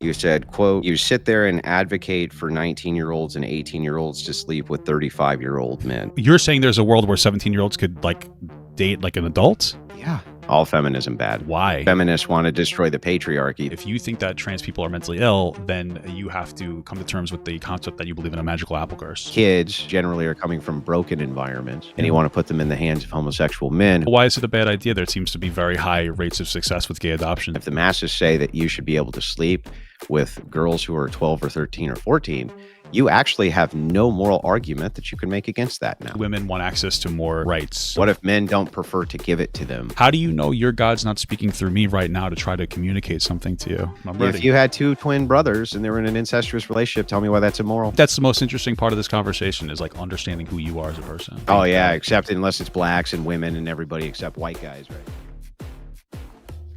You said, quote, "You sit there and advocate for 19-year-olds and 18-year-olds to sleep with 35-year-old men." You're saying there's a world where 17-year-olds could like date like an adult? Yeah. All feminism bad. Why? Feminists want to destroy the patriarchy. If you think that trans people are mentally ill, then you have to come to terms with the concept that you believe in a magical apple curse. Kids generally are coming from broken environments, and you want to put them in the hands of homosexual men. Why is it a bad idea? There seems to be very high rates of success with gay adoption. If the masses say that you should be able to sleep with girls who are 12 or 13 or 14, you actually have no moral argument that you can make against that now. Women want access to more rights. What if men don't prefer to give it to them? How do you know your God's not speaking through me right now to try to communicate something to you? I'm ready. If you had two twin brothers and they were in an incestuous relationship, tell me why that's immoral. That's the most interesting part of this conversation is like understanding who you are as a person. Oh yeah, except unless it's blacks and women and everybody except white guys, right?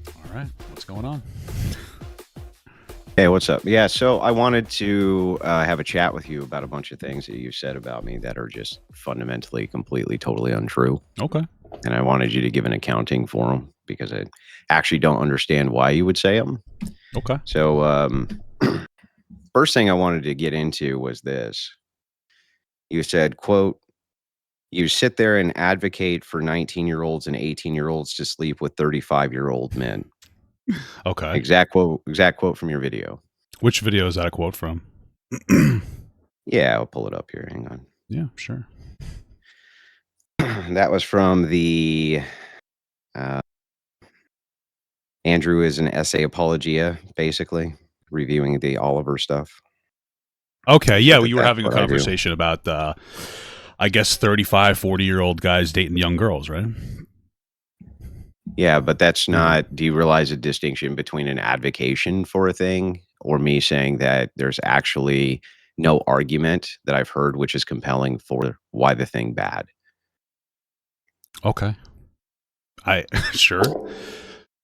All right, what's going on? Hey, what's up? Yeah, so I wanted to have a chat with you about a bunch of things that you said about me that are just fundamentally, completely, totally untrue. Okay. And I wanted you to give an accounting for them because I actually don't understand why you would say them. Okay. So first thing I wanted to get into was this. You said, quote, "You sit there and advocate for 19-year-olds and 18-year-olds to sleep with 35-year-old men." Okay. Exact quote from your video. Which video is that a quote from? Yeah, I'll pull it up here. Hang on. Yeah, sure. That was from the Andrew is an essay apologia, basically reviewing the Oliver stuff. Okay, yeah, well, you were That's having a what I do. conversation about, I guess, 35, 40-year-old guys dating young girls, right? Yeah, but that's not. Do you realize the distinction between an advocation for a thing or me saying that there's actually no argument that I've heard which is compelling for why the thing bad? Okay. Sure.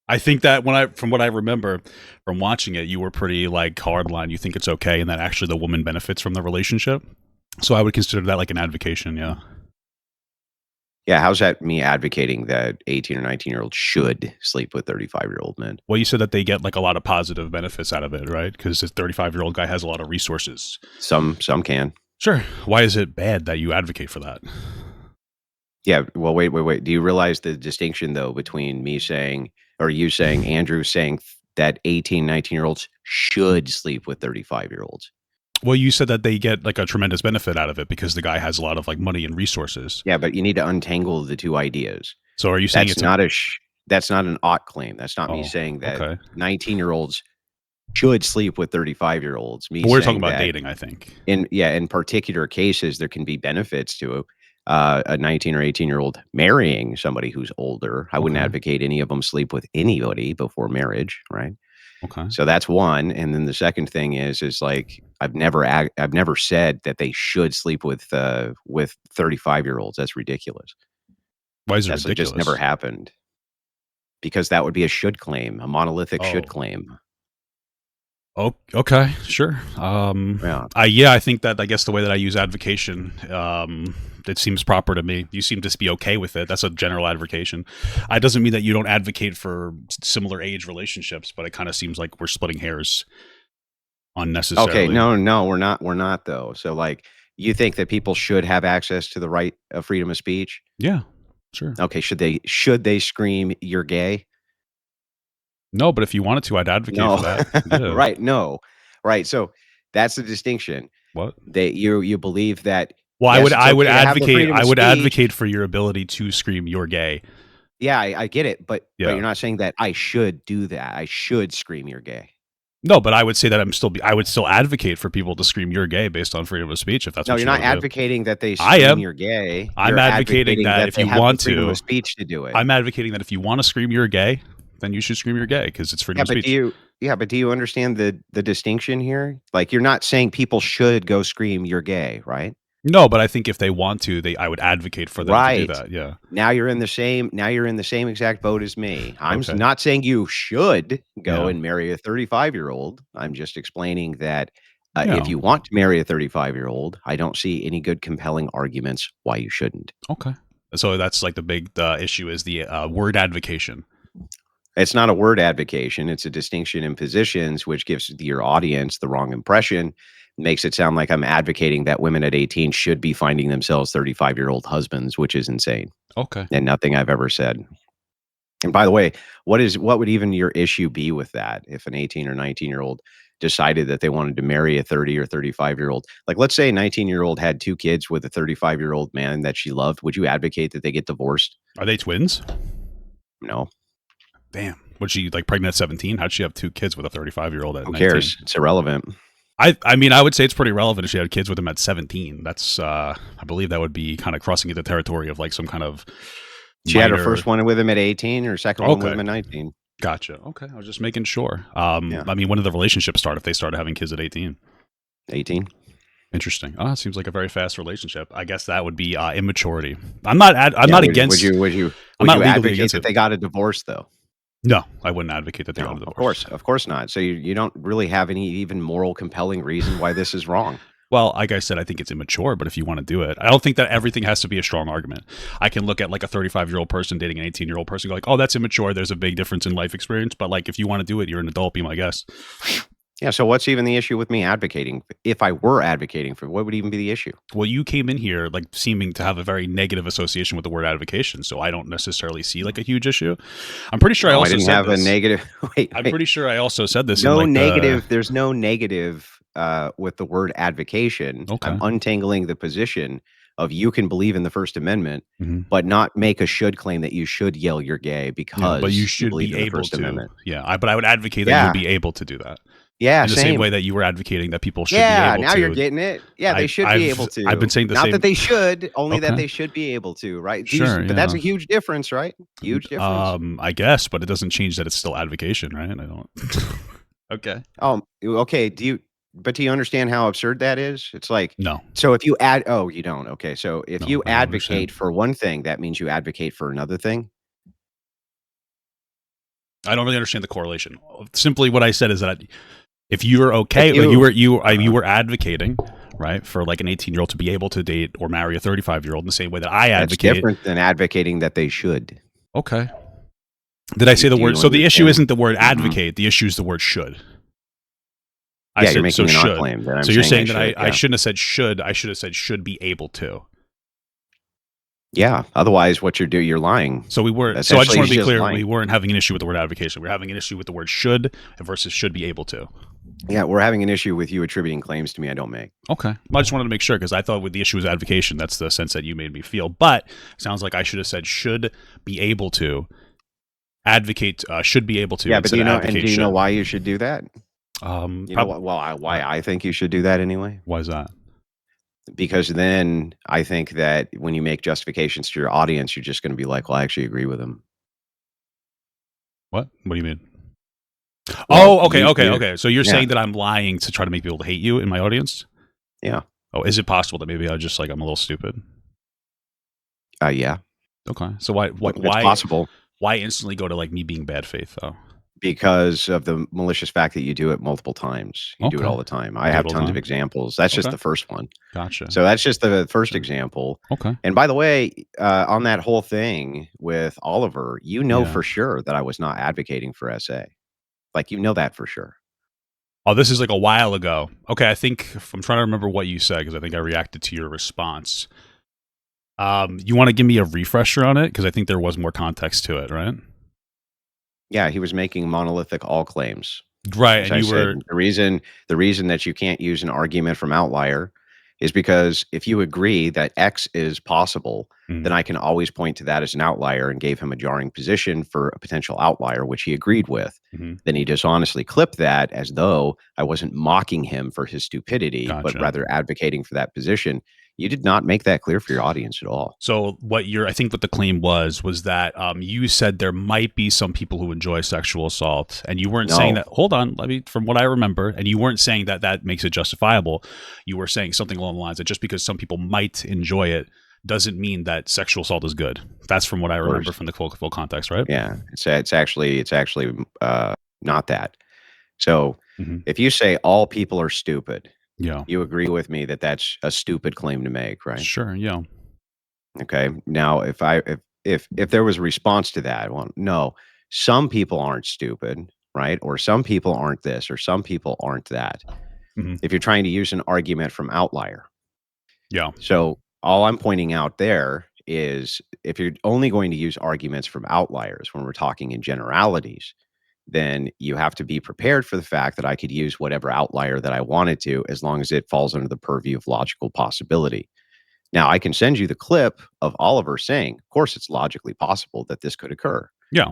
I think that from what I remember from watching it, you were pretty like hardline. You think it's okay, and that actually the woman benefits from the relationship. So I would consider that like an advocation. Yeah. Yeah, how's that me advocating that 18 or 19-year-olds should sleep with 35-year-old men? Well, you said that they get like a lot of positive benefits out of it, right? Because this 35-year-old guy has a lot of resources. Some can. Sure. Why is it bad that you advocate for that? Yeah, well, wait. Do you realize the distinction, though, between me saying or you saying, Andrew saying that 18, 19-year-olds should sleep with 35-year-olds? Well, you said that they get like a tremendous benefit out of it because the guy has a lot of like money and resources. Yeah, but you need to untangle the two ideas. So are you saying That's not an ought claim. That's not me saying that 19-year-olds should sleep with 35-year-olds. We're talking about dating, I think. In particular cases, there can be benefits to a 19 or 18-year-old marrying somebody who's older. I wouldn't advocate any of them sleep with anybody before marriage, right? Okay. So that's one, and then the second thing is like I've never said that they should sleep with 35-year-olds. That's ridiculous. Why is it That's ridiculous? just never happened. Because that would be a should claim, a monolithic should claim. Oh, okay, sure. I think that I guess the way that I use advocation, it seems proper to me. You seem to be okay with it. That's a general advocation. It doesn't mean that you don't advocate for similar age relationships, but it kind of seems like we're splitting hairs unnecessarily. Okay, no, we're not though. So like, you think that people should have access to the right of freedom of speech? Yeah, sure. Okay, should they scream "you're gay"? No, but if you wanted to, I'd advocate for that. Yeah. Right, no. Right, so that's the distinction. What? That you believe that. Well, yes, I would okay advocate for your ability to scream "you're gay." Yeah, I get it, but you're not saying that I should do that. I should scream "you're gay." No, but I would say that I would still advocate for people to scream "you're gay" based on freedom of speech. If that's what you're not advocating that they scream "you're gay." I'm advocating that if you want to, freedom of speech to do it. I'm advocating that if you want to scream "you're gay," then you should scream "you're gay" because it's freedom of speech. But do you understand the distinction here? Like, you're not saying people should go scream "you're gay," right? No, but I think if they want to, I would advocate for them to do that. Yeah. Now you're in the same exact boat as me. I'm not saying you should go and marry a 35-year-old. I'm just explaining that if you want to marry a 35-year-old, I don't see any good compelling arguments why you shouldn't. Okay. So that's like the big issue is the word advocation. It's not a word advocation, it's a distinction in positions, which gives your audience the wrong impression, makes it sound like I'm advocating that women at 18 should be finding themselves 35-year-old husbands, which is insane, Okay. and nothing I've ever said. And by the way, what would even your issue be with that if an 18 or 19-year-old decided that they wanted to marry a 30 or 35-year-old? Like, let's say a 19-year-old had 2 kids with a 35-year-old man that she loved. Would you advocate that they get divorced? Are they twins? No. Damn. Was she like pregnant at 17? How'd she have 2 kids with a 35-year-old at Who 19? cares? It's irrelevant. I mean, I would say it's pretty relevant if she had kids with him at 17. That's I believe that would be kind of crossing into territory of like some kind of She had her first one with him at 18, her second one with him at 19. Gotcha. Okay. I was just making sure. Yeah. I mean, when did the relationship start if they started having kids at 18? 18. Interesting. Oh, it seems like a very fast relationship. I guess that would be immaturity. I'm not against. Would you I'm not legally advocate against that it. they got a divorce though? No, I wouldn't advocate that they No, got a divorce. of course not. So you don't really have any even moral compelling reason why this is wrong. Well, like I said, I think it's immature, but if you want to do it, I don't think that everything has to be a strong argument. I can look at like a 35-year-old person dating an 18-year-old person, go like, oh, that's immature. There's a big difference in life experience. But like, if you want to do it, you're an adult, be my guest. Yeah. So what's even the issue with me advocating? If I were advocating for, what would even be the issue? Well, you came in here like seeming to have a very negative association with the word advocation, so I don't necessarily see like a huge issue. I'm pretty sure I also didn't said have this. a negative. I'm pretty sure I also said this. No in like negative. There's no negative with the word advocation. Okay. I'm untangling the position of you can believe in the First Amendment, Mhm. but not make a should claim that you should yell you're gay because Yeah, but you should believe be in the able First to. Amendment. Yeah, but I would advocate that you'd be able to do that. Yeah, In the same way that you were advocating that people should be able to. Now you're getting it. Yeah, they should be able to. I've been saying the Not same. that they should, only that Okay. they should be able to, right? Sure, But that's a huge difference, right? Huge difference. I guess, but it doesn't change that it's still advocation, right? I don't. Okay. Okay. Do you understand how absurd that is? It's like, No. so if you you don't. Okay. So if you advocate for one thing, that means you advocate for another thing. I don't really understand the correlation. Simply what I said is that if you're okay, you were advocating, right, for like an 18-year-old to be able to date or marry a 35-year-old in the same way that I advocate. That's different than advocating that they should. Okay. Did I say the word? So the issue isn't the word advocate. The issue is the word should. You're making an claim. So you're saying that I shouldn't have said should. I should have said should be able to. Yeah. Otherwise, what you're lying. So we were. So I just want to be clear. We weren't having an issue with the word advocation. We're having an issue with the word should versus should be able to. Yeah, we're having an issue with you attributing claims to me I don't make. Okay. Well, I just wanted to make sure because I thought with the issue was advocation. That's the sense that you made me feel. But it sounds like I should have said should be able to advocate. Should be able to. Yeah, but do you know why you should do that? Why I think you should do that anyway? Why is that? Because then I think that when you make justifications to your audience, you're just going to be like, well, I actually agree with them. What? What do you mean? Well, okay. So you're saying that I'm lying to try to make people hate you in my audience? Yeah. Oh, is it possible that maybe I'm a little stupid? Yeah. Okay. So why it's possible. Why instantly go to like me being bad faith though? Because of the malicious fact that you do it multiple times. You do it all the time. I have tons of examples. That's just the first one. Gotcha. So that's just the first example. Okay. And by the way, on that whole thing with Oliver, for sure that I was not advocating for SA. Like, that for sure. Oh, this is like a while ago. Okay, I'm trying to remember what you said because I think I reacted to your response. You want to give me a refresher on it? Because I think there was more context to it, right? Yeah, he was making monolithic all claims. Right, and the reason that you can't use an argument from outlier is because if you agree that X is possible, then I can always point to that as an outlier and gave him a jarring position for a potential outlier, which he agreed with. Then he dishonestly clipped that as though I wasn't mocking him for his stupidity, but rather advocating for that position. You did not make that clear for your audience at all. So I think what the claim was that you said there might be some people who enjoy sexual assault, and you weren't saying that. Hold on, from what I remember, and you weren't saying that makes it justifiable. You were saying something along the lines that just because some people might enjoy it doesn't mean that sexual assault is good. That's from what I remember from the full context, right? Yeah, it's actually not that. So if you say all people are stupid. Yeah. You agree with me that that's a stupid claim to make, right? Sure. Yeah. Okay. Now, if there was a response to that, well, no, some people aren't stupid, right? Or some people aren't this, or some people aren't that. Mhm. If you're trying to use an argument from outlier. Yeah. So all I'm pointing out there is if you're only going to use arguments from outliers when we're talking in generalities, then you have to be prepared for the fact that I could use whatever outlier that I wanted to, as long as it falls under the purview of logical possibility. Now, I can send you the clip of Oliver saying, of course, it's logically possible that this could occur. Yeah.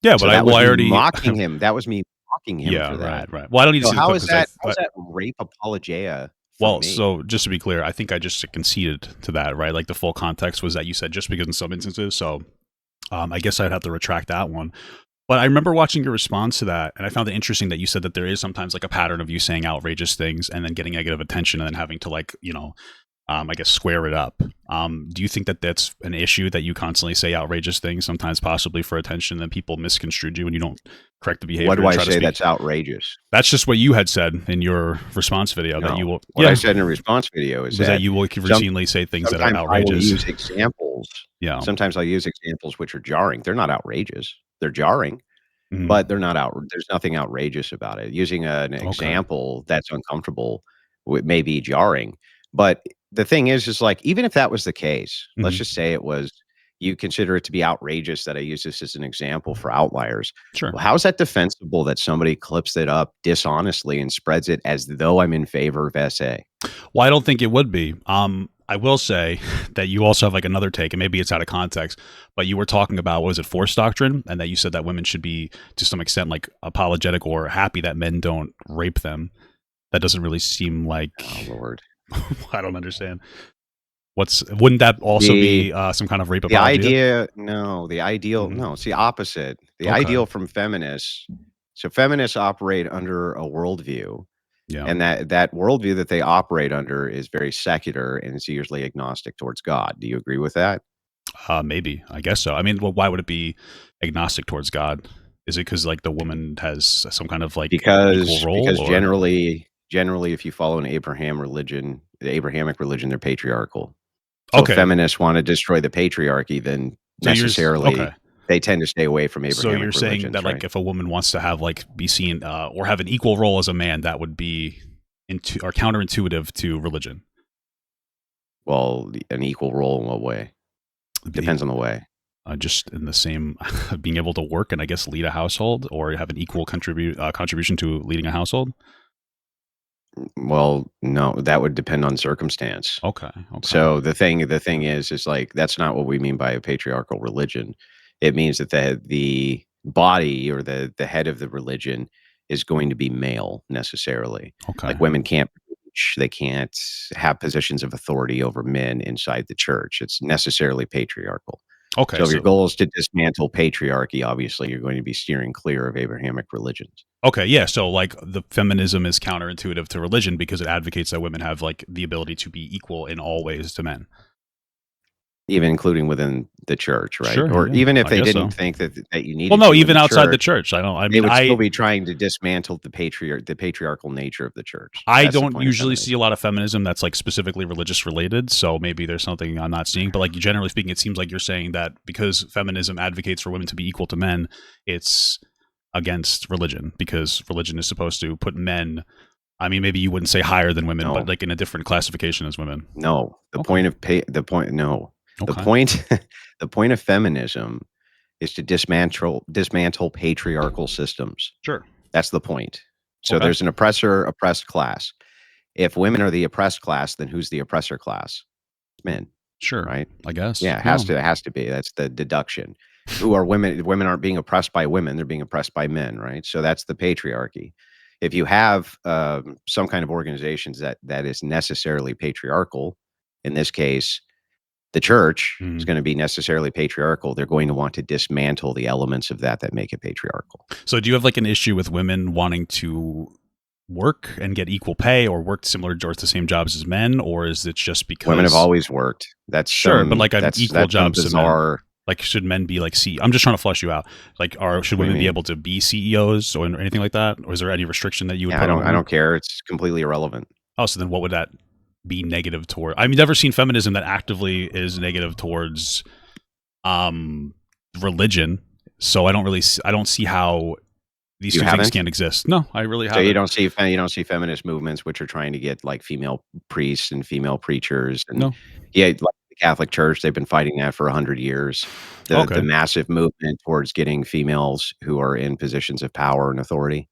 Yeah, but So that well, was I me already mocking him. That was me mocking him Yeah, for that. right. Well, I don't need to So see the clip because how is that rape apologia from well, me? so just to be clear, I think I just conceded to that, right? Like the full context was that you said just because in some instances. So I guess I'd have to retract that one. But I remember watching your response to that, and I found it interesting that you said that there is sometimes like a pattern of you saying outrageous things and then getting negative attention and then having to like, I guess square it up. Do you think that that's an issue that you constantly say outrageous things, sometimes possibly for attention, and people misconstrued you and you don't correct the behavior? What do and I try to say speak? that's outrageous? That's just what you had said in your response video that No. you will. What I said in a response video is was that you will some routinely say things that are sometimes I will outrageous. use examples. Yeah. Sometimes I'll use examples which are jarring. They're not outrageous. They're jarring, Mhm. but they're not there's nothing outrageous about it. Using an Okay. example that's uncomfortable may be jarring, but the thing is like, even if that was the case, let's Mhm. just say it was you consider it to be outrageous that I use this as an example for outliers. Sure. Well, how is that defensible that somebody clips it up dishonestly and spreads it as though I'm in favor of SA? Well, I don't think it would be. I will say that you also have like another take, and maybe it's out of context, but you were talking about, what was it, force doctrine, and that you said that women should be to some extent like apologetic or happy that men don't rape them. That doesn't really seem like Oh, Lord. I don't understand. Wouldn't that also The be some kind of rape the apologia? idea no, the ideal Mhm. no, it's the opposite. The Okay. ideal from feminists so feminists operate under a worldview, Yeah. and that worldview that they operate under is very secular and is usually agnostic towards God. Do you agree with that? Maybe. I guess so. I mean, well, why would it be agnostic towards God? Is it because like the woman has some kind of like equal role, Because or generally, if you follow an Abraham religion, the Abrahamic religion, they're patriarchal. So if okay? feminists wanna destroy the patriarchy, then So necessarily okay. they tend to stay away from So you're Abrahamic saying that religions, like right? if a woman wants to have like be seen or have an equal role as a man, that would be into or counterintuitive to religion. Well, an equal role in what way? Be Depends on the way. just in the same being able to work and I guess lead a household or have an equal contribution to leading a household. Well, no, that would depend on circumstance. Okay. Okay. So the thing is like that's not what we mean by a patriarchal religion. It means that the body or the head of the religion is going to be male necessarily. Okay. Like women can't preach, they can't have positions of authority over men inside the church. It's necessarily patriarchal. Okay. So if your So goal is to dismantle patriarchy, obviously you're going to be steering clear of Abrahamic religions. okay, yeah. So like the feminism is counterintuitive to religion because it advocates that women have like the ability to be equal in all ways to men. Even including within the church, right? Sure. Or Yeah. even if I they guess didn't so. think that you Well, needed no, to in even the outside the church, church. I don't. I they mean, would still be trying to dismantle the patriarchal nature of the church. I That's the don't point of usually see a feminism. lot of feminism that's like specifically religious related. So maybe there's something I'm not seeing. But like generally speaking, it seems like you're saying that because feminism advocates for women to be equal to men, it's against religion because religion is supposed to put men. I mean, maybe you wouldn't say higher than women, but No, like in a different classification as women. no. Okay. The point no. The Okay. point the point of feminism is to dismantle patriarchal systems. Sure. That's the point. So Okay. there's an oppressed class. If women are the oppressed class, then who's the oppressor class? Men, Sure. right? I guess. Yeah, Yeah. it has to be. That's the deduction. Who are women? Women aren't being oppressed by women, they're being oppressed by men, right? So that's the patriarchy. If you have, some kind of organizations that is necessarily patriarchal, in this case, the church is Mhm. gonna be necessarily patriarchal, they're going to want to dismantle the elements of that make it patriarchal. So do you have like an issue with women wanting to work and get equal pay or work similar or the same jobs as men, or is it just Women have because always worked. sure, but like an equal That's some jobs to men? bizarre. Like should men be like I'm just trying to flush you out. Like should What do you women be mean? able to be CEOs or anything like that? Or is there any restriction that you would Yeah, put on I women? don't care, it's completely irrelevant. Oh, so then what would that be negative toward? I've never seen feminism that actively is negative towards um religion. So I don't see how these You two things haven't? can't exist. No, I really So you haven't. don't see feminist movements which are trying to get, like, female priests and female preachers and No. yeah, like the Catholic Church, they've been fighting that for 100 years. The Okay. massive movement towards getting females who are in positions of power and authority.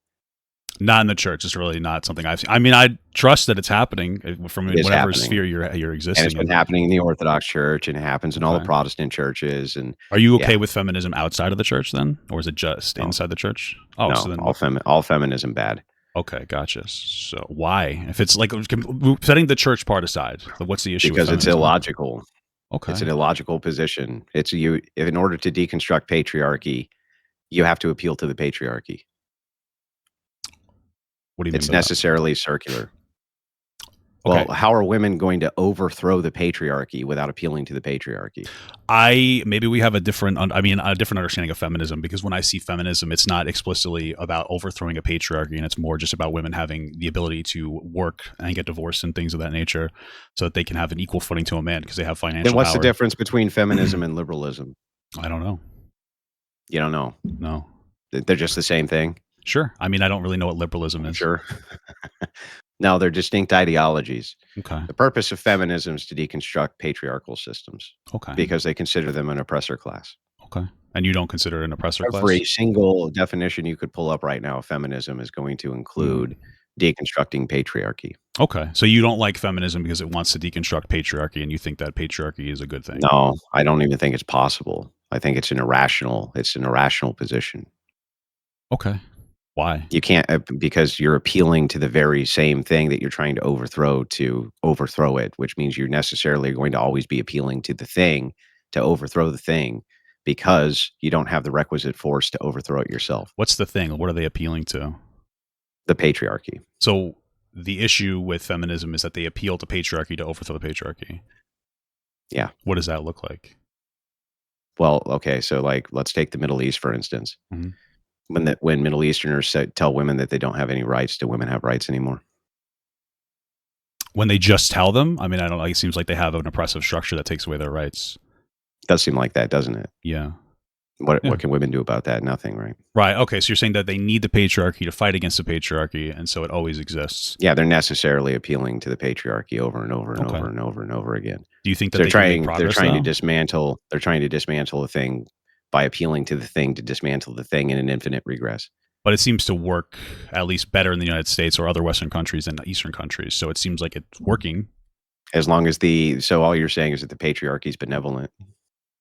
Not in the church. It's really not something I've seen. I mean, I trust that it's happening from It is whatever happening, sphere you're and it's existing been in. happening in the Orthodox Church, and it happens in all the Okay. Protestant churches, and Are you yeah. okay with feminism outside of the church then, or is it just No, inside the church? Oh, so no, then what? all feminism bad. Okay, gotcha. So why? If it's like setting the church part aside, what's the issue with Because it's feminism? illogical. It's Okay. an illogical position. It's you if in order to deconstruct patriarchy, you have to appeal to the patriarchy. What do you mean It's by that? necessarily circular. Well, Okay. how are women going to overthrow the patriarchy without appealing to the patriarchy? Maybe we have a different a different understanding of feminism, because when I see feminism, it's not explicitly about overthrowing a patriarchy, and it's more just about women having the ability to work and get divorced and things of that nature, so that they can have an equal footing to a man because they have Then financial what's the power. difference between feminism and liberalism? I don't know. You don't know. No. They're just the same thing? Sure. I mean, I don't really know what liberalism is. Sure. No, they're distinct ideologies. Okay. The purpose of feminism is to deconstruct patriarchal systems Okay. because they consider them an oppressor class. Okay. And you don't consider it an oppressor class? Every single definition you could pull up right now of feminism is going to Mm. include deconstructing patriarchy. Okay. So you don't like feminism because it wants to deconstruct patriarchy, and you think that patriarchy is a good thing. No, I don't even think it's possible. I think it's an irrational position. Okay. Why? You can't because you're appealing to the very same thing that you're trying to overthrow it, which means you're necessarily going to always be appealing to the thing to overthrow the thing because you don't have the requisite force to overthrow it yourself. What's the thing? What are they appealing to? The patriarchy. So the issue with feminism is that they appeal to patriarchy to overthrow the patriarchy. Yeah. What does that look like? Well, okay, so, like, let's take the Middle East, for instance. Mhm. When Middle Easterners tell women that they don't have any rights, do women have rights anymore? When they just tell them, I mean, I don't know. It seems like they have an oppressive structure that takes away their rights. Does seem like that, doesn't it? Yeah. What can women do about that? Nothing, right? Right. Okay. So you're saying that they need the patriarchy to fight against the patriarchy, and so it always exists. Yeah, they're necessarily appealing to the patriarchy over and over and Okay. over and over and over again. Do you think that So they can make progress they're trying now? to dismantle a thing by appealing to the thing to dismantle the thing in an infinite regress. But it seems to work at least better in the United States or other Western countries than Eastern countries. So it seems like it's working. As long as so all you're saying is that the patriarchy is benevolent.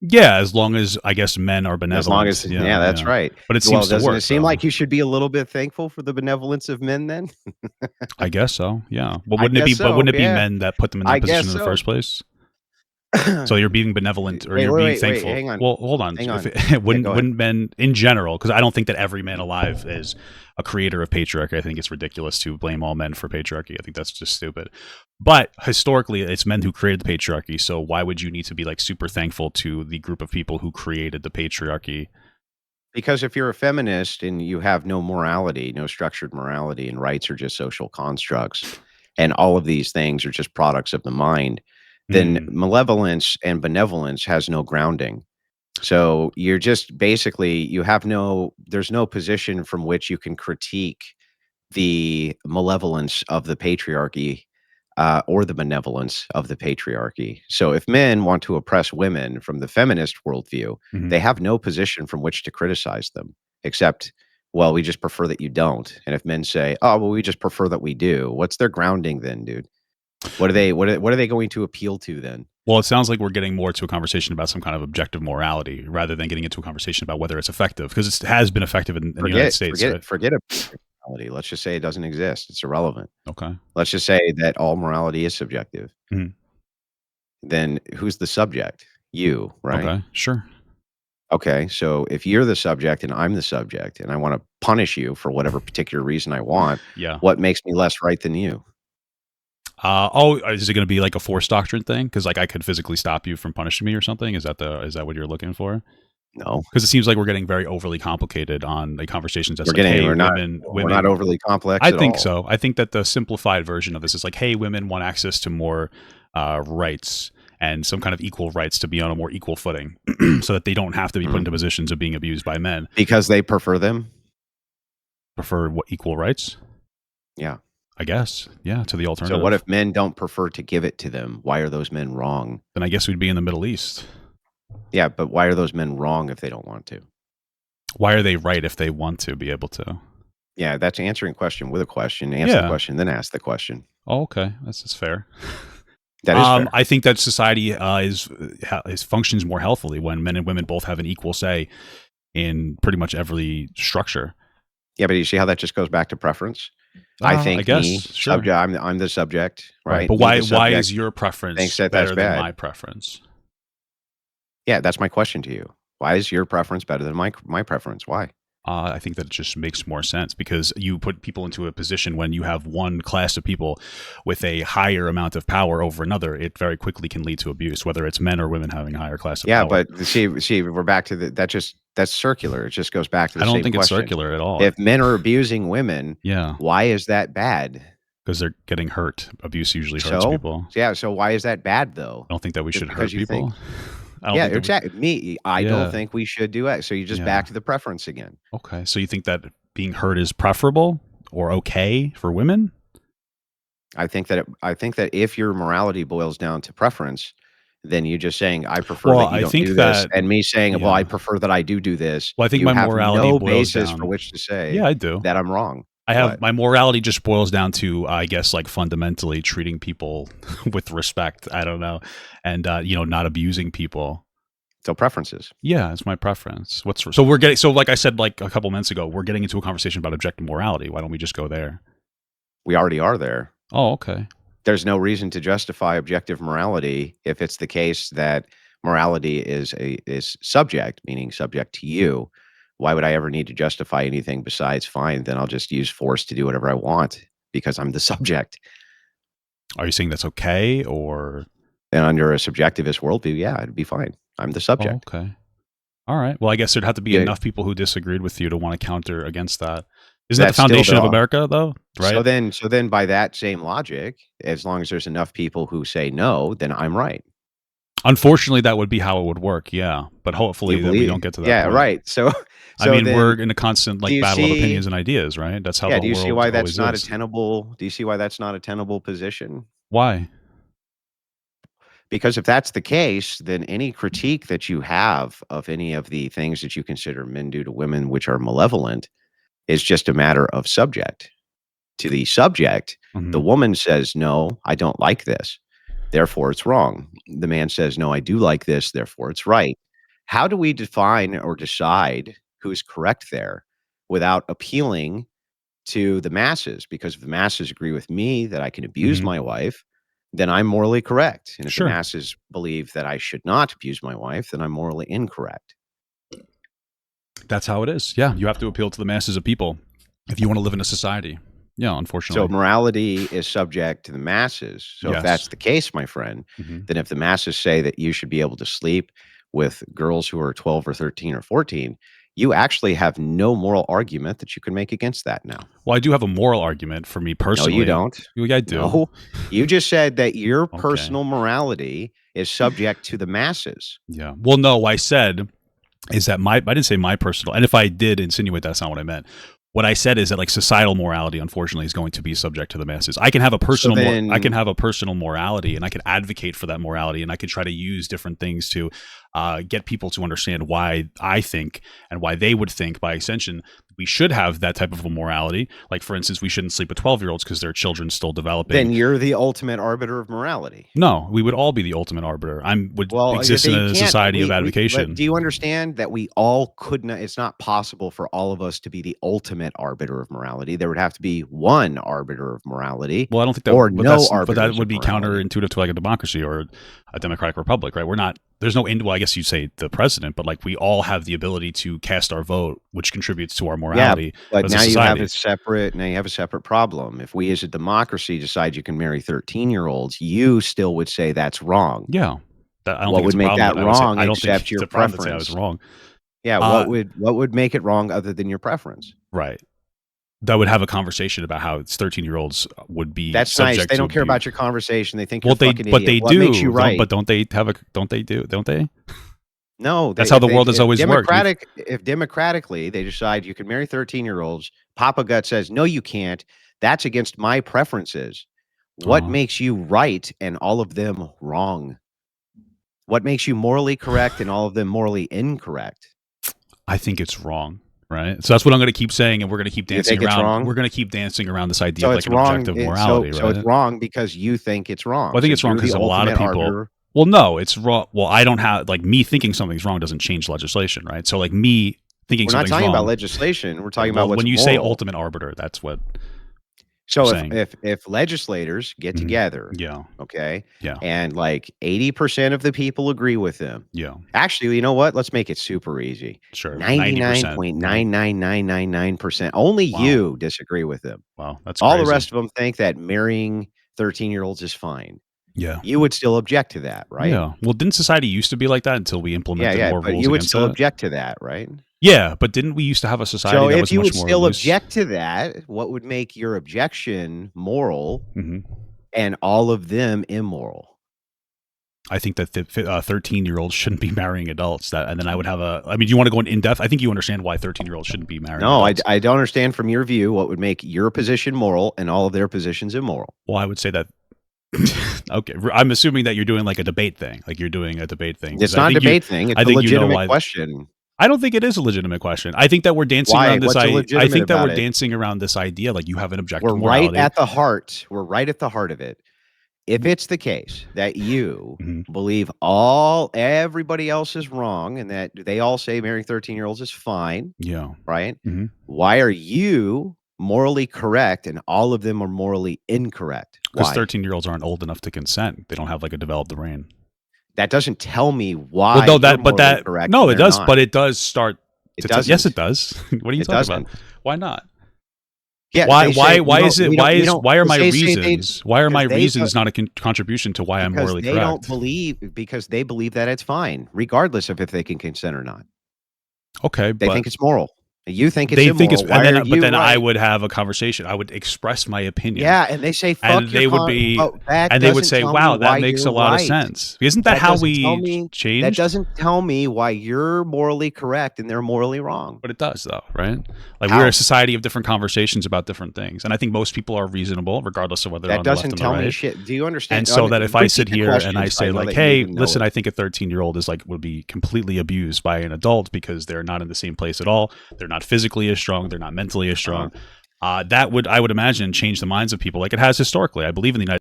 Yeah, as long as I guess men are As long benevolent. as yeah, that's right. But it Well, seems to doesn't work, it seem though. like you should be a little bit thankful for the benevolence of men then? I guess so. Yeah. But I wouldn't it be? guess But so, wouldn't it be yeah. men that put them in I that position guess in the so. first place? So you're being benevolent, or Wait, you're wait, being wait, wait, thankful. hang on. Well, hold on. Hang on. Wouldn't Go ahead. men in general? Because I don't think that every man alive is a creator of patriarchy. I think it's ridiculous to blame all men for patriarchy. I think that's just stupid. But historically, it's men who created the patriarchy. So why would you need to be like super thankful to the group of people who created the patriarchy? Because if you're a feminist and you have no morality, no structured morality, and rights are just social constructs, and all of these things are just products of the mind, then Mm, malevolence and benevolence has no grounding. So you're just basically there's no position from which you can critique the malevolence of the patriarchy or the benevolence of the patriarchy. So if men want to oppress women from the feminist worldview, mhm. they have no position from which to criticize them, except, well, we just prefer that you don't. And if men say, oh, well, we just prefer that we do, what's their grounding then, dude? What are they going to appeal to then? Well, it sounds like we're getting more to a conversation about some kind of objective morality rather than getting into a conversation about whether it's effective, because it has been effective in the United States. Right? Forget objective morality. Let's just say it doesn't exist. It's irrelevant. Okay. Let's just say that all morality is subjective. Mhm. Then who's the subject? You, right? Okay. Sure. Okay, so if you're the subject and I'm the subject and I wanna punish you for whatever particular reason I want, Yeah. what makes me less right than you? Is it going to be like a force doctrine thing? Because like I could physically stop you from punishing me or something. Is that what you're looking for? No. Because it seems like we're getting very overly complicated on the conversations. That's We're like, getting hey, we're not we're not women. overly complex I at think all. so. I think that the simplified version of this is like, hey, women want access to more rights, and some kind of equal rights to be on a more equal footing, so that they don't have to be put into positions of being abused by men because they prefer them. Prefer what, equal rights? Yeah. I guess, yeah, to the alternative. So what if men don't prefer to give it to them? Why are those men wrong? Then I guess we'd be in the Middle East. Yeah, but why are those men wrong if they don't want to? Why are they right if they want to be able to? Yeah, that's answering question with a question. Answer the question, then ask the question. Oh, okay, that's fair. That is fair. I think that society is functions more healthily when men and women both have an equal say in pretty much every structure. Yeah, but you see how that just goes back to preference? I think I guess, me, sure. I'm the subject, right? But why is your preference thinks that better that's than bad. my preference? Yeah, that's my question to you. Why is your preference better than my preference? Why? I think that it just makes more sense because you put people into a position when you have one class of people with a higher amount of power over another, it very quickly can lead to abuse, whether it's men or women having a higher class of power. Yeah, but see, we're back to that's circular. It just goes back to the same question. I don't think it's circular at all. If men are abusing women, yeah, why is that bad? Because they're getting hurt. Abuse usually hurts people. Yeah, so why is that bad though? I don't think that we should hurt people. Yeah, exactly. I don't think we should do it. So you just back to the preference again. Okay, so you think that being hurt is preferable or okay for women? I think that if your morality boils down to preference, then you just saying, "I prefer that you don't do this," and me saying, "Well, I prefer that I do this." Well, I think you my have morality no boils basis down. for which to say, yeah, I do, that I'm wrong. I have my morality just boils down to, I guess, like fundamentally treating people with respect. I don't know, and not abusing people. So preferences. Yeah, it's my preference. So we're getting like I said like a couple minutes ago, we're getting into a conversation about objective morality. Why don't we just go there? We already are there. Oh, okay. There's no reason to justify objective morality if it's the case that morality is subject, meaning subject to you. Why would I ever need to justify anything besides fine? Then I'll just use force to do whatever I want because I'm the subject. Are you saying that's okay, or? And under a subjectivist worldview, yeah, it'd be fine. I'm the subject. Oh, okay. All right. Well, I guess there'd have to be enough people who disagreed with you to want to counter against that. Isn't that the foundation of America, though? Right. So then, by that same logic, as long as there's enough people who say no, then I'm right. Unfortunately, that would be how it would work. Yeah, but hopefully that we don't get to that. Yeah, point. Right. So I mean, we're in a constant battle of opinions and ideas, right? That's how. Yeah. The Do you see why that's not is. a tenable? Do you see why that's not a tenable position? Why? Because if that's the case, then any critique that you have of any of the things that you consider men do to women, which are malevolent, is just a matter of subject. To the subject, the woman says, "No, I don't like this. Therefore, it's wrong." The man says, "No, I do like this. Therefore, it's right." How do we define or decide who's correct there without appealing to the masses? Because if the masses agree with me that I can abuse my wife, then I'm morally correct. And if the masses believe that I should not abuse my wife, then I'm morally incorrect. That's how it is. Yeah, you have to appeal to the masses of people if you want to live in a society. Yeah, unfortunately. So morality is subject to the masses. So if that's the case, my friend, then if the masses say that you should be able to sleep with girls who are 12 or 13 or 14, you actually have no moral argument that you can make against that now. Well, I do have a moral argument for me personally. No, you don't. I do. No, you just said that your personal morality is subject to the masses. Yeah. Well, no, I said is that I didn't say my personal, and if I did insinuate, that's not what I meant. What I said is that societal morality, unfortunately, is going to be subject to the masses. I can have a personal, I can have a personal morality, and I can advocate for that morality, and I can try to use different things to get people to understand why I think and why they would think, by extension, we should have that type of a morality. Like, for instance, we shouldn't sleep with 12-year-olds because their children still developing. Then you're the ultimate arbiter of morality. No, we would all be the ultimate arbiter. Would exist in a society of advocation. Do you understand that we all could not? It's not possible for all of us to be the ultimate arbiter of morality. There would have to be one arbiter of morality. Well, I don't think that, or no arbiter. But that would be counterintuitive to like a democracy or a democratic republic, right? We're not. There's no end. Well, I guess you'd say the president, but we all have the ability to cast our vote, which contributes to our morality. Yeah, but now you have a separate. Now you have a separate problem. If we, as a democracy, decide you can marry 13-year-olds, you still would say that's wrong. Yeah, I don't what think would make that wrong? I don't except think your preference. preference. I was wrong. Yeah, what would make it wrong other than your preference? Right. that would have a conversation about how 13-year-olds would be That's subject nice. They to don't care abuse. about your conversation. They think Well, you're a they fucking but idiot. they What makes you do. right? But don't they have a don't they do? Don't they? No, That's how the world has always worked. If democratically they decide you can marry 13-year-olds, Papa Gut says, "No, you can't. That's against my preferences." What Uh, makes you right and all of them wrong? What makes you morally correct and all of them morally incorrect? I think it's wrong, right? So that's what I'm going to keep saying, and we're going to keep You dancing think it's around. wrong? We're going to keep dancing around this idea So of it's like an wrong. objective morality, So it's right? wrong because you think it's wrong. Well, I think Since it's wrong you're the because a lot of ultimate people. arbiter. Well, no, it's wrong. Well, I don't have like me thinking something's wrong doesn't change legislation, right? So like me thinking We're not something's talking wrong. about legislation. We're talking well, about what's when you say moral. ultimate arbiter, that's what. So saying. if legislators get together, Yeah, okay, yeah, and like 80% of the people agree with them. yeah, Actually, you know what? Let's make it super easy. sure, 90%. 99.99999%. Only Wow. you disagree with them. Wow, that's All crazy. the rest of them think that marrying 13-year-olds is fine. Yeah, You would still object to that, right? yeah. Well, didn't society used to be like that until we implemented more but rules you would against still it? object to that, right? Yeah, but didn't we used to have a society So that if was you much would more still loose? object to that, what would make your objection moral and all of them immoral? I think that the 13-year-olds shouldn't be marrying adults. And then I would have I mean, do you want to go in depth? I think you understand why 13-year-olds shouldn't be marrying No, adults. I don't understand from your view what would make your position moral and all of their positions immoral. Well, I would say that. Okay, I'm assuming that you're doing like a debate thing. Like you're doing a debate thing. It's not a debate thing. It's a legitimate question. I don't think it is a legitimate question. I think that we're dancing around this idea. I think that we're dancing around this idea like you have an objective morality. Right at the heart. We're right at the heart of it. If it's the case that you believe everybody else is wrong and that they all say marrying 13-year-olds is fine, yeah, right? Why are you morally correct and all of them are morally incorrect? Because 13-year-olds aren't old enough to consent. They don't have like a developed brain. That doesn't tell me why. Well, no, it does, but it does start. Yes, it does. What are you talking about? Why not? Yeah. Why are my reasons not a contribution to why I'm morally correct? They don't believe because they believe that it's fine, regardless of if they can consent or not. Okay, they think it's moral. You think it's immoral. But then I would have a conversation. I would express my opinion. Yeah, and they say, "Fuck," and they would be, and they would say, "Wow, that makes a lot of sense." Isn't that how we change? That doesn't tell me why you're morally correct and they're morally wrong. But it does, though, right? Like we're a society of different conversations about different things, and I think most people are reasonable, regardless of whether they're on the left or the right. That doesn't tell me shit. Do you understand? And so that if I sit here and I say like, "Hey, listen, I think a 13-year-old is would be completely abused by an adult because they're not in the same place at all. They're not physically as strong. They're not mentally as strong." That would, I would imagine, change the minds of people like it has historically. I believe in the United.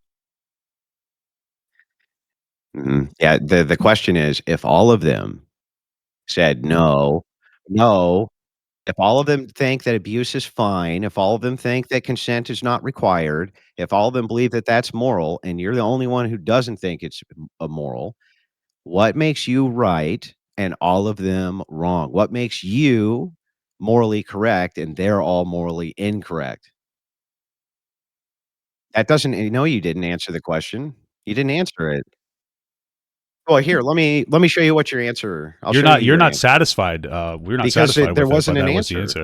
Yeah. The question is, if all of them said no, if all of them think that abuse is fine, if all of them think that consent is not required, if all of them believe that that's moral, and you're the only one who doesn't think it's immoral, what makes you right and all of them wrong? What makes you morally correct and they're all morally incorrect? That doesn't, you didn't answer the question. You didn't answer it. Well, here, let me show you what your answer. You're not satisfied. We're not satisfied there with wasn't it, an that answer. Was the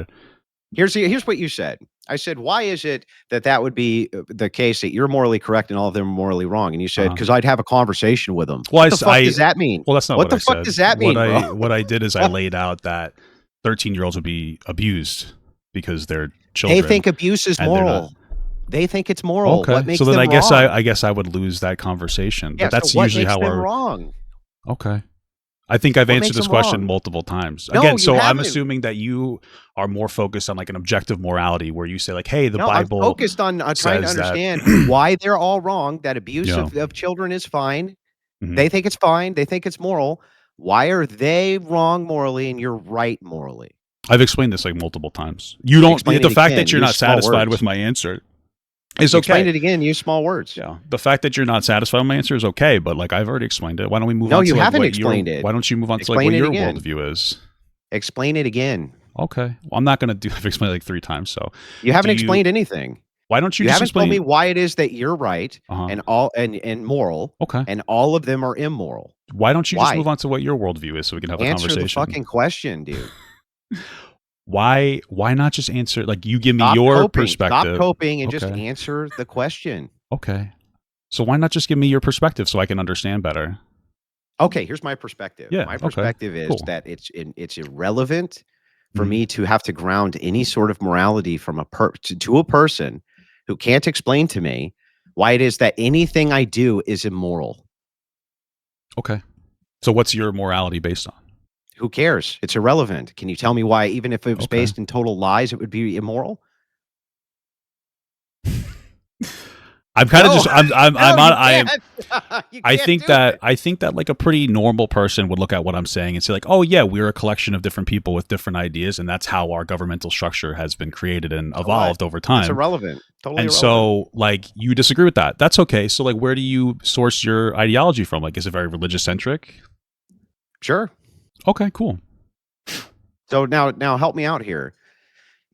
answer. Here's what you said. I said, "Why is it that would be the case that you're morally correct and all of them are morally wrong?" And you said, "Because I'd have a conversation with them." Well, what the fuck does that mean? Well, that's not what the I fuck said. does that mean, bro? What I did is I laid out that 13-year-olds would be abused because they're children. They think abuse is moral. They think it's moral. Okay, what makes so then them I guess I would lose that conversation. Yeah, but that's so what usually makes how them we're wrong. Okay. I think I've answered this question wrong? multiple times. No, Again, you so I'm haven't. assuming that you are more focused on like an objective morality where you say like, hey, the No, Bible I'm focused on trying to says that- understand why they're all wrong, that abuse Yeah. of children is fine. Mhm. They think it's fine. They think it's moral. Why are they wrong morally and you're right morally? I've explained this like multiple times. You don't Explain the it fact again, that you're use not small satisfied words. with my answer is Explain okay. it again. Use small words. Yeah. The fact that you're not satisfied with my answer is okay, but like I've already explained it. Why don't we move No, on to you like, haven't what explained your, it. Why don't you move on to like Explain what it your again. worldview is? Explain it again. Okay. Well, I'm not going to do I've explained it like 3 times, so. You haven't explained anything. Why don't you You just haven't explain told me why it is that you're right and all and moral. Okay. And all of them are immoral. Why don't you just move on to what your worldview is so we can have a Answer conversation? the fucking question, dude. Why not just answer, like, you give me Stop your coping. Stop perspective. coping and just Okay. answer the question. Okay. So why not just give me your perspective so I can understand better? Okay, here's my perspective. Yeah, My okay. perspective is Cool. that it's irrelevant for Mhm. me to have to ground any sort of morality from to a person who can't explain to me why it is that anything I do is immoral. Okay. So what's your morality based on? Who cares? It's irrelevant. Can you tell me why, even if it was Okay. based in total lies, it would be immoral? I'm kind of No, just no, I'm on you I am can't. You can't do it. I think that, like, a pretty normal person would look at what I'm saying and say, like, "Oh yeah, we're a collection of different people with different ideas, and that's how our governmental structure has been created and So what? evolved over It's time." irrelevant. Totally And irrelevant. so, like, you disagree with that. That's okay. So, like, where do you source your ideology from? Like, is it very religious centric? Sure. Okay, cool. So now help me out here.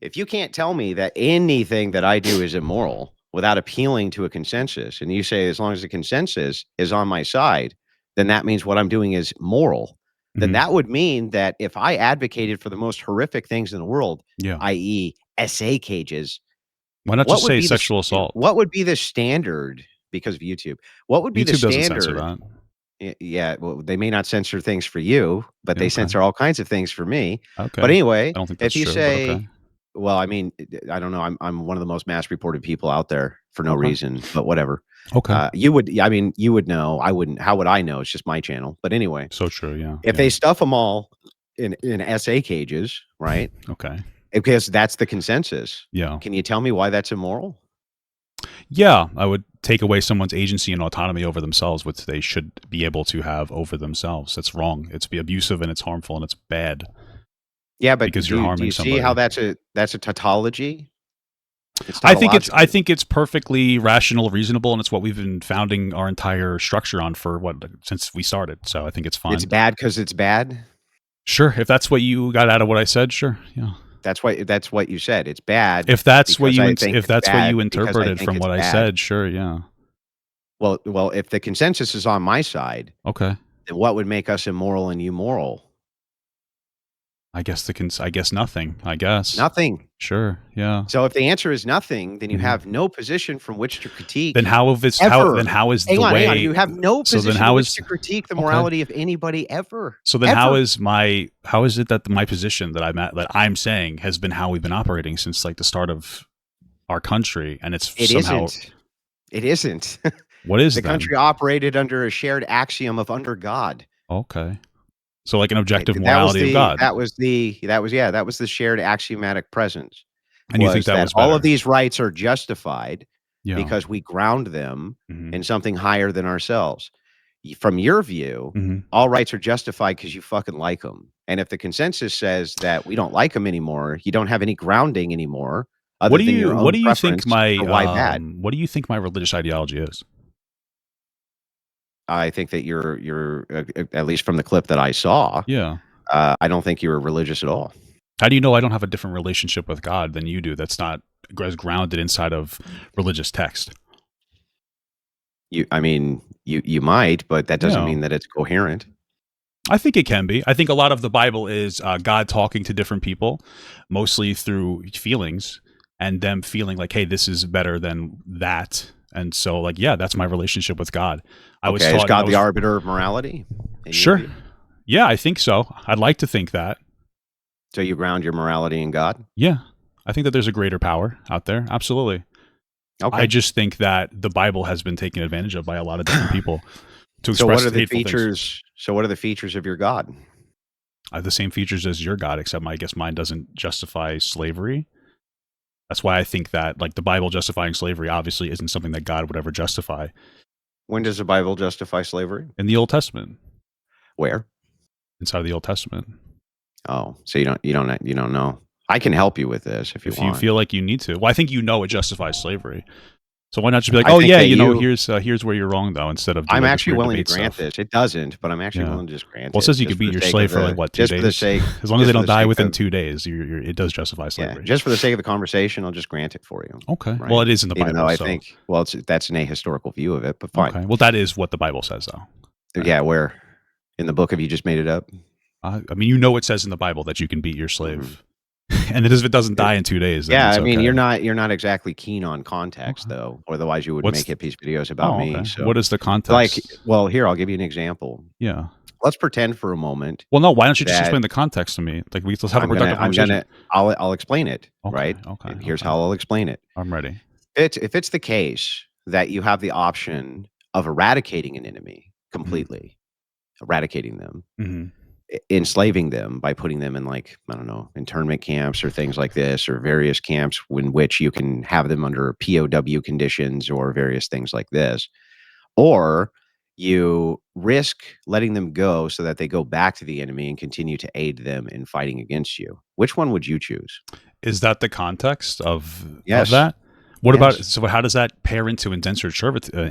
If you can't tell me that anything that I do is immoral without appealing to a consensus, and you say as long as the consensus is on my side, then that means what I'm doing is moral. Then Hmm. that would mean that if I advocated for the most horrific things in the world, Yeah. i.e., SA cages, Why not what just would say be the sexual assault? what would be the standard because of YouTube? What would be the YouTube doesn't censor standard? that. Yeah, well, they may not censor things for you, but Yeah, they okay. censor all kinds of things for me. Okay. But anyway, I don't think that's if you true, but okay. say, well, I mean, I don't know. I'm one of the most mass reported people out there for no Okay. reason, but whatever. Okay. You would, yeah, I mean, you would know. I wouldn't. How would I know? It's just my channel. But anyway, So true. Yeah. if Yeah. they stuff them all in SA cages, right? Okay. Because that's the consensus. Yeah. Can you tell me why that's immoral? Yeah. I would take away someone's agency and autonomy over themselves, which they should be able to have over themselves. That's wrong. It's be abusive and it's harmful and it's bad Yeah, but because do you're you, do harming you see how somebody. that's a tautology? It's tautological. I think it's perfectly rational, reasonable, and it's what we've been founding our entire structure on for what since we started. So I think it's It's fine. bad because it's bad. Sure, if that's what you got out of what I said, sure, yeah. That's what you said. It's bad If that's what because I think if it's that's what you bad because I interpreted think from it's what I bad. said, sure, yeah. Well, if the consensus is on my side, Okay. then what would make us immoral and you moral? I guess nothing. I guess. Nothing. Sure, yeah. So if the answer is nothing, then you Mhm. have no position from which to Then critique how if it's how ever. then how is the Hang on. way You have no so then position to how which is to critique the okay. morality of anybody ever. So then Ever. how is it that my position that I'm saying has been how we've been operating since, like, the start of our country, and it's It somehow isn't. It isn't. what is The then? country operated under a shared axiom of under God. Okay. So, like, an objective That was morality of the God, that was the that was yeah, that was the shared axiomatic presence, and you think was that that was all of better? these rights are justified Yeah. because we ground them Mhm. in something higher than ourselves. From your view, Mhm. all rights are justified because you fucking like them. And if the consensus says that we don't like them anymore, you don't have any grounding anymore other than your What own do you think preference my for why bad. what do you think my religious ideology is? I think that you're at least from the clip that I saw, Yeah. I don't think you were religious at all. How do you know I don't have a different relationship with God than you do that's not as grounded inside of religious text? I mean, you might, but that doesn't Yeah. mean that it's coherent. I think it can be. I think a lot of the Bible is God talking to different people, mostly through feelings and them feeling like, hey, this is better than that. And so, like, yeah, that's my relationship with God. I was Okay, is taught, I God the was, arbiter of morality in your sure. view? Yeah, I think so. I'd like to think that. So you ground your morality in God? Yeah. I think that there's a greater power out there. Absolutely. I Okay. just think that the Bible has been taken advantage of by a lot of different people to So what express are the hateful things. features of your God? I have the same features as your God, except I guess mine doesn't justify slavery. That's why I think that, like, the Bible justifying slavery obviously isn't something that God would ever justify When does the Bible justify slavery? in the Old Testament, Where? inside of the Old Testament. Oh, so you don't know. I can help you with this if you If you want. feel like you need to, well, I think it justifies slavery. So why not just be like, I oh think yeah, that here's where you're wrong though, instead of I'm doing this actually weird willing to debate grant stuff. this. It doesn't, but I'm actually Yeah. willing to just grant Well, it says you just could for beat the your sake slave of for like the what 2 just for the days, sake as long as just they for don't the die sake within of 2 days. It does justify yeah, slavery. just for the sake of the conversation, I'll just grant it for you. Okay. Right? Well, it is in the Even though Bible, I so think that's an ahistorical view of it, but fine. okay. Well, that is what the Bible says, though. Right? Yeah, where in the book have you just made it up? I mean, you know, it says in the Bible that you can beat your Mhm. slave. And if it doesn't die in 2 days, then Yeah, it's I mean, okay. you're not exactly keen on context, Okay. though. Otherwise, you wouldn't What's make hit piece videos about Oh, me. okay. So, What is the like, context? well, here, I'll give you an example. Yeah. Let's pretend for a moment Well, no, why don't you just that explain the context to me? Like, let's have a I'm gonna productive I'm conversation. gonna I'll explain it, Okay, right? okay, Here's okay. how I'll explain it. I'm ready. If it's the case that you have the option of eradicating an enemy Mhm, completely, eradicating them, mhm, enslaving them by putting them in, like, I don't know, internment camps or things like this, or various camps in which you can have them under POW conditions or various things like this, or you risk letting them go so that they go back to the enemy and continue to aid them in fighting against you. Which one would you choose? Is that the context of Yes. that? What about Yes. so how does that pair into indentured servitude?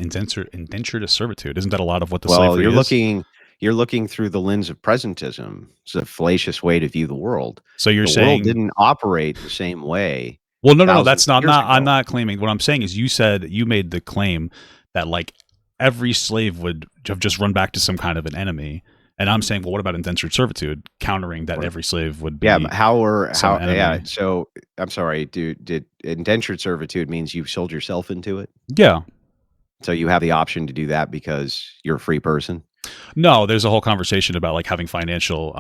Isn't that a lot of what the Well, slavery is? you're looking through the lens of presentism. It's a fallacious way to view the world. So you're The world saying didn't operate the same way well, no, thousands that's of not years I'm ago. not claiming. What I'm saying is you said you made the claim that, like, every slave would have just run back to some kind of an enemy, and I'm saying, well, what about indentured servitude? Countering that Right. every slave would Yeah, but be some yeah, enemy. so I'm sorry, did indentured servitude means you sold yourself into it? Yeah. So you have the option to do that because you're a free person? No, there's a whole conversation about, like, having financial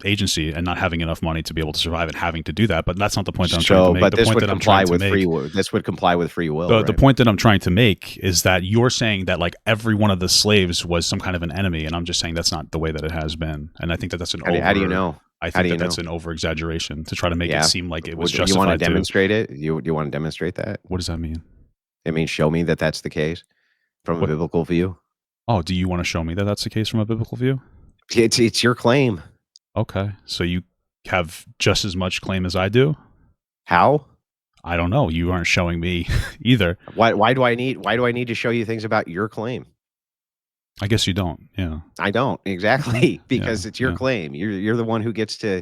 agency and not having enough money to be able to survive and having to do that. But that's not the point that I'm trying to So make. but The point that I'm trying to make, this would comply with free will, the right? point that I'm trying to make is that you're saying that, like, every one of the slaves was some kind of an enemy, and I'm just saying that's not the way that it has been. And I think that that's an How do you over. know? I How think do you that that's know? an over exaggeration to try to make it Yeah. seem like it was Would you wanna justified to. demonstrate it? Do you wanna demonstrate that? What does that mean? I mean, show me that that's the case from a What? biblical view. Oh, do you want to show me that that's the case from a biblical view? It's your claim. Okay, so you have just as much claim as I do. How? I don't know. You aren't showing me either. Why do I need to show you things about your claim? I guess you don't. Yeah. I don't. Exactly, Yeah. because it's your Yeah. claim. You're the one who gets to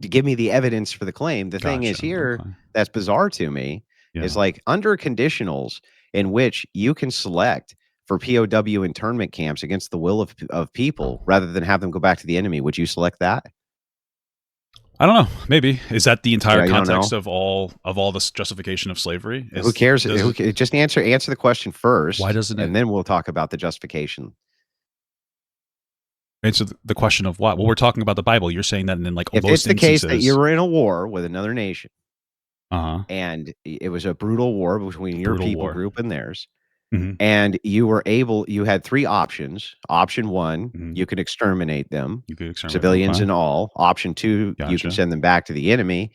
give me the evidence for the claim. The thing is Gotcha. here Okay. that's bizarre to me is, Yeah. like, under conditionals in which you can select for POW internment camps against the will of people rather than have them go back to the enemy, would you select that? I don't know. Maybe is that the entire Yeah, you don't know? context of all this justification of slavery? Who Is cares? does it, Just answer the question why first, doesn't it and then we'll talk about the justification. answer the question of what? Well, we're talking about the Bible. You're saying that in, like, If it's most the case that you instances. were in a war with another nation, Uh-huh. and it was a brutal war between your Brutal people war. group and theirs, Hmm. and you had 3 options. Option 1, Hmm. you could exterminate them, You could exterminate. civilians Okay. and all. Option 2, you can Gotcha. send them back to the enemy,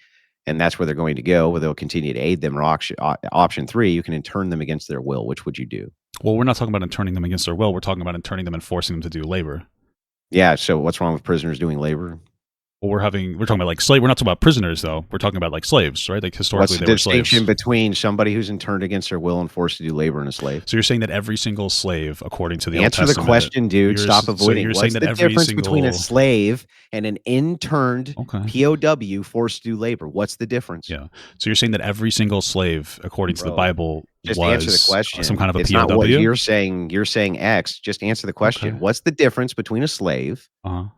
and that's where they're going to go, where they'll continue to aid them, or option 3, you can intern them against their will. Which would you do? Well, we're not talking about interning them against their will. We're talking about interning them and forcing them to do labor. Yeah, so what's wrong with prisoners doing labor? Well, we're talking about, like, slave. We're not talking about prisoners though. We're talking about, like, slaves, right? Like, What's historically the they were slaves. distinction between somebody who's interned against their will and forced to do labor and a slave? So you're saying that every single slave, according to the Old Answer the Testament, question, dude. Stop so avoiding. you're saying What's that the every difference between a single. slave and an interned Okay. POW forced to do labor? What's the difference? Yeah. So you're saying that every single slave, according to the Bro, Bible, just answer the was question. some kind of a It's not what POW? you're saying. You're saying X. Just answer the question. Okay. What's the difference between a slave Uh-huh.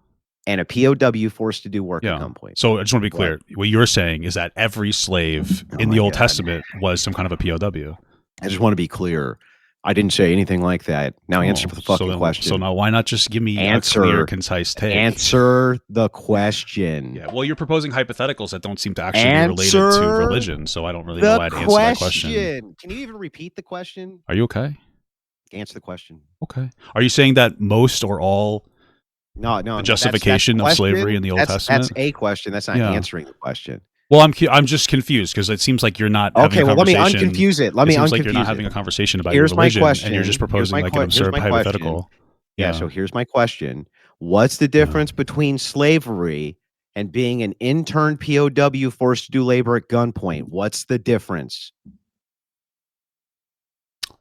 and a POW forced to do work at Yeah. gunpoint? So I just want to be What? clear. What you're saying is that every slave Oh in my the Old God. Testament was some kind of a POW. I just want to be clear. I didn't say anything like that. Now answer the fucking question. So now why not just give me a Answer. clear, concise take? Answer the question. Yeah. Well, you're proposing hypotheticals that don't seem to actually be related to Answer religion, so I don't really know how to answer that question. Can you even repeat the question? Are you okay? Answer the question. Okay. Are you saying that most or all No, the justification of slavery in the Old Testament? That's a question. That's not Yeah. answering the question. Well, I'm just confused because it seems like you're not having Okay, a well, let me conversation. unconfuse it. Let It me seems like you're not unconfuse having it. a conversation about Here's your my religion, and question. you're just proposing, like, an absurd hypothetical. Yeah, so here's my question. What's the difference between slavery and being an interned POW forced to do labor at gunpoint? What's the difference?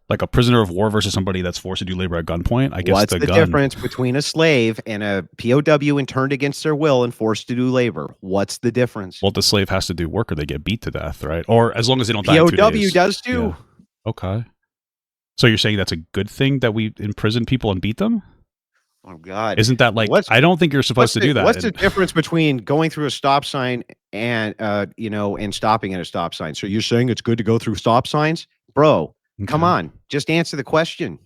Like a prisoner of war versus somebody that's forced to do labor at gunpoint. I guess What's the gun. difference between a slave and a POW interned against their will and forced to do labor? What's the difference? Well, the slave has to do work or they get beat to death, right? Or as long as they don't die in 2 POW days. does too. Yeah. Okay. So you're saying that's a good thing that we imprison people and beat them? Oh God. Isn't that like, What's I don't think you're supposed to do that. what's the difference between going through a stop sign and, and stopping at a stop sign? So you're saying it's good to go through stop signs? Bro, come Okay. on. Just answer the question.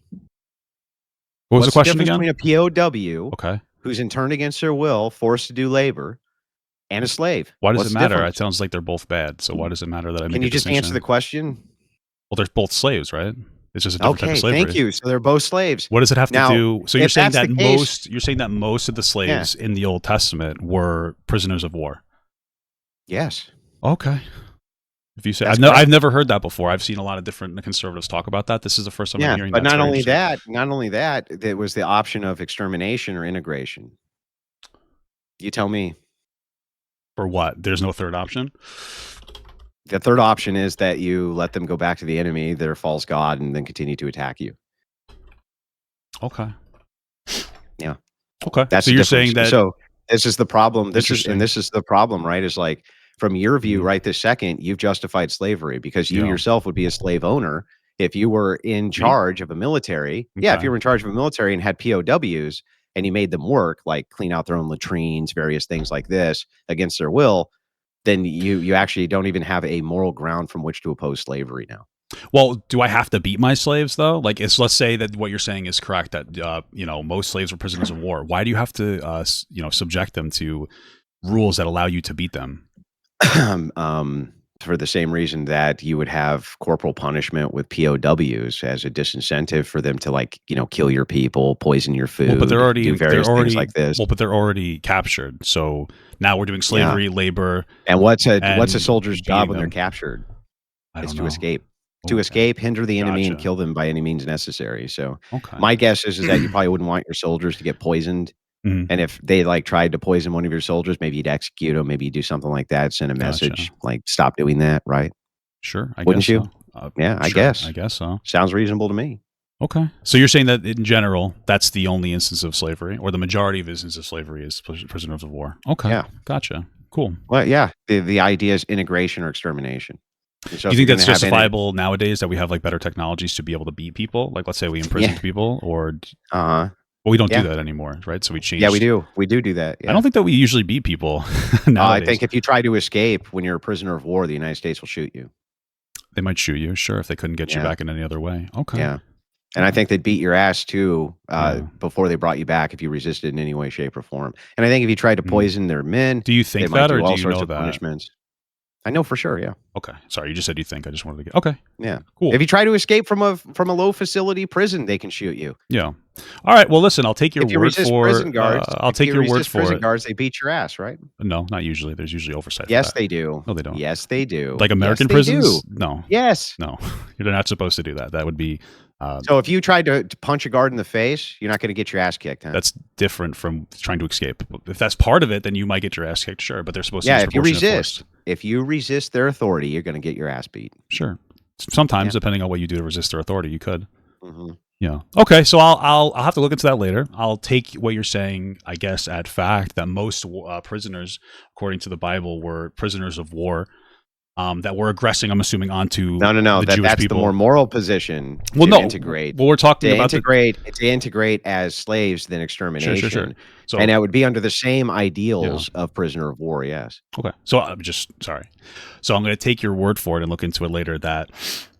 What was the What's the question difference again? between a POW Okay. who's interned against their will, forced to do labor, and a slave? Why does it What's the matter? difference? It sounds like they're both bad. So why does it matter that I Can make a you just answer the distinction? question? Well, they're both slaves, right? It's just a different type of Okay, thank slavery. you. So they're both slaves. What does it have to Now, do? So if that's the case, you're saying that most of the yeah, slaves in the Old Testament were prisoners of war. yes, Okay. If you say, that's correct. I've never heard that before. I've seen a lot of different conservatives talk about that. This is the first time I'm Yeah, hearing but that. It's very interesting. not only that, there was the option of extermination or integration. You tell me. For what? There's no third option? The third option is that you let them go back to the enemy, their false god, and then continue to attack you. Okay. Yeah. Okay. That's So the you're difference. saying that. So this is the problem. This Interesting. is the problem, right? Is like from your view, Mhm. right this second, you've justified slavery because you Yeah. yourself would be a slave owner if you were in charge of a military. Yeah, if Okay. you were in charge of a military and had POWs and you made them work, like clean out their own latrines, various things like this against their will, then you actually don't even have a moral ground from which to oppose slavery now. Well, do I have to beat my slaves though? Like, let's say that what you're saying is correct. That most slaves were prisoners of war. Why do you have to subject them to rules that allow you to beat them? For the same reason that you would have corporal punishment with POWs as a disincentive for them to kill your people, poison your food, Well, but do various things like this. well, but they're already captured. So now we're doing slavery, labor, And what's a and soldier's job beating when they're them. captured? I It's don't to know. escape. To Okay. escape, hinder the enemy, and Gotcha. kill them by any means necessary. So Okay. my guess is that you probably wouldn't want your soldiers to get poisoned. Mhm. And if they tried to poison one of your soldiers, maybe you'd execute them, maybe you do something like that, send a Gotcha. message like stop doing that, right? Sure. I Wouldn't guess you? so. Yeah, I Sure, guess. I guess so. Sounds reasonable to me. Okay. So you're saying that in general, that's the only instance of slavery, or the majority of instances of slavery is prisoners of war. Okay. Yeah. Gotcha. Cool. Well, yeah. The idea is integration or extermination. So Do you think that's justifiable nowadays that we have like better technologies to be able to beat people? Like, let's say we imprison people, or well, we don't do that anymore, right? So we changed. Yeah, we do. We do that. Yeah. I don't think that we usually beat people nowadays. I think if you try to escape when you're a prisoner of war, the United States will shoot you. They might shoot you, sure, if they couldn't get you back in any other way. Okay. Yeah. And I think they'd beat your ass too before they brought you back if you resisted in any way, shape, or form. And I think if you tried to poison their men, do you think they might that, or do all do you sorts know of that? punishments. I know for sure. Yeah. Okay. Sorry, you just said you think. I just wanted to get. Okay. Yeah. Cool. If you try to escape from a low facility prison, they can shoot you. Yeah. All right. Well, listen. I'll take your word for. Prison guards, I'll take your word for prison it. guards. They beat your ass, right? No, not usually. There's usually oversight. Yes, they do. No, they don't. Yes, they do. Like American prisons? No. Yes. No. You're not supposed to do that. That would be. So if you tried to punch a guard in the face, you're not going to get your ass kicked, huh? That's different from trying to escape. If that's part of it, then you might get your ass kicked, sure. But they're supposed to. Yeah, if you resist their authority, you're going to get your ass beat. Sure. Sometimes, depending on what you do to resist their authority, you could. Mm-hmm. Yeah. Okay. So I'll have to look into that later. I'll take what you're saying, I guess, at fact that most prisoners, according to the Bible, were prisoners of war. That were aggressing, I'm assuming, onto no. The Jewish that's people. the more moral position. Well, to integrate. Well, we're talking about to integrate as slaves than extermination. Sure. So, and that would be under the same ideals of prisoner of war. Yes. Okay. So I'm just sorry. So I'm going to take your word for it and look into it later. That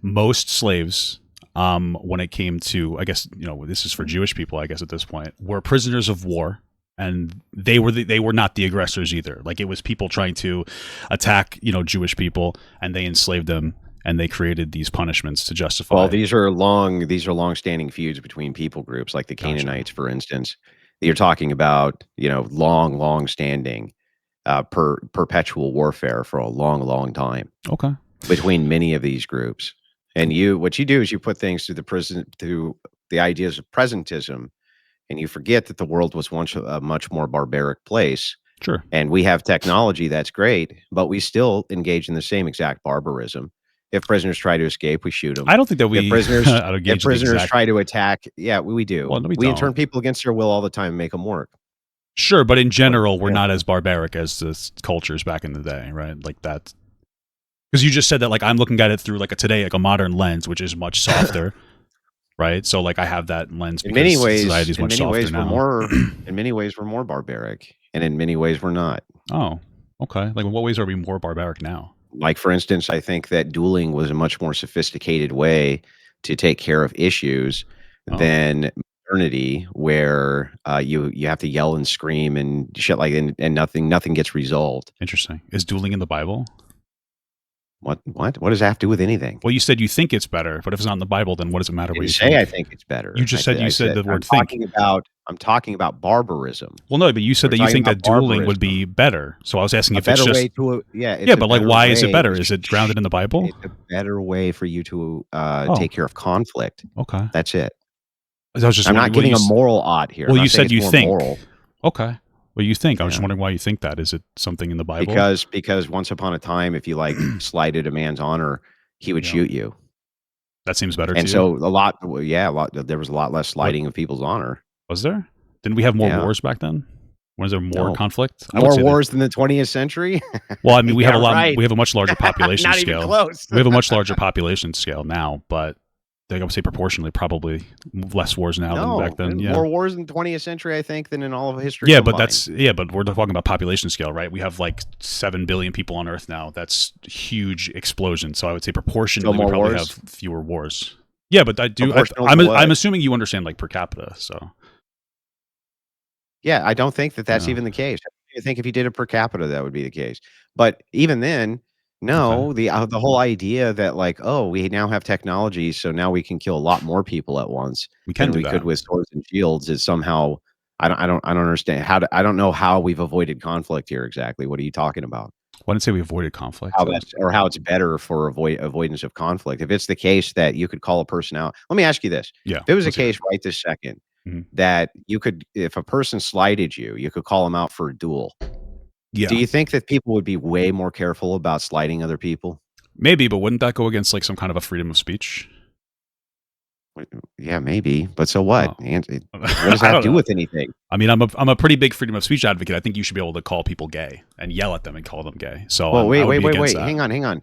most slaves, when it came to, I guess this is for Jewish people, I guess at this point, were prisoners of war. And they were not the aggressors either. Like it was people trying to attack, Jewish people, and they enslaved them, and they created these punishments to justify. Well, these are long-standing feuds between people groups, like the Canaanites, for instance. You're talking about, long-standing, perpetual warfare for a long time. Okay. Between many of these groups, and what you do is you put things through the ideas of presentism. And you forget that the world was once a much more barbaric place. Sure. And we have technology that's great, but we still engage in the same exact barbarism. If prisoners try to escape, we shoot them. I don't think that we if prisoners try to attack, we do. Well, no, we intern people against their will all the time and make them work. Sure, but in general, we're not as barbaric as the cultures back in the day, right? Like that. Because you just said that, like I'm looking at it through like a modern lens, which is much softer. right? So like I have that lens because society is much softer now. In many ways, we're more barbaric, and in many ways, we're not. Oh, okay. Like in what ways are we more barbaric now? Like, for instance, I think that dueling was a much more sophisticated way to take care of issues Oh, than modernity, where, you have to yell and scream and shit like and nothing gets resolved. interesting. Is dueling in the Bible? What? What does that have to do with anything? Well, you said you think it's better, but if it's not in the Bible, then what does it matter I what didn't you say I think? think it's You better. just said you I said said the word think. I'm talking about barbarism. Well, no, but you said We're that you talking think about that dueling would barbarism. be better. So I was asking A if it's better way just to yeah, yeah, it's a but like better why is it way better? to Is it grounded in the Bible? it's a better way for you to, Oh, take care of conflict. okay. That's it. I was just I'm not wondering. giving a moral ought here. I'm Well, you not saying said it's you more think. moral. Okay. Well, you think. I was just Yeah. wondering why you think that. Is it something in the Bible? Because once upon a time, if you, like, slighted a man's honor, he would Yeah. shoot you. That seems better to And you. so a lot there was a lot less What slighting of people's honor. was there? Didn't we have more Yeah. wars back then? Was there more No. conflict? I would More say that. wars than the 20th century? Well, I mean, we have a Yeah, lot. right. We have a much larger population Not even scale. close. We have a much larger population scale now, but I would say proportionally, probably less wars now than back No, then. Yeah. more wars in the 20th century, I think, than in all of history Yeah, but combined. but we're talking about population scale, right? We have like 7 billion people on Earth now. That's huge explosion. So I would say proportionally, we more probably wars? have fewer wars. Yeah, but I do. Proportional to what? I'm assuming you understand like per capita. So Yeah, I don't think that that's yeah. even the case. I think if you did it per capita, that would be the case. But even then, Okay. no, the whole idea that like, oh, we now have technology, so now we can kill a lot more people at once We can than do we could that. with swords and shields is somehow I don't understand I don't know how we've avoided conflict here exactly. What are you talking about? Well, I didn't say we avoided conflict. How that's or how it's better for avoidance of conflict. If it's the case that you could call a person out, let me ask you this. Yeah. If it was the Let's hear case it. right this second Mhm. that you could if a person slighted you, you could call them out for a duel. Do Yeah. you think that people would be way more careful about slighting other people? Maybe, but wouldn't that go against like some kind of a freedom of speech? Yeah, maybe, but so what? Oh. What does that I have don't to do know. with anything? I mean, I'm a pretty big freedom of speech advocate. I think you should be able to call people gay and yell at them and call them gay. So Well, I would be against wait. that. Hang on.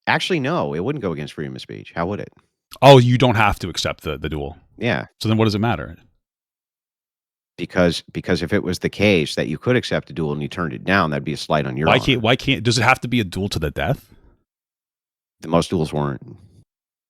Actually, no, it wouldn't go against freedom of speech. How would it? Oh, you don't have to accept the duel. Yeah, So then what does it matter? because if it was the case that you could accept a duel and you turned it down, that'd be a slight on your honor. Why can't does it have to be a duel to the death? The most duels weren't.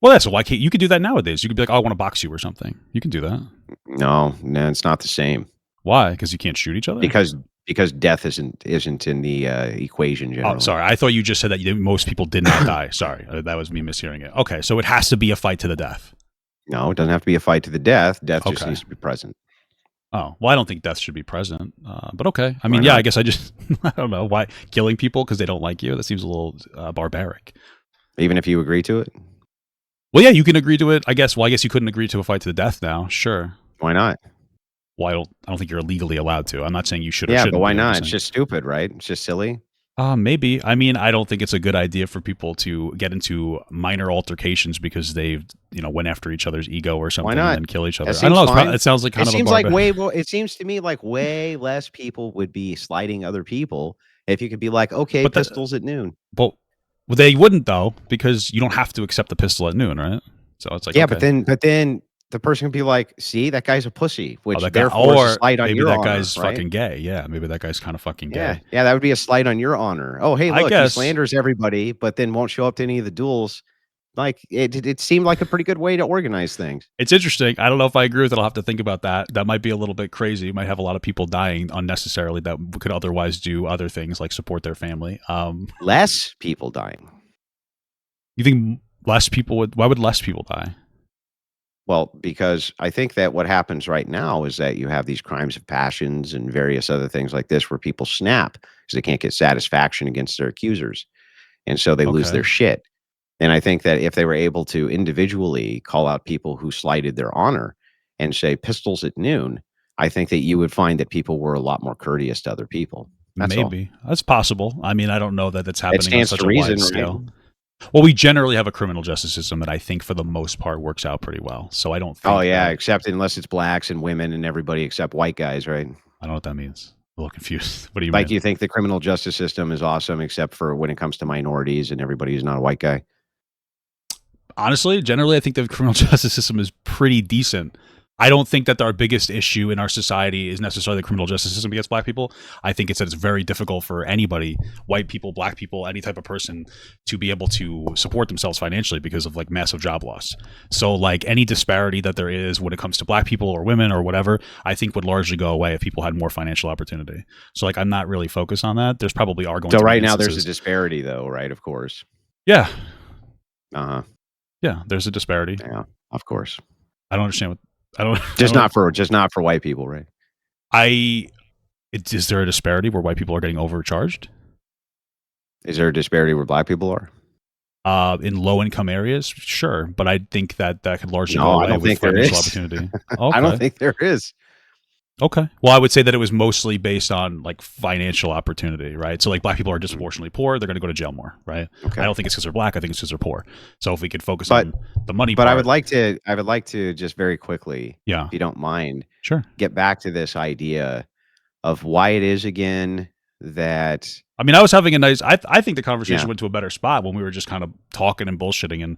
Well, that's why can't you could do that nowadays. You could be like, oh, I want to box you or something. You can do that. No, it's not the same Why? Because you can't shoot each other? because death isn't in the equation Oh, generally. sorry. I thought you just said that most people did not die. Sorry. That was me mishearing it. Okay, so it has to be a fight to the death. No, it doesn't have to be a fight to the death. Death just Okay. needs to be present. Oh, well, I don't think death should be present. But okay. I Why mean, yeah, not? I guess I just, I don't know. Why killing people because they don't like you? That seems a little barbaric. Even if you agree to it, Well, yeah, you can agree to it. I guess. Well, I guess you couldn't agree to a fight to the death now. Sure. why not? Well, I don't think you're legally allowed to. I'm not saying you should or Yeah, shouldn't. but why be, not? It's just stupid, right? It's just silly. Maybe. I mean, I don't think it's a good idea for people to get into minor altercations because they've, went after each other's ego or something not? and then kill each other. That I don't seems know. fine. It sounds like kind It of a seems like barbaric. it seems to me like way less people would be slighting other people if you could be like, okay, But pistols at noon. well, they wouldn't though because you don't have to accept the pistol at noon, right? So it's like Yeah, okay. but then the person can be like, see, that guy's a pussy, which That guy, therefore is a or slight on maybe your that honor, guy's right? fucking gay. Yeah, maybe that guy's kind of fucking Yeah, gay. yeah, that would be a slight on your honor. Oh, hey, I look, he guess slanders everybody, but then won't show up to any of the duels. Like it seemed like a pretty good way to organize things. it's interesting. I don't know if I agree with it. I'll have to think about that. That might be a little bit crazy. You might have a lot of people dying unnecessarily that could otherwise do other things like support their family. Less people dying. You think less people would? Why would less people die? Well, because I think that what happens right now is that you have these crimes of passions and various other things like this where people snap because they can't get satisfaction against their accusers. And so they lose Okay, their shit. And I think that if they were able to individually call out people who slighted their honor and say pistols at noon, I think that you would find that people were a lot more courteous to other people. That's all. maybe that's possible. I mean, I don't know that that's It happening on stands such to a reason, wide right? scale. Well, we generally have a criminal justice system that I think, for the most part, works out pretty well. So I don't Oh think yeah, that. except unless it's blacks and women and everybody except white guys, right? I don't know what that means. I'm a little confused. What do you Like mean? you think the criminal justice system is awesome except for when it comes to minorities and everybody who's not a white guy? Honestly, generally, I think the criminal justice system is pretty decent. I don't think that our biggest issue in our society is necessarily the criminal justice system against black people. I think it's that it's very difficult for anybody, white people, black people, any type of person, to be able to support themselves financially because of like massive job loss. So like any disparity that there is when it comes to black people or women or whatever, I think would largely go away if people had more financial opportunity. So like I'm not really focused on that. There's probably are going to So be right now instances. there's a disparity though, right? Of course. Yeah. Uh-huh. Yeah, there's a disparity. Yeah, of course. I don't understand what I don't just not for white people, right? Is there a disparity where white people are getting overcharged? Is there a disparity where black people are? In low income areas, sure, but I think that could largely No, go I away don't with think there financial is. opportunity. I don't think there is. Okay. Well, I would say that it was mostly based on like financial opportunity, right? So like black people are disproportionately poor, they're going to go to jail more, right? Okay. I don't think it's because they're black. I think it's because they're poor. So if we could focus on the money But part, I would like to just very quickly, yeah, if you don't mind, sure, get back to this idea of why it is again that. I mean, I was having a nice. I think the conversation went to a better spot when we were just kind of talking and bullshitting and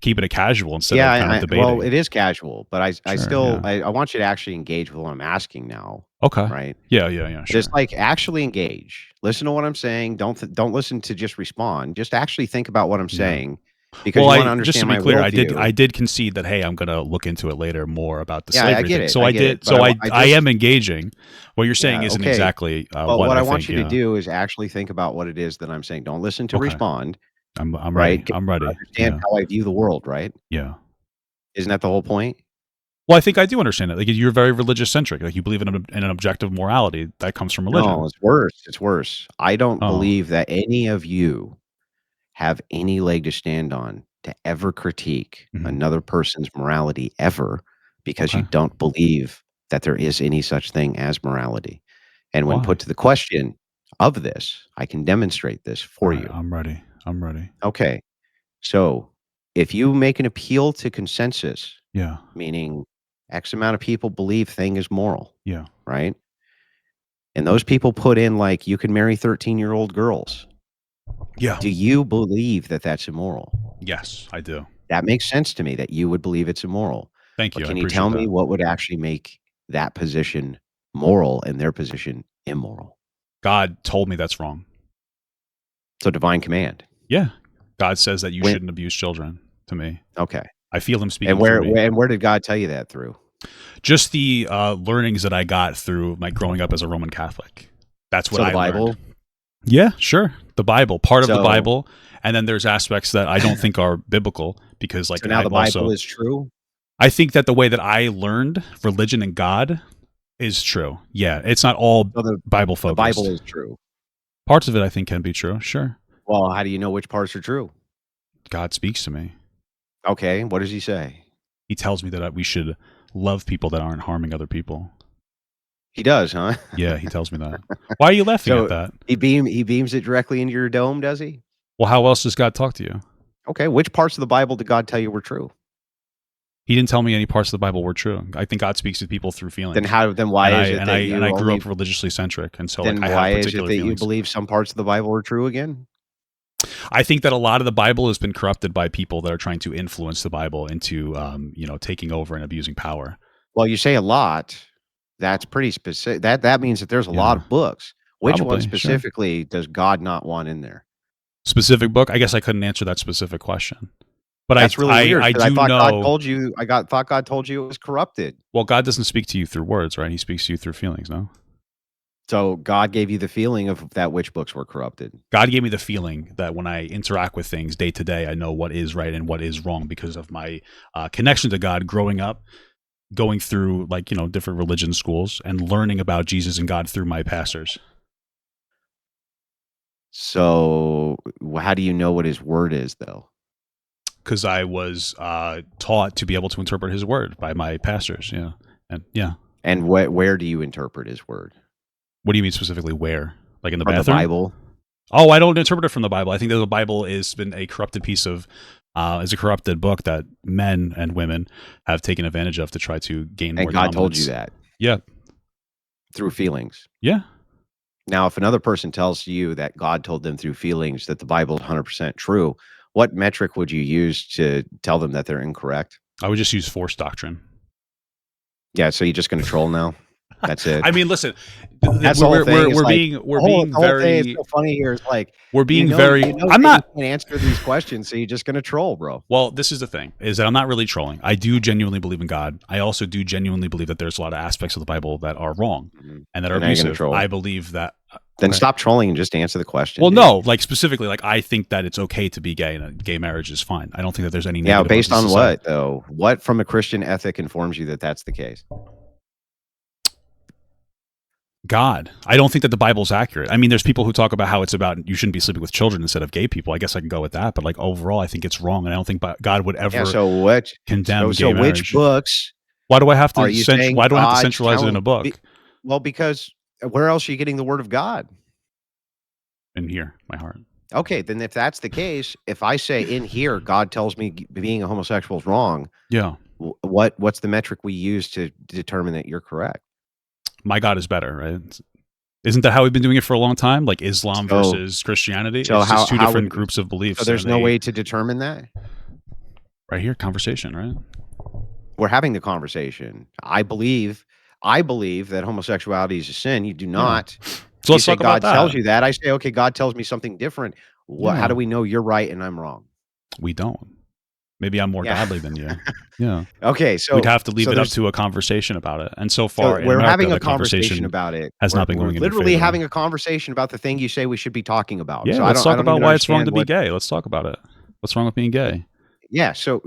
keeping it casual instead of kind of debating. Well, it is casual, but I want you to actually engage with what I'm asking now. Okay. Right. Yeah. Sure. Just like actually engage. Listen to what I'm saying. Don't listen to just respond. Just actually think about what I'm saying. Because you want to understand just to be my clear, worldview. I did concede that hey, I'm going to look into it later more about the Yeah, slavery I get thing. it. So I did. So I am engaging. What you're saying isn't exactly what I want you to do is actually think about what it is that I'm saying. Don't listen to respond. I'm right. ready. I'm ready. Understand how I view the world, right? Yeah. Isn't that the whole point? Well, I think I do understand it. Like you're very religious centric. Like you believe in an objective morality that comes from religion. No, it's worse. It's worse. I don't believe that any of you have any leg to stand on to ever critique another person's morality ever, because you don't believe that there is any such thing as morality. And when put to the question of this, I can demonstrate this for you. I'm ready. Okay. So if you make an appeal to consensus, meaning X amount of people believe thing is moral, right? And those people put in like you can marry 13-year-old girls. Yeah. Do you believe that that's immoral? Yes, I do. That makes sense to me that you would believe it's immoral. Thank you. But can you tell me what would actually make that position moral and their position immoral? God told me that's wrong. So divine command. Yeah. God says that you shouldn't abuse children to me. Okay. I feel him speaking. And where did God tell you that through? Just the learnings that I got through my growing up as a Roman Catholic. That's what I Bible? learned. Yeah, sure. The Bible, part of the Bible, and then there's aspects that I don't think are biblical because, like, so now the Bible is true. I think that the way that I learned religion and God is true. Yeah, it's not all Bible focused. The Bible is true. Parts of it, I think, can be true. Sure. Well, how do you know which parts are true? God speaks to me. Okay, what does he say? He tells me that we should love people that aren't harming other people. He does, huh? Yeah, he tells me that. Why are you laughing at that? He beams it directly into your dome, does he? Well, how else does God talk to you? Okay, which parts of the Bible did God tell you were true? He didn't tell me any parts of the Bible were true. I think God speaks to people through feelings. Then why is it that I grew up religiously centric, and so then like, why is it that you believe some parts of the Bible are true again? I think that a lot of the Bible has been corrupted by people that are trying to influence the Bible into, taking over and abusing power. Well, you say a lot. That's pretty specific. That means that there's a lot of books. Which one specifically does God not want in there? Specific book? I guess I couldn't answer that specific question. But that's really weird. I do thought know. God told you. Thought God told you it was corrupted. Well, God doesn't speak to you through words, right? He speaks to you through feelings, no? So God gave you the feeling of that which books were corrupted. God gave me the feeling that when I interact with things day to day, I know what is right and what is wrong because of my connection to God growing up, going through different religion schools and learning about Jesus and God through my pastors. So how do you know what his word is, though? Because I was taught to be able to interpret his word by my pastors. Yeah. And where do you interpret his word? What do you mean specifically where? Like in the from bathroom? The Bible? Oh, I don't interpret it from the Bible. I think that the Bible has been a corrupted piece of, is a corrupted book that men and women have taken advantage of to try to gain more dominance. And God told you that? Yeah. Through feelings? Yeah. Now, if another person tells you that God told them through feelings that the Bible is 100% true, what metric would you use to tell them that they're incorrect? I would just use force doctrine. Yeah, so you're just gonna troll now? That's it. I mean, listen, That's the whole thing. we're Like, being the whole thing is very so funny here is like, we're being I'm that you not. can't answer these questions, so you're just gonna troll, bro. Well, this is the thing, is that I'm not really trolling. I do genuinely believe in God. I also do genuinely believe that there's a lot of aspects of the Bible that are wrong and that are abusive. I believe that. Then stop trolling and just answer the question. Well, no, like specifically, like I think that it's okay to be gay and a gay marriage is fine. I don't think that there's any. Yeah, based on what though? What from a Christian ethic informs you that that's the case? God. I don't think that the Bible's accurate. I mean, there's people who talk about how it's about you shouldn't be sleeping with children instead of gay people. I guess I can go with that, but like overall, I think it's wrong, and I don't think God would ever condemn gay marriage. Which books? Why do I have to? Why do I have to centralize it in a book? Well, because where else are you getting the word of God? In here, my heart. Okay, then if that's the case, if I say in here, God tells me being a homosexual is wrong. Yeah. What's the metric we use to determine that you're correct? My God is better, right? Isn't that how we've been doing it for a long time? Like Islam versus Christianity? So it's just two different groups of beliefs. So there's no way to determine that? Right here, conversation, right? We're having the conversation. I believe that homosexuality is a sin. You do not. So let's talk about that. God tells you that. I say, okay, God tells me something different. How do we know you're right and I'm wrong? We don't. Maybe I'm more godly than you. Yeah. Okay, so we'd have to leave it up to a conversation about it. And so far, we're having a conversation about it. Has not been going. We're literally having a conversation about the thing you say we should be talking about. Yeah, so let's talk about why it's wrong to be gay. Let's talk about it. What's wrong with being gay? Yeah. So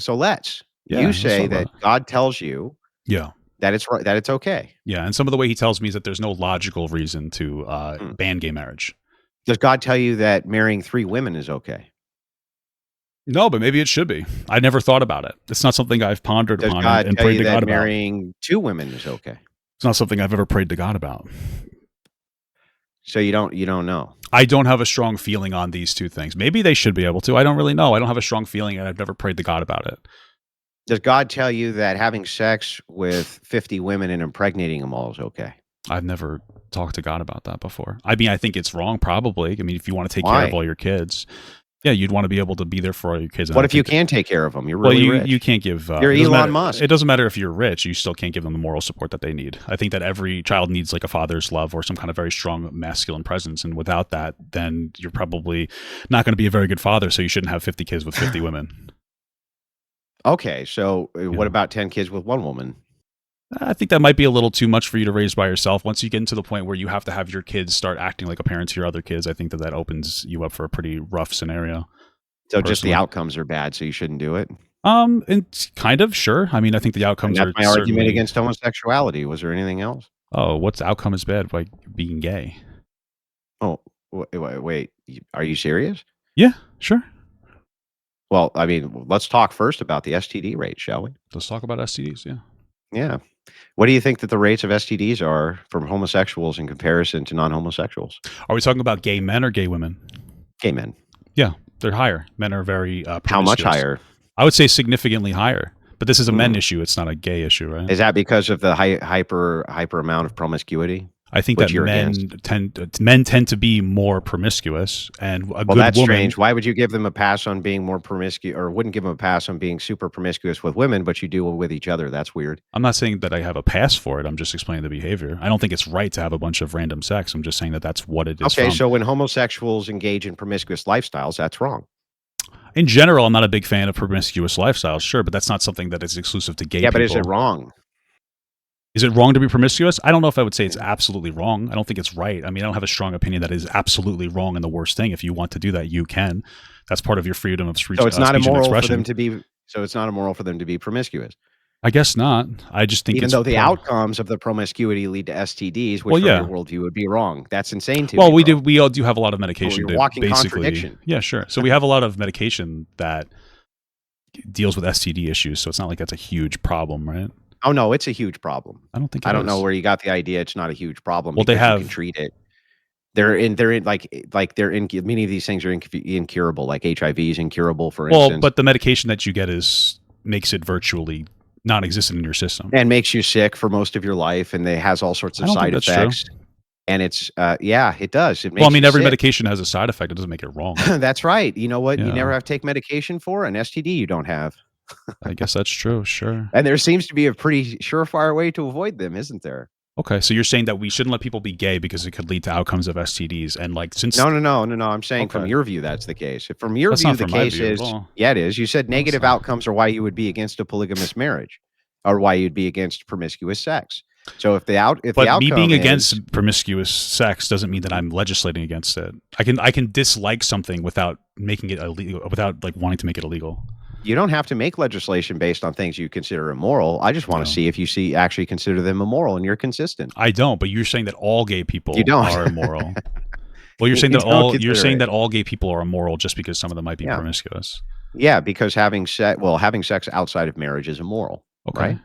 let's. You say that God tells you. Yeah. That it's right. That it's okay. Yeah, and some of the way he tells me is that there's no logical reason to ban gay marriage. Does God tell you that marrying 3 women is okay? No, but maybe it should be. I never thought about it. It's not something I've pondered upon and prayed to God about. Marrying 2 women is okay. It's not something I've ever prayed to God about. So you don't know. I don't have a strong feeling on these two things. Maybe they should be able to. I don't really know. I don't have a strong feeling, and I've never prayed to God about it. Does God tell you that having sex with 50 women and impregnating them all is okay? I've never talked to God about that before. I mean, I think it's wrong, probably. I mean, if you want to take care of all your kids, yeah, you'd want to be able to be there for all your kids. What if you can take care of them? You're really rich. You can't give. You're Elon Musk. It doesn't matter if you're rich. You still can't give them the moral support that they need. I think that every child needs like a father's love or some kind of very strong masculine presence. And without that, then you're probably not going to be a very good father. So you shouldn't have 50 kids with 50 women. Okay, so what about 10 kids with 1 woman? I think that might be a little too much for you to raise by yourself. Once you get into the point where you have to have your kids start acting like a parent to your other kids, I think that opens you up for a pretty rough scenario. So just the outcomes are bad, so you shouldn't do it? It's kind of, sure. I mean, I think the outcomes are my argument against homosexuality. Was there anything else? Oh, what's outcome is bad by being gay? Oh, wait. Are you serious? Yeah, sure. Well, I mean, let's talk first about the STD rate, shall we? Let's talk about STDs, yeah. Yeah. What do you think that the rates of STDs are from homosexuals in comparison to non-homosexuals? Are we talking about gay men or gay women? Gay men. Yeah, they're higher. Men are very promiscuous. How much higher? I would say significamente higher. But this is a men issue. It's not a gay issue, right? Is that because of the hyper amount of promiscuity? I think that men tend to be more promiscuous, and that's strange. Why would you give them a pass on being more promiscuous, or wouldn't give them a pass on being super promiscuous with women, but you do with each other? That's weird. I'm not saying that I have a pass for it. I'm just explaining the behavior. I don't think it's right to have a bunch of random sex. I'm just saying that that's what it is. Okay, so when homosexuals engage in promiscuous lifestyles, that's wrong. In general, I'm not a big fan of promiscuous lifestyles, sure, but that's not something that is exclusive to gay people. Yeah, but is it wrong? Is it wrong to be promiscuous? I don't know if I would say it's absolutely wrong. I don't think it's right. I mean, I don't have a strong opinion that it is absolutely wrong and the worst thing. If you want to do that, you can. That's part of your freedom of speech. So it's not immoral for them to be. So it's not immoral for them to be promiscuous. I guess not. I just think even though the outcomes of the promiscuity lead to STDs, which from your worldview would be wrong. That's insane to me. Well, we all do have a lot of medication. You're walking contradiction. Yeah, sure. So we have a lot of medication that deals with STD issues. So it's not like that's a huge problem, right? Oh no, it's a huge problem. I don't think. I don't know where you got the idea. It's not a huge problem. Well, they have you can treat it. They're in many of these things are incurable. Like HIV is incurable, for instance. Well, but the medication that you get makes it virtually non-existent in your system and makes you sick for most of your life, and it has all sorts of side effects. And it's, yeah, it does. It Well, I makes mean, you every sick. medication has a side effect. It doesn't make it wrong. That's right. You know what you Yeah, never have to take medication for? An STD you don't have. I guess that's true. Sure. And there seems to be a pretty surefire way to avoid them, isn't there? Okay, so you're saying that we shouldn't let people be gay because it could lead to outcomes of STDs, and like since No, no, no, no, no, I'm saying from okay, your view, that's the case. If from your that's view, not the from my case view at is all. yeah, it is. You said No, it's negative not. outcomes are why you would be against a polygamous marriage or why you'd be against promiscuous sex. So if the But me outcome being is against promiscuous sex doesn't mean that I'm legislating against it. I can dislike something without making it illegal, without like wanting to make it illegal. you don't have to make legislation based on things you consider immoral. I just want to No, see if you actually consider them immoral and you're consistent. I don't. But you're saying that all gay You people don't. are immoral. Well, you're saying You that don't you're consider saying it. that all gay people are immoral just because some of them might be Yeah. promiscuous. Yeah, because having sex outside of marriage is immoral, Okay. right?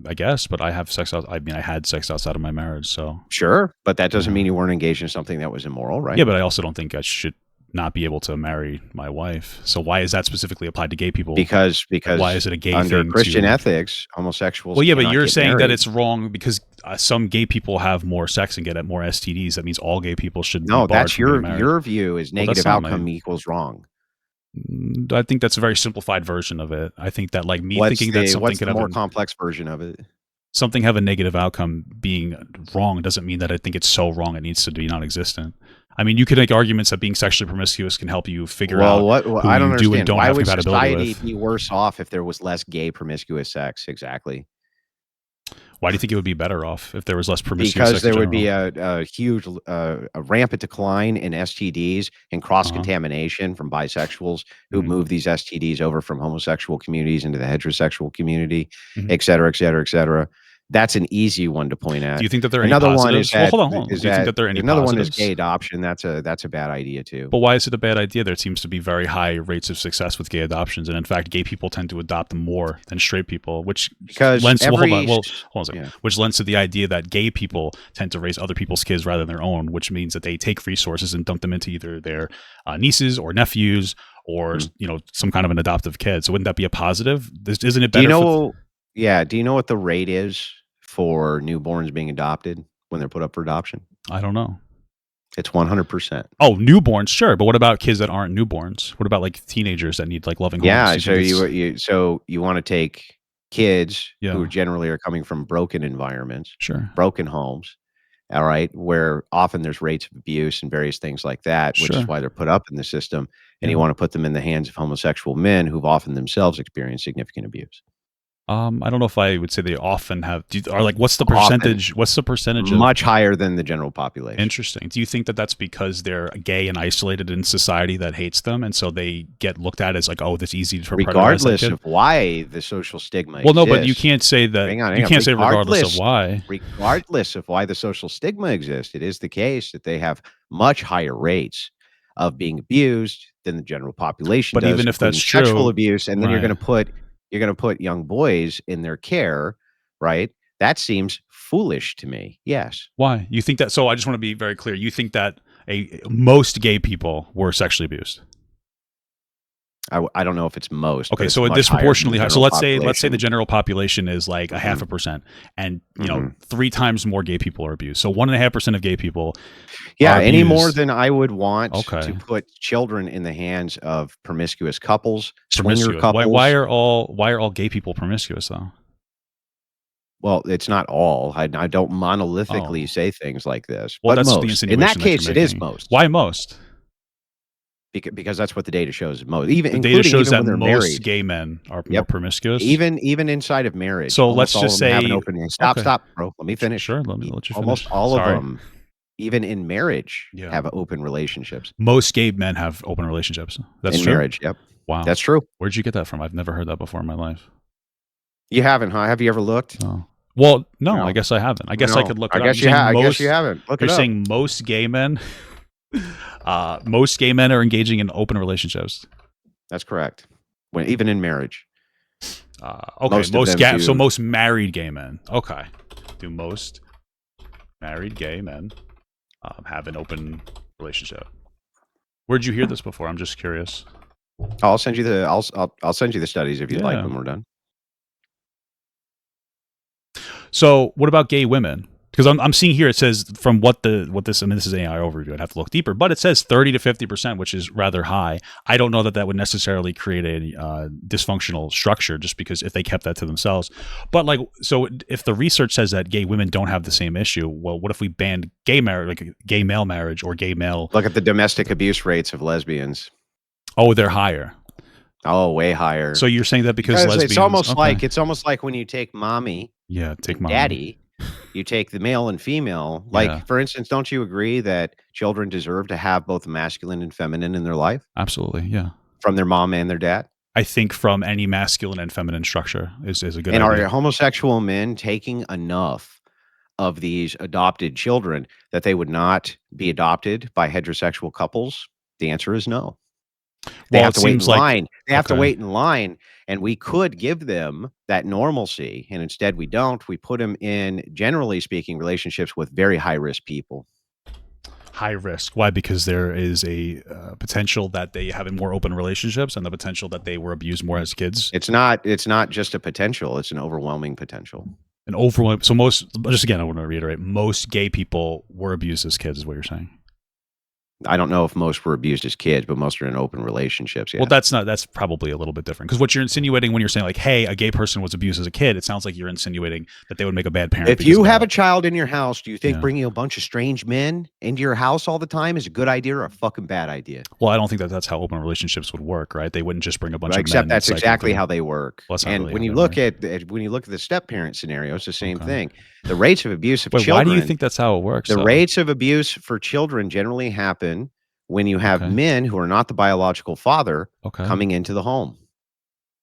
I guess, but I have sex out. I mean, I had sex outside of my marriage, so Sure, but that doesn't yeah. mean you weren't engaged in something that was immoral, right? Yeah, but I also don't think I should not be able to marry my wife. So why is that specifically applied to gay people? Because Like, why is it a gay under thing Christian to? ethics, homosexuals Well, yeah, but cannot you're get saying that married. it's wrong because some gay people have more sex and get at more STDs. That means all gay people should be No, barred that's from getting married. your view is Well, that's negative not my. outcome equals wrong. I think that's a very simplified version of it. I think that like me What's thinking that the something what's could the have more complex version of it? something have a negative outcome being wrong doesn't mean that I think it's so wrong it needs to be non-existent. I mean, you could make arguments that being sexually promiscuous can help you figure out Well, who I don't you do and understand. don't Why have would compatibility society with. be worse off if there was less gay promiscuous sex? Exactly. Why do you think it would be better off if there was less promiscuous Because sex in there would be general? a huge, a rampant decline in STDs and Uh-huh. cross-contamination from bisexuals who Mhm. move these STDs over from homosexual communities into the heterosexual community, Mhm. et cetera, et cetera, et cetera. That's an easy one to point Do at. you think that there are any Another one is positives? Well, that hold on. Do you think that there are any another one is positives? gay adoption. That's a bad idea too. But why is it a bad idea? There seems to be very high rates of success with gay adoptions, and in fact, gay people tend to adopt more than straight people, which Because lends. Well, hold on. every Well, hold on a second. yeah. Which lends to the idea that gay people tend to raise other people's kids rather than their own, which means that they take resources and dump them into either their nieces or nephews or Mhm. some kind of an adoptive kid. So wouldn't that be a positive? Isn't it Do you better for? know yeah, do you know what the rate is for newborns being adopted when they're put up for adoption? I don't know. It's 100%. Oh, newborns, sure, but what about kids that aren't newborns? What about like teenagers that need like loving homes? Do Yeah, you so think it's you wanna take kids who yeah, generally are coming from broken environments, sure, broken homes, all right, where often there's rates of abuse and various things like that, which is sure, why they're put up in the system, and you yeah. wanna put them in the hands of homosexual men who've often themselves experienced significant abuse. I don't know if I would say they often have. Are like what's the Often, percentage? What's the percentage of? much higher than the general population. Interesting. Do you think that that's because they're gay and isolated in society that hates them, and so they get looked at as like, oh, this easy for predators that Regardless kid? of why the social stigma Well, no, but you exists. can't say that. Hang You on, can't say regardless of why. regardless of why the social stigma exists, it is the case that they have much higher rates of being abused than the general population But does, even if that's including sexual true, abuse, and then right? you're gonna put young boys in their care, right? That seems foolish to me. Yes. Why you think that? So I just want to be very clear. You think that most gay people were sexually abused? I don't know if it's most, but Okay, it's so it much higher than the disproportionately high. So general let's say the population. general population is like a half Mhm, a percent, and mhm. 3 times more gay people are abused. So 1.5% of gay people Yeah, are any more abused. than I would want to Okay, put children in the hands of promiscuous couples, swinger promiscuous. Why couples. are all gay people promiscuous though? Well, it's not all. I don't monolithically Oh, say things like this, well, but that's the most. In that insinuation that you're case, it is making. most, Why most? because that's what the data shows most, even The data including shows even that when they're most married. gay men are more Yep. promiscuous. Even inside of marriage, So let's almost all just of them have an say, open stop, okay, stop, bro, let me finish. sure, let you Almost finish. all of Sorry. them, even in marriage, Yeah, have open relationships. most gay men have open relationships. That's In true. marriage, yep. Wow, That's true. where'd you get that from? I've never heard that before in my life. You haven't, huh? Have you ever looked? No. Well, no, I No. guess I haven't. I guess I No. could look it up. You're saying I guess you most haven't. Look you're it up. saying most gay men most gay men are engaging in open relationships. That's correct. When even in marriage, Okay, most of them so do. most married gay men. Okay. Do most married gay men have an open relationship? Where'd you hear this before? I'm just curious. I'll send you the I'll send you the studies if you'd like Yeah. when we're done. So, what about gay women? because I'm seeing here it says from what this, I mean, this is AI overview. I'd have to look deeper, but it says 30 to 50%, which is rather high. I don't know that would necessarily create a dysfunctional structure just because if they kept that to themselves. But like, so if the research says that gay women don't have the same issue, well, what if we banned gay marriage, like gay male marriage or gay male? Look at the domestic abuse rates of lesbians. Oh, they're higher. Oh, way higher. So you're saying that because lesbians, it's almost like when you take mommy, take mommy, daddy, you take the male and female. Like, for instance, don't you agree that children deserve to have both masculine and feminine in their life? Absolutely, yeah. From their mom and their dad? I think from any masculine and feminine structure is a good idea. And are homosexual men taking enough of these adopted children that they would not be adopted by heterosexual couples? The answer is no. They have to wait in line. They have to wait in line, and we could give them that normalcy, and instead we don't. We put them in, generally speaking, relationships with very high-risk people. High risk. Why? Because there is a potential that they have more open relationships and the potential that they were abused more as kids. It's not just a potential. It's an overwhelming potential. So just again, I want to reiterate, most gay people were abused as kids is what you're saying. I don't know if most were abused as kids, but most are in open relationships. Yeah. Well, that's probably a little bit different because what you're insinuating when you're saying like, hey, a gay person was abused as a kid, it sounds like you're insinuating that they would make a bad parent. If you have a child in your house, do you think bringing a bunch of strange men into your house all the time is a good idea or a fucking bad idea? Well, I don't think that's how open relationships would work, right? They wouldn't just bring a bunch of men. Except that's exactly how they work. Well, and really when you look at the step parent scenario, it's the same thing. The rates of abuse of children. Why do you think that's how it works? The rates of abuse for children generally happen when you have men who are not the biological father coming into the home.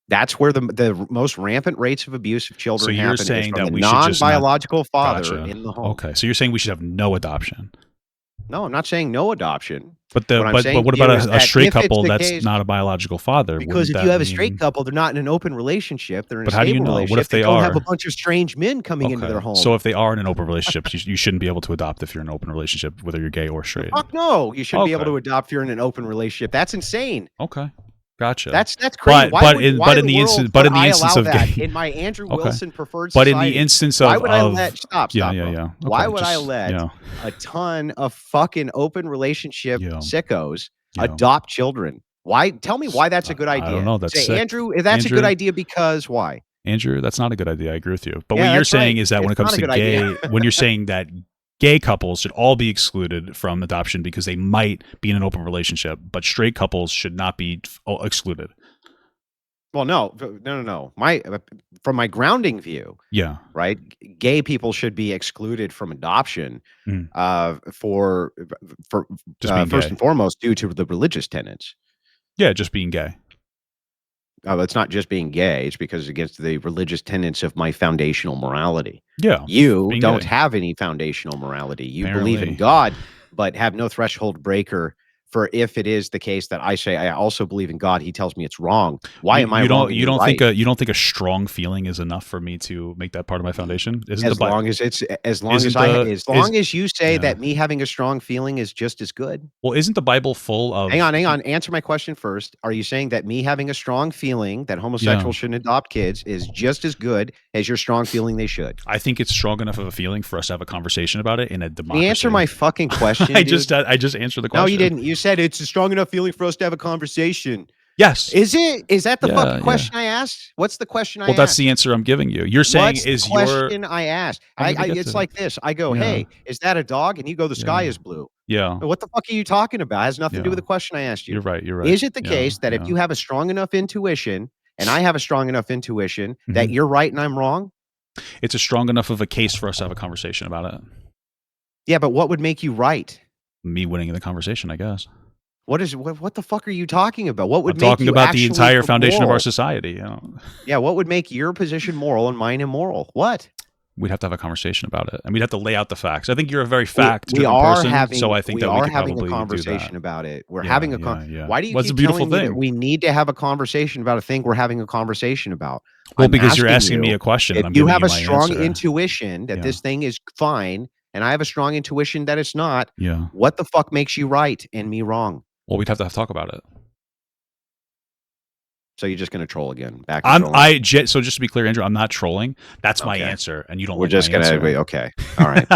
That's where the most rampant rates of abuse of children happen. So you're saying that we non-biological father in the home. Okay, so you're saying we should have no adoption. No, I'm not saying no adoption. But what about a straight couple that's not a biological father? Because if you have a straight couple, they're not in an open relationship. They're in a stable relationship. What if they don't have a bunch of strange men coming into their home? So if they are in an open relationship, you shouldn't be able to adopt if you're in an open relationship, whether you're gay or straight. Fuck no, you shouldn't be able to adopt if you're in an open relationship. That's insane. Okay. Gotcha. That's crazy. But in the instance of gay, in my Andrew Wilson preferred society, but in the instance of, why would I let stop? Yeah. Okay, why would I let a ton of fucking open relationship sickos adopt children? Why? Tell me why that's a good idea. I don't know. That's Andrew. That's a good idea because why? Andrew, that's not a good idea. I agree with you. But what you're saying is that when it comes to gay, when you're saying that gay couples should all be excluded from adoption because they might be in an open relationship, but straight couples should not be excluded. Well, no. From my grounding view, right, gay people should be excluded from adoption for first and foremost due to the religious tenets. Yeah, just being gay. It's not just being gay. It's because it's against the religious tenets of my foundational morality. Yeah. You don't have any foundational morality. You believe in God, but have no threshold breaker for if it is the case that I say I also believe in God, he tells me it's wrong. Why am I wrong? You don't think a strong feeling is enough for me to make that part of my foundation? As long as you say that me having a strong feeling is just as good. Well, isn't the Bible full of Hang on. Answer my question first. Are you saying that me having a strong feeling that homosexuals shouldn't adopt kids is just as good as your strong feeling they should? I think it's strong enough of a feeling for us to have a conversation about it in a democracy. Answer my fucking question. I just answered the question. No, you didn't. You said it's a strong enough feeling for us to have a conversation. Yes. Is it? Is that the fucking question I asked? What's the question I asked? Well, that's the answer I'm giving you. You're saying What's the question I asked? It's like this. I go, hey, is that a dog? And you go, the sky is blue. Yeah. What the fuck are you talking about? It has nothing to do with the question I asked you. You're right. Is it the case that if you have a strong enough intuition and I have a strong enough intuition that you're right and I'm wrong? It's a strong enough of a case for us to have a conversation about it. Yeah, but what would make you right? Me winning the conversation, I guess. What the fuck are you talking about? What would I'm talking about the entire foundation of our society? Yeah, what would make your position moral and mine immoral? What? We'd have to have a conversation about it, and we'd have to lay out the facts. I think you're a very fact-driven person, so I think we are having a conversation about it. We're having a Why do you keep telling me that we need to have a conversation about a thing we're having a conversation about? Well, because you're asking me a question. If you have a strong intuition that this thing is fine, and I have a strong intuition that it's not, what the fuck makes you right and me wrong? Well, we'd have to talk about it. So you're just going to troll again? Back to I'm trolling? so just to be clear, Andrew, I'm not trolling. That's my answer, and you don't We're like just my answer. gonna okay. All right.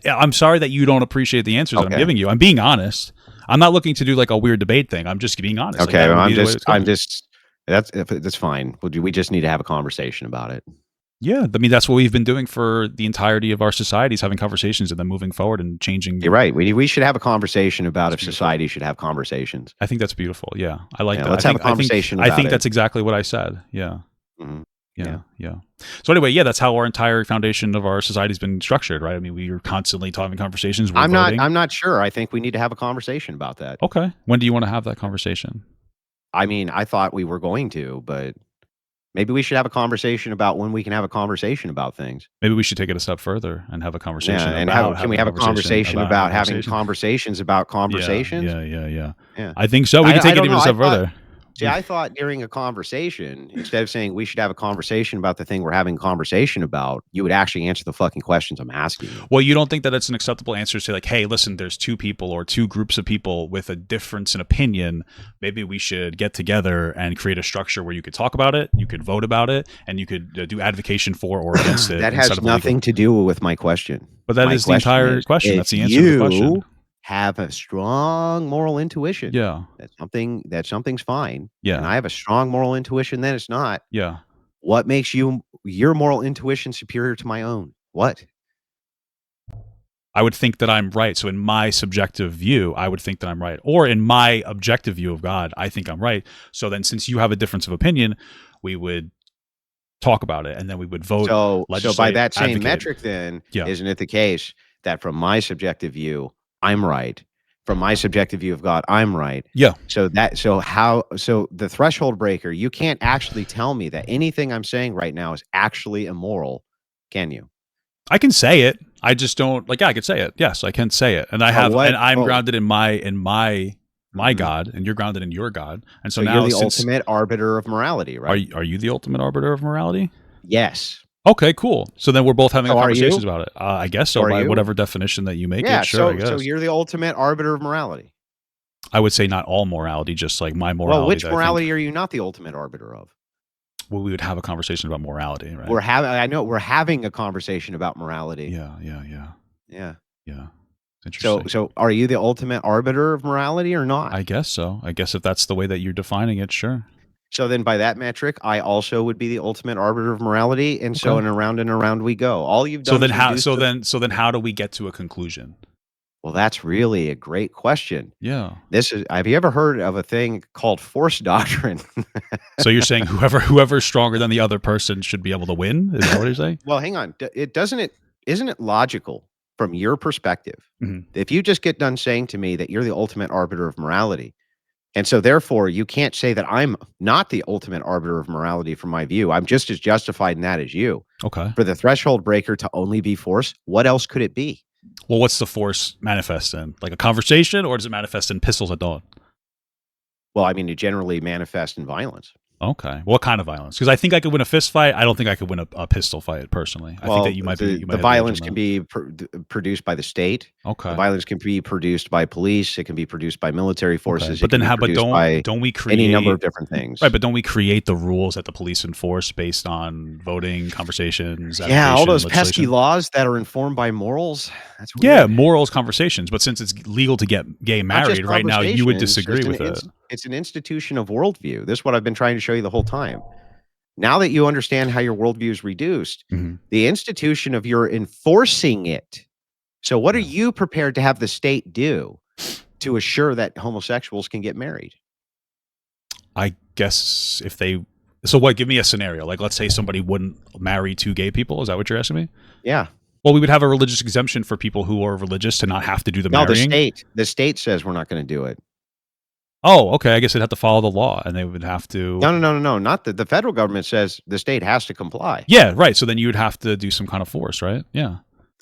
I'm sorry that you don't appreciate the answers I'm giving you. I'm being honest. I'm not looking to do like a weird debate thing. I'm just being honest. Okay, Like, I'm just that's fine. We just need to have a conversation about it. Yeah, I mean that's what we've been doing for the entirety of our societies, having conversations and then moving forward and changing. You're right. We should have a conversation about if society should have conversations. I think that's beautiful. Yeah, I like that. Let's have a conversation. I think that's exactly what I said. Yeah. Mm-hmm. Yeah. So anyway, that's how our entire foundation of our society's been structured, right? I mean, we are constantly having conversations. I'm not sure. I think we need to have a conversation about that. Okay. When do you want to have that conversation? I mean, I thought we were going to, but maybe we should have a conversation about when we can have a conversation about things. Maybe we should take it a step further and have a conversation. Yeah, and can we have a conversation about having conversations about conversations? Yeah. I think so. We can take it even a step further. See, I thought during a conversation, instead of saying we should have a conversation about the thing we're having a conversation about, you would actually answer the fucking questions I'm asking you. Well, you don't think that it's an acceptable answer to say like, hey, listen, there's two people or two groups of people with a difference in opinion. Maybe we should get together and create a structure where you could talk about it, you could vote about it, and you could do advocation for or against it. That has nothing to do with my question. But that is the entire question. That's the answer to the question. Have a strong moral intuition. Yeah. That something's fine. Yeah. And I have a strong moral intuition that it's not. Yeah. What makes your moral intuition superior to my own? What? I would think that I'm right. So in my subjective view, I would think that I'm right. Or in my objective view of God, I think I'm right. So then since you have a difference of opinion, we would talk about it and then we would vote. So by that same metric then, isn't it the case that from my subjective view, I'm right? From my subjective view of God, I'm right. Yeah. So the threshold breaker, you can't actually tell me that anything I'm saying right now is actually immoral, can you? I can say it. I just don't I could say it. Yes, I can say it. And I'm grounded in my God, and you're grounded in your God. And so now you're the ultimate arbiter of morality, right? Are you the ultimate arbiter of morality? Yes. Okay, cool. So then we're both having conversations about it. I guess so, by whatever definition that you make it. Sure, I guess. So you're the ultimate arbiter of morality. I would say not all morality, just like my morality. Well, which morality are you not the ultimate arbiter of? Well, we would have a conversation about morality, right? We're having a conversation about morality. Yeah. Interesting. So are you the ultimate arbiter of morality or not? I guess so. I guess if that's the way that you're defining it, sure. So then by that metric, I also would be the ultimate arbiter of morality. And so and around we go. All you've done. So then how do we get to a conclusion? Well, that's really a great question. Yeah. Have you ever heard of a thing called force doctrine? So you're saying whoever's stronger than the other person should be able to win? Is that what you're saying? Well, hang on. Isn't it logical from your perspective? Mm-hmm. If you just get done saying to me that you're the ultimate arbiter of morality, and so therefore you can't say that I'm not the ultimate arbiter of morality from my view. I'm just as justified in that as you. Okay. For the threshold breaker to only be force, what else could it be? Well, what's the force manifest in? Like a conversation, or does it manifest in pistols at dawn? Well, I mean, it generally manifests in violence. Okay. What kind of violence? Because I think I could win a fist fight. I don't think I could win a pistol fight personally. I think that you might be. The violence can be produced by the state. Okay. The violence can be produced by police. It can be produced by military forces. Okay. But then don't we create any number of different things? Right. But don't we create the rules that the police enforce based on voting, conversations? Yeah, all those pesky laws that are informed by morals. That's weird. Yeah, morals, conversations. But since it's legal to get gay married right now, you would disagree with it. It's an institution of worldview. This is what I've been trying to show you the whole time. Now that you understand how your worldview is reduced, the institution of your enforcing it. So what are you prepared to have the state do to assure that homosexuals can get married? I guess so what, give me a scenario. Like, let's say somebody wouldn't marry two gay people. Is that what you're asking me? Yeah. Well, we would have a religious exemption for people who are religious to not have to do the marrying. No, the state says we're not going to do it. Oh, okay. I guess they'd have to follow the law, and they would have to. No. Not the federal government says the state has to comply. Yeah, right. So then you would have to do some kind of force, right? Yeah.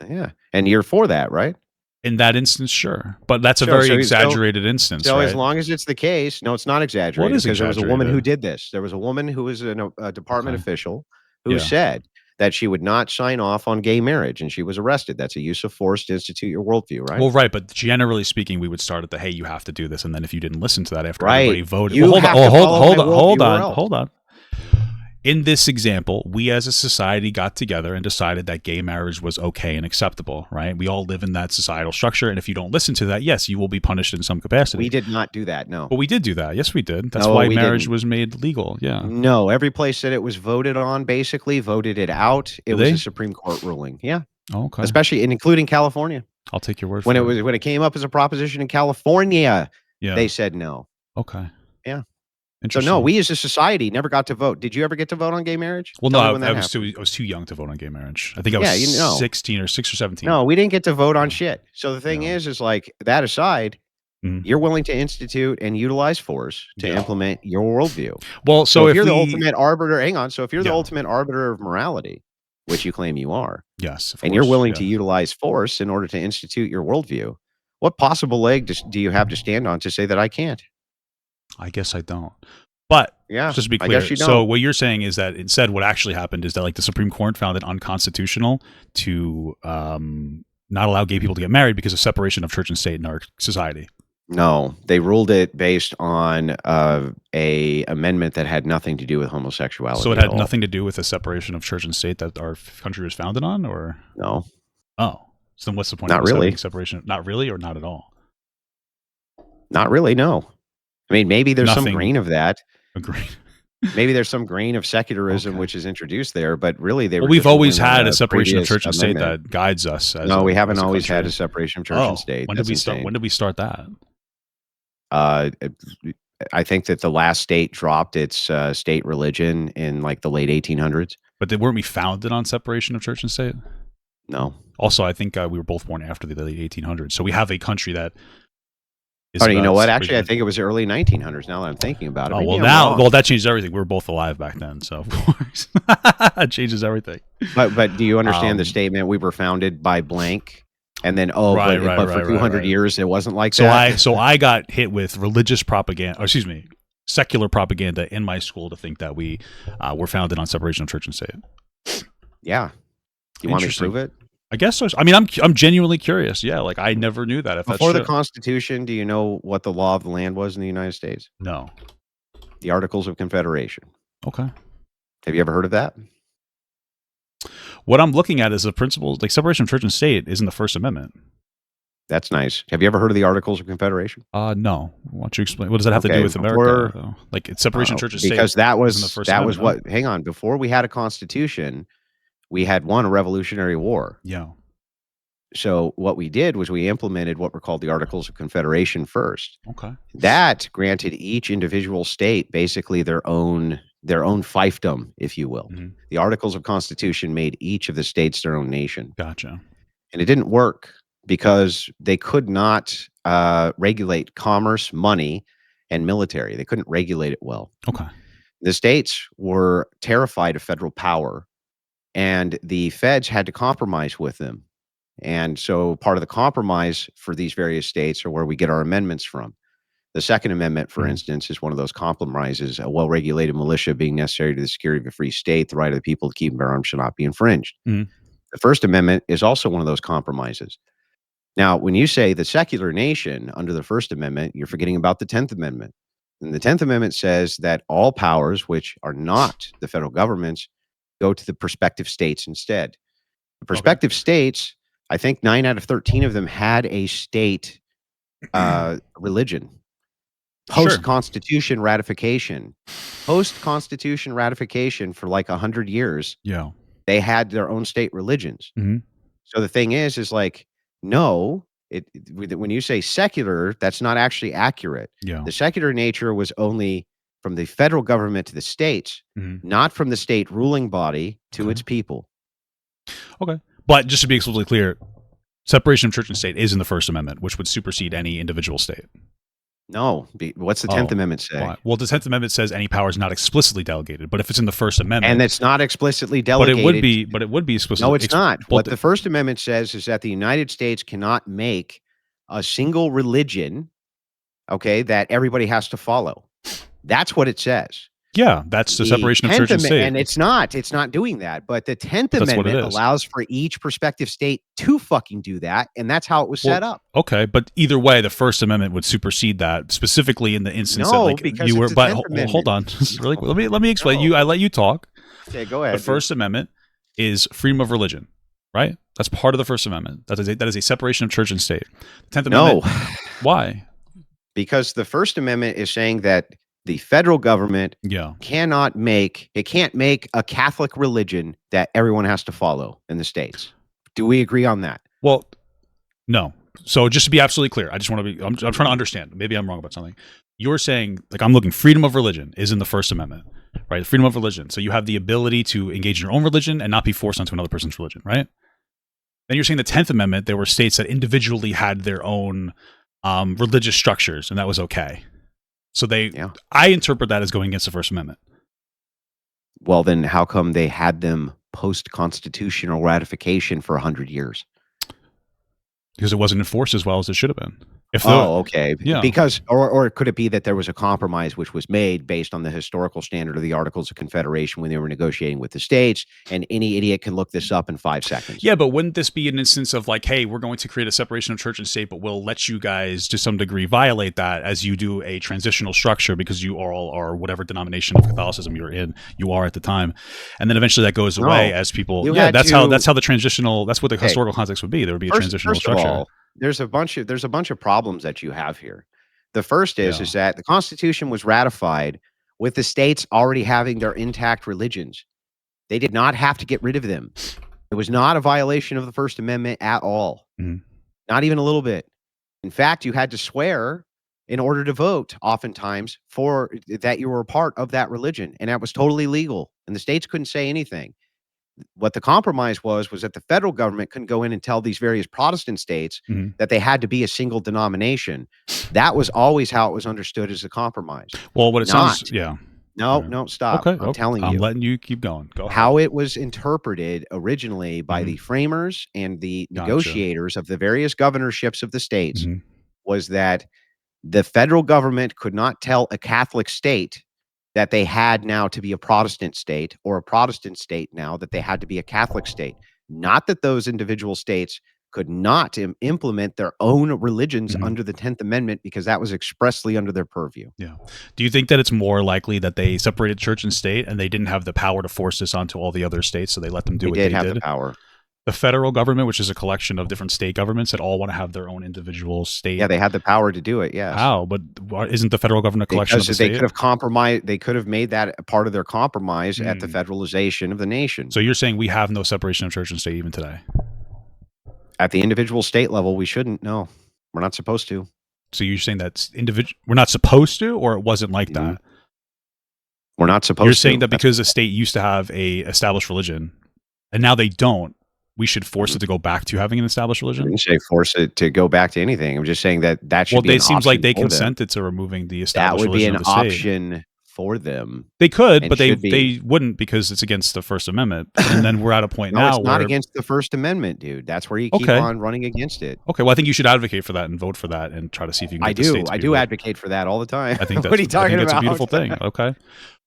Yeah, and you're for that, right? In that instance, sure, but that's a very exaggerated instance. So right? As long as it's the case, no, it's not exaggerated. What is because exaggerated? There was a woman who did this. There was a woman who was a department official who said that she would not sign off on gay marriage, and she was arrested. That's a use of force to institute your worldview, right? Well, right, but generally speaking, we would start at the, hey, you have to do this, and then if you didn't listen to that after everybody voted, You well, have to follow my worldview or else. hold on. In this example, we as a society got together and decided that gay marriage was okay and acceptable, right? We all live in that societal structure, and if you don't listen to that, yes, you will be punished in some capacity. We did not do that, no. But we did do that. Yes, we did. That's why marriage was made legal, yeah. No, every place that it was voted on basically voted it out. It was a Supreme Court ruling, yeah. Oh, okay. Especially including California. I'll take your word for it. When it came up as a proposition in California, they said no. Okay. Yeah. So no, we as a society never got to vote. Did you ever get to vote on gay marriage? Well, no, I was too young to vote on gay marriage. I think I was 16 or 6 or 17. No, we didn't get to vote on shit. So the thing is like that aside, you're willing to institute and utilize force to implement your worldview. Well, so if you're the ultimate arbiter, hang on. So if you're the ultimate arbiter of morality, which you claim you are, yes, of and course, you're willing to utilize force in order to institute your worldview, what possible leg do you have to stand on to say that I can't? I guess I don't. But just to be clear, so what you're saying is that instead what actually happened is that like the Supreme Court found it unconstitutional to not allow gay people to get married because of separation of church and state in our society. No, they ruled it based on a amendment that had nothing to do with homosexuality. So it had nothing to do with the separation of church and state that our country was founded on, or no? Oh, so then what's the point? Not really. Separation? Not really, or not at all? Not really. No. I mean, maybe there's some grain of that. Agreed. Maybe there's some grain of secularism which is introduced there, but really we've always had a separation of church and state that guides us. No, we haven't always had a separation of church and state. When did we start? When did we start that? I think that the last state dropped its state religion in like the late 1800s. But weren't we founded on separation of church and state? No. Also, I think we were both born after the late 1800s, so we have a country that. You know what? Actually, I think it was the early 1900s. Now that I'm thinking about it. Oh, well, that changed everything. We were both alive back then, so of course, it changes everything. But do you understand the statement? We were founded by blank, and then but for 200 years it wasn't like that. So I got hit with religious propaganda. Or excuse me, secular propaganda in my school to think that we were founded on separation of church and state. Yeah. You want me to prove it? I guess so. I mean, I'm genuinely curious. Yeah, like I never knew that. Before the Constitution, do you know what the law of the land was in the United States? No. The Articles of Confederation. Okay. Have you ever heard of that? What I'm looking at is the principles, like separation of church and state, is in the First Amendment. That's nice. Have you ever heard of the Articles of Confederation? No. Why don't you explain? What does that have to do with America? Though? Like it's separation of church and state. Because that was what. Hang on. Before we had a Constitution, we had won a Revolutionary War. Yeah. So what we did was we implemented what were called the Articles of Confederation first. Okay. That granted each individual state basically their own fiefdom, if you will. Mm-hmm. The Articles of Constitution made each of the states their own nation. Gotcha. And it didn't work because they could not regulate commerce, money, and military. They couldn't regulate it well. Okay. The states were terrified of federal power. And the feds had to compromise with them. And so part of the compromise for these various states are where we get our amendments from. The Second Amendment, for instance, is one of those compromises. A well-regulated militia being necessary to the security of a free state, the right of the people to keep and bear arms shall not be infringed. The First Amendment is also one of those compromises. Now, when you say the secular nation under the First Amendment, you're forgetting about the 10th Amendment. And the 10th Amendment says that all powers which are not the federal government's go to the prospective states instead. The prospective states, I think 9 out of 13 of them had a state religion. Post-Constitution ratification. Post-Constitution ratification for like 100 years. Yeah. They had their own state religions. Mm-hmm. So the thing is like, no, when you say secular, that's not actually accurate. Yeah. The secular nature was only from the federal government to the states, not from the state ruling body to its people. Okay. But just to be explicitly clear, separation of church and state is in the First Amendment, which would supersede any individual state. No. What's the 10th Amendment say? Why? Well, the 10th Amendment says any power is not explicitly delegated, but if it's in the First Amendment... And it's not explicitly delegated... But it would be explicitly... No, it's not. What the First Amendment says is that the United States cannot make a single religion, okay, that everybody has to follow. That's what it says. Yeah, that's the The separation of 10th church and Amendment, state. and it's not doing that, but the 10th But that's what it Amendment is. allows for each prospective state to fucking do that, and that's how it was Well, set up. okay, but either way, the First Amendment would supersede that, specifically in the instance that, No, like, because you it's were. the But 10th hold Amendment. on, just really quick. No, Let me explain. no. I let you talk. Okay, go The ahead, dude. First Amendment is freedom of religion, right? That's part of the First Amendment. That is a separation of church and state. The 10th No, Amendment. Why? because the First Amendment is saying that the federal government Yeah. can't make a Catholic religion that everyone has to follow in the states. Do we agree on that? Well, no. So just to be absolutely clear, I just want to be. I'm trying to understand. Maybe I'm wrong about something. You're saying, like, I'm looking. Freedom of religion is in the First Amendment, right? Freedom of religion. So you have the ability to engage in your own religion and not be forced onto another person's religion, right? Then you're saying the 10th Amendment, there were states that individually had their own religious structures, and that was okay. So I interpret that as going against the First Amendment. Well, then how come they had them post-constitutional ratification for 100 years? Because it wasn't enforced as well as it should have been. Okay. Yeah. Because or could it be that there was a compromise which was made based on the historical standard of the Articles of Confederation when they were negotiating with the states, and any idiot can look this up in 5 seconds? Yeah, but wouldn't this be an instance of, like, hey, we're going to create a separation of church and state, but we'll let you guys to some degree violate that as you do a transitional structure because you all are whatever denomination of Catholicism you are at the time, and then eventually that goes away as people. That's how the transitional. That's what the historical context would be. There would be a transitional structure. There's a bunch of problems that you have here. The first is that the Constitution was ratified with the states already having their intact religions. They did not have to get rid of them. It was not a violation of the First Amendment at all. Mm-hmm. Not even a little bit. In fact, you had to swear in order to vote oftentimes for that you were a part of that religion, and that was totally legal, and the states couldn't say anything. What the compromise was that the federal government couldn't go in and tell these various Protestant states that they had to be a single denomination. That was always how it was understood as a compromise. Well, what it sounds, No, stop. Okay, I'm telling you. I'm letting you keep going. Go ahead. How it was interpreted originally by the framers and the negotiators of the various governorships of the states was that the federal government could not tell a Catholic state that they had now to be a Protestant state, or a Protestant state now that they had to be a Catholic state. Not that those individual states could not implement their own religions under the 10th Amendment, because that was expressly under their purview. Yeah. Do you think that it's more likely that they separated church and state and they didn't have the power to force this onto all the other states, so they let them do what they did? They did have the power. The federal government, which is a collection of different state governments that all want to have their own individual state. Yeah, they had the power to do it. Yes. How? But isn't the federal government a collection of the state? They could have compromised. They could have made that a part of their compromise at the federalization of the nation. So you're saying we have no separation of church and state even today? At the individual state level, we shouldn't. No, we're not supposed to. So you're saying that's we're not supposed to, or it wasn't like that? We're not supposed to. You're saying that because a state used to have a established religion and now they don't, we should force it to go back to having an established religion? I didn't say force it to go back to anything. I'm just saying that should be an option. Well, it seems like they consented to removing the established religion. That would be an option for them. They could, but they wouldn't, because it's against the First Amendment. And then we're at a point now it's not against the First Amendment, dude. That's where you keep on running against it. Okay, well, I think you should advocate for that and vote for that and try to see if you can get the states. I do advocate for that all the time. I think that's, what are you talking about? That's a beautiful thing. Okay.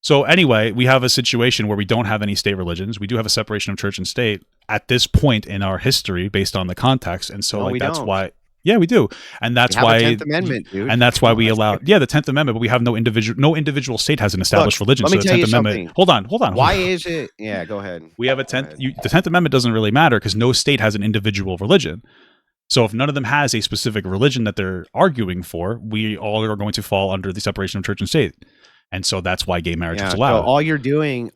So anyway, we have a situation where we don't have any state religions. We do have a separation of church and state at this point in our history based on the context. And so that's why. Yeah, we do. And that's why 10th Amendment, dude. And that's why we allow the 10th Amendment, but we have no individual state has an established religion. Let me tell you something. Hold on. Why is it? Yeah, go ahead. We have the 10th Amendment doesn't really matter because no state has an individual religion. So if none of them has a specific religion that they're arguing for, we all are going to fall under the separation of church and state. And so that's why gay marriage is allowed. So all you're doing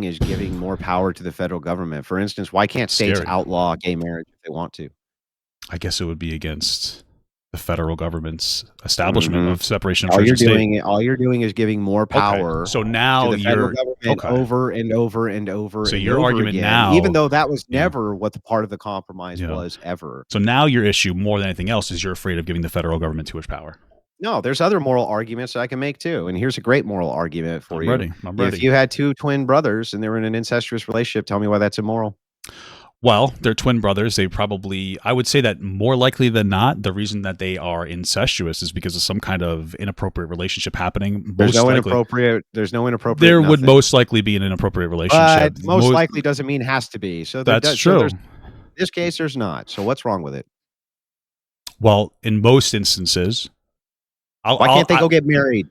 is giving more power to the federal government. For instance, why can't states outlaw gay marriage if they want to? I guess it would be against the federal government's establishment of separation of church and state. All you're doing is giving more power. So now to the federal government over and over and over. So your argument again, now, even though that was never what the part of the compromise was ever. So now your issue, more than anything else, is you're afraid of giving the federal government too much power. No, there's other moral arguments I can make too. And here's a great moral argument for you. I'm ready. If you had two twin brothers and they were in an incestuous relationship, tell me why that's immoral. Well, they're twin brothers. They probably, I would say that more likely than not, the reason that they are incestuous is because of some kind of inappropriate relationship happening. There's no inappropriate. There would most likely be an inappropriate relationship. But most likely doesn't mean has to be. So that's true. So in this case, there's not. So what's wrong with it? Well, in most instances, why can't they go get married?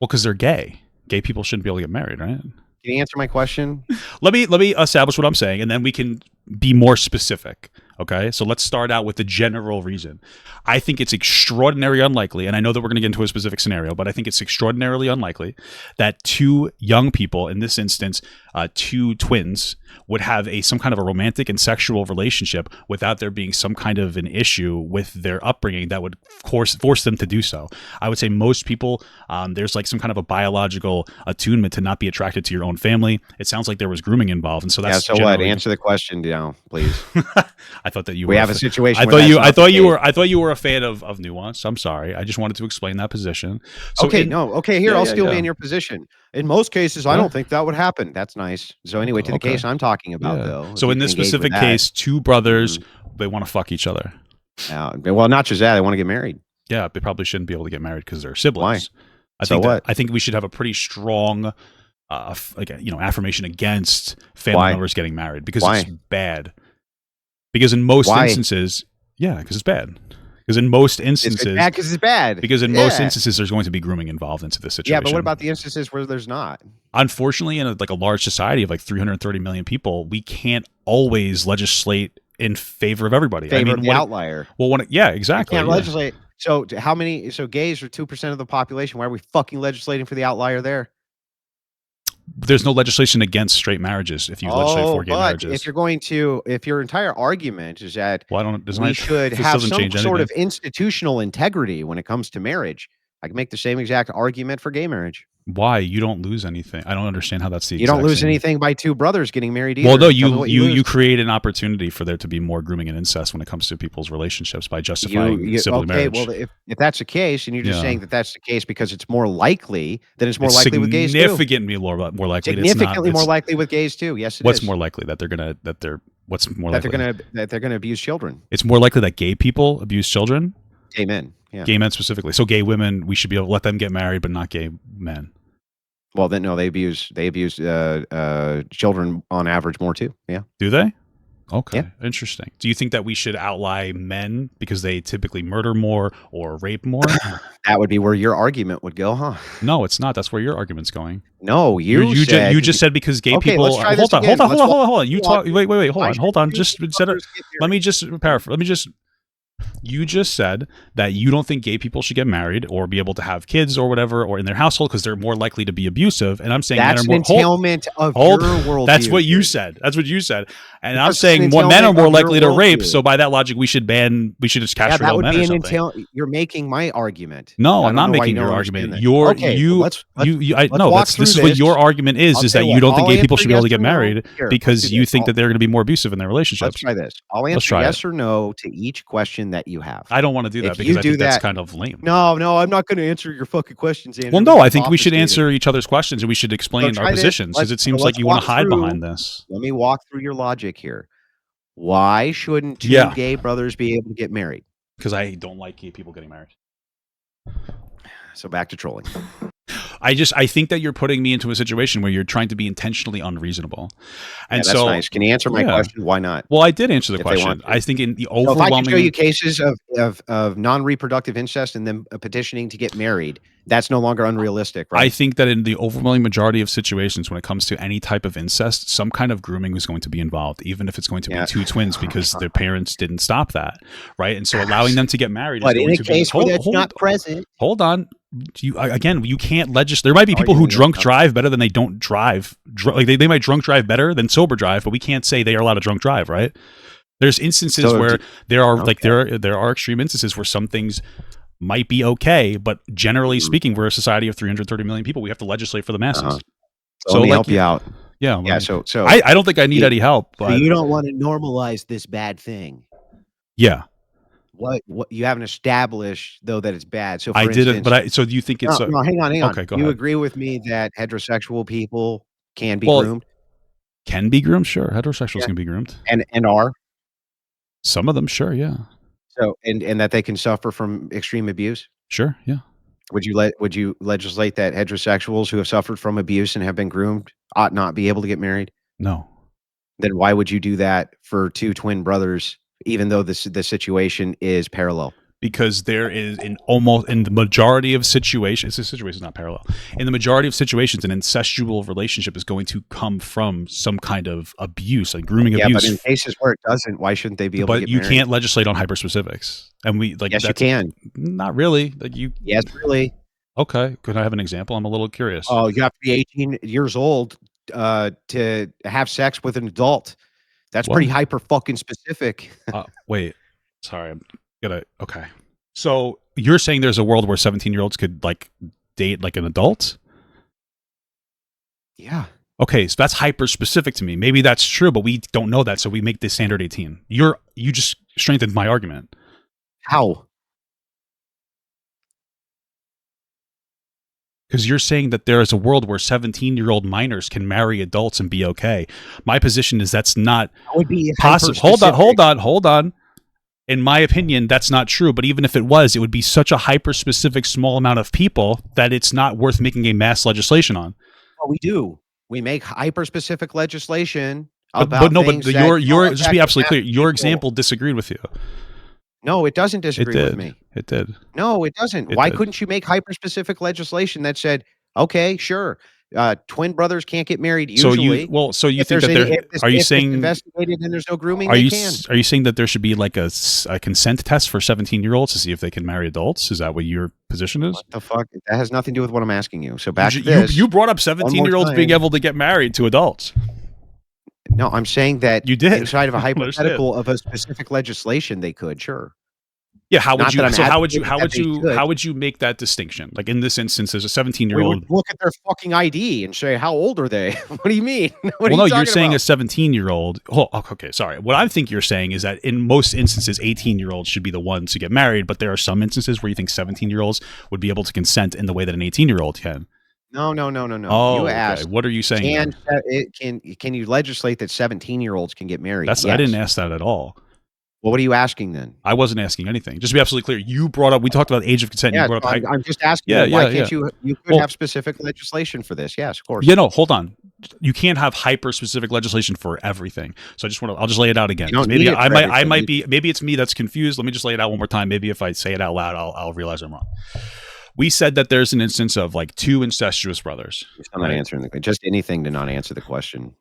Well, because they're gay. Gay people shouldn't be able to get married, right? Can you answer my question? Let me establish what I'm saying, and then we can be more specific. Okay, so let's start out with the general reason. I think it's extraordinarily unlikely, and I know that we're going to get into a specific scenario, but I think it's extraordinarily unlikely that two young people, in this instance, two twins, would have some kind of a romantic and sexual relationship without there being some kind of an issue with their upbringing that would, of course, force them to do so. I would say most people, there's like some kind of a biological attunement to not be attracted to your own family. It sounds like there was grooming involved, and so that's so what? Answer the question now, please. I thought that you. We have a situation. I thought you were a fan of nuance. I'm sorry. I just wanted to explain that position. So here I'll still be in your position. In most cases, I don't think that would happen. That's nice. So anyway, to the case I'm talking about, though. So in this specific case, two brothers, they want to fuck each other. Well, not just that. They want to get married. Yeah, they probably shouldn't be able to get married because they're siblings. Why? I think we should have a pretty strong, affirmation against family members getting married because it's bad. Because in most instances, because it's bad. Because in most instances, it's bad because it's bad. Because in most instances, there's going to be grooming involved into this situation. Yeah, but what about the instances where there's not? Unfortunately, in a large society of like 330 million people, we can't always legislate in favor of everybody. The outlier. Well, exactly. You can't legislate. So how many? So gays are 2% of the population. Why are we fucking legislating for the outlier there? There's no legislation against straight marriages if you legislate for gay marriages. If your entire argument is that we should have some sort of institutional integrity when it comes to marriage, I can make the same exact argument for gay marriage. Why? You don't lose anything. I don't understand how that's the. You don't lose anything by two brothers getting married either. Well, no, you create an opportunity for there to be more grooming and incest when it comes to people's relationships by justifying civil marriage. Well, if that's the case, and you're just saying that that's the case because it's more likely, then it's more likely with gays too. Significantly more likely. Significantly more likely with gays too. Yes, it is. What's more likely that they're gonna abuse children? It's more likely that gay people abuse children. Gay men. Yeah. Gay men specifically. So gay women, we should be able to let them get married, but not gay men. Well, then no, they abuse children on average more too. Yeah. Do they? Okay. Yeah. Interesting. Do you think that we should outlaw men because they typically murder more or rape more? That would be where your argument would go, huh? No, it's not. That's where your argument's going. No, you just said because gay people. Hold on. You talk. Wait. Hold on. Just instead of. Let me just paraphrase. You just said that you don't think gay people should get married or be able to have kids or whatever or in their household because they're more likely to be abusive. And I'm saying that's an entailment of your worldview. That's what you said. And I'm saying men are more likely to rape. So by that logic, we should just castrate all men or something. You're making my argument. No, I'm not making your argument. This is what your argument is that you don't think gay people should be able to get married because you think that they're going to be more abusive in their relationships. Let's try this. I'll answer yes or no to each question that you have. I don't want to do that because I think that's kind of lame. No, I'm not going to answer your fucking questions, Andrew. Well, no, I think we should answer each other's questions and we should explain our positions because it seems like you want to hide behind this. Let me walk through your logic here. Why shouldn't two gay brothers be able to get married? Because I don't like gay people getting married. So back to trolling. I think that you're putting me into a situation where you're trying to be intentionally unreasonable. And that's nice. Can you answer my question? Why not? Well, I did answer the question. I think in the overwhelming... if I can show you cases of non-reproductive incest and them petitioning to get married, that's no longer unrealistic, right? I think that in the overwhelming majority of situations when it comes to any type of incest, some kind of grooming is going to be involved, even if it's going to be two twins because their parents didn't stop that, right? And so allowing them to get married is going to be... But in a case where that's not present... Hold on. You can't legislate. There might be people who drunk drive better than they don't drive. Like they might drunk drive better than sober drive, but we can't say they are allowed to drunk drive, right? There's instances where there are extreme instances where some things might be okay, but generally speaking, we're a society of 330 million people. We have to legislate for the masses. So let me help you out. Yeah. So I don't think I need any help. But so you don't want to normalize this bad thing. Yeah. What you haven't established though that it's bad. So I didn't, but so do you think it's? No, hang on. Okay, go ahead. You agree with me that heterosexual people can be groomed? Can be groomed, sure. Heterosexuals Yeah. can be groomed. And are? Some of them, sure, yeah. So and that they can suffer from extreme abuse? Sure, yeah. Would you legislate that heterosexuals who have suffered from abuse and have been groomed ought not be able to get married? No. Then why would you do that for 2 twin brothers, even though the situation is parallel? Because there is in the majority of situations, the situation is not parallel. In the majority of situations, an incestual relationship is going to come from some kind of abuse, like grooming Yeah, abuse. but in cases where it doesn't, why shouldn't they be able to get But you married? can't legislate on hyperspecifics. And we like Yes, you that's can. not really. Like you Yes, really. Okay. Could I have an example? I'm a little curious. Oh, you have to be 18 years old, to have sex with an adult. That's What? pretty hyper fucking specific. Wait. Sorry. Okay. So you're saying there's a world where 17-year-olds could like date like an adult? Yeah. Okay, so that's hyper specific to me. Maybe that's true, but we don't know that, so we make the standard 18. You just strengthened my argument. How? Because you're saying that there is a world where 17-year-old minors can marry adults and be okay. My position is that's not possible. Hold on. In my opinion, that's not true. But even if it was, it would be such a hyper-specific small amount of people that it's not worth making a mass legislation on. Well, we do. We make hyper-specific legislation but your just to be absolutely clear, your example disagreed with you. No, it doesn't disagree with me. It did. No, it doesn't. Why couldn't you make hyper-specific legislation that said, okay, sure, twin brothers can't get married usually. So you think that are you saying investigated and there's no grooming? Are you saying that there should be like a consent test for 17-year-olds to see if they can marry adults? Is that what your position is? What the fuck? That has nothing to do with what I'm asking you. So back to this. You brought up 17-year-olds being able to get married to adults. No, I'm saying that you did inside of a hypothetical of a specific legislation, they could, sure. Yeah, how would you make that distinction? Like in this instance, there's a 17-year-old. Look at their fucking ID and say, how old are they? What do you mean? You're saying a 17-year-old. Oh, okay, sorry. What I think you're saying is that in most instances, 18-year-olds should be the ones to get married, but there are some instances where you think 17-year-olds would be able to consent in the way that an 18-year-old can. No. Oh, you asked. Okay. What are you saying? Can you legislate that 17-year-olds can get married? Yes. I didn't ask that at all. Well, what are you asking then? I wasn't asking anything. Just to be absolutely clear, you brought up. We talked about age of consent. Yeah, you brought up, I'm just asking. Why can't you? You could have specific legislation for this. Yes, of course. Yeah, no. Hold on. You can't have hyper specific legislation for everything. So I'll just lay it out again. Maybe I might be. Maybe it's me that's confused. Let me just lay it out one more time. Maybe if I say it out loud, I'll realize I'm wrong. We said that there's an instance of like two incestuous brothers. I'm not answering just anything to not answer the question.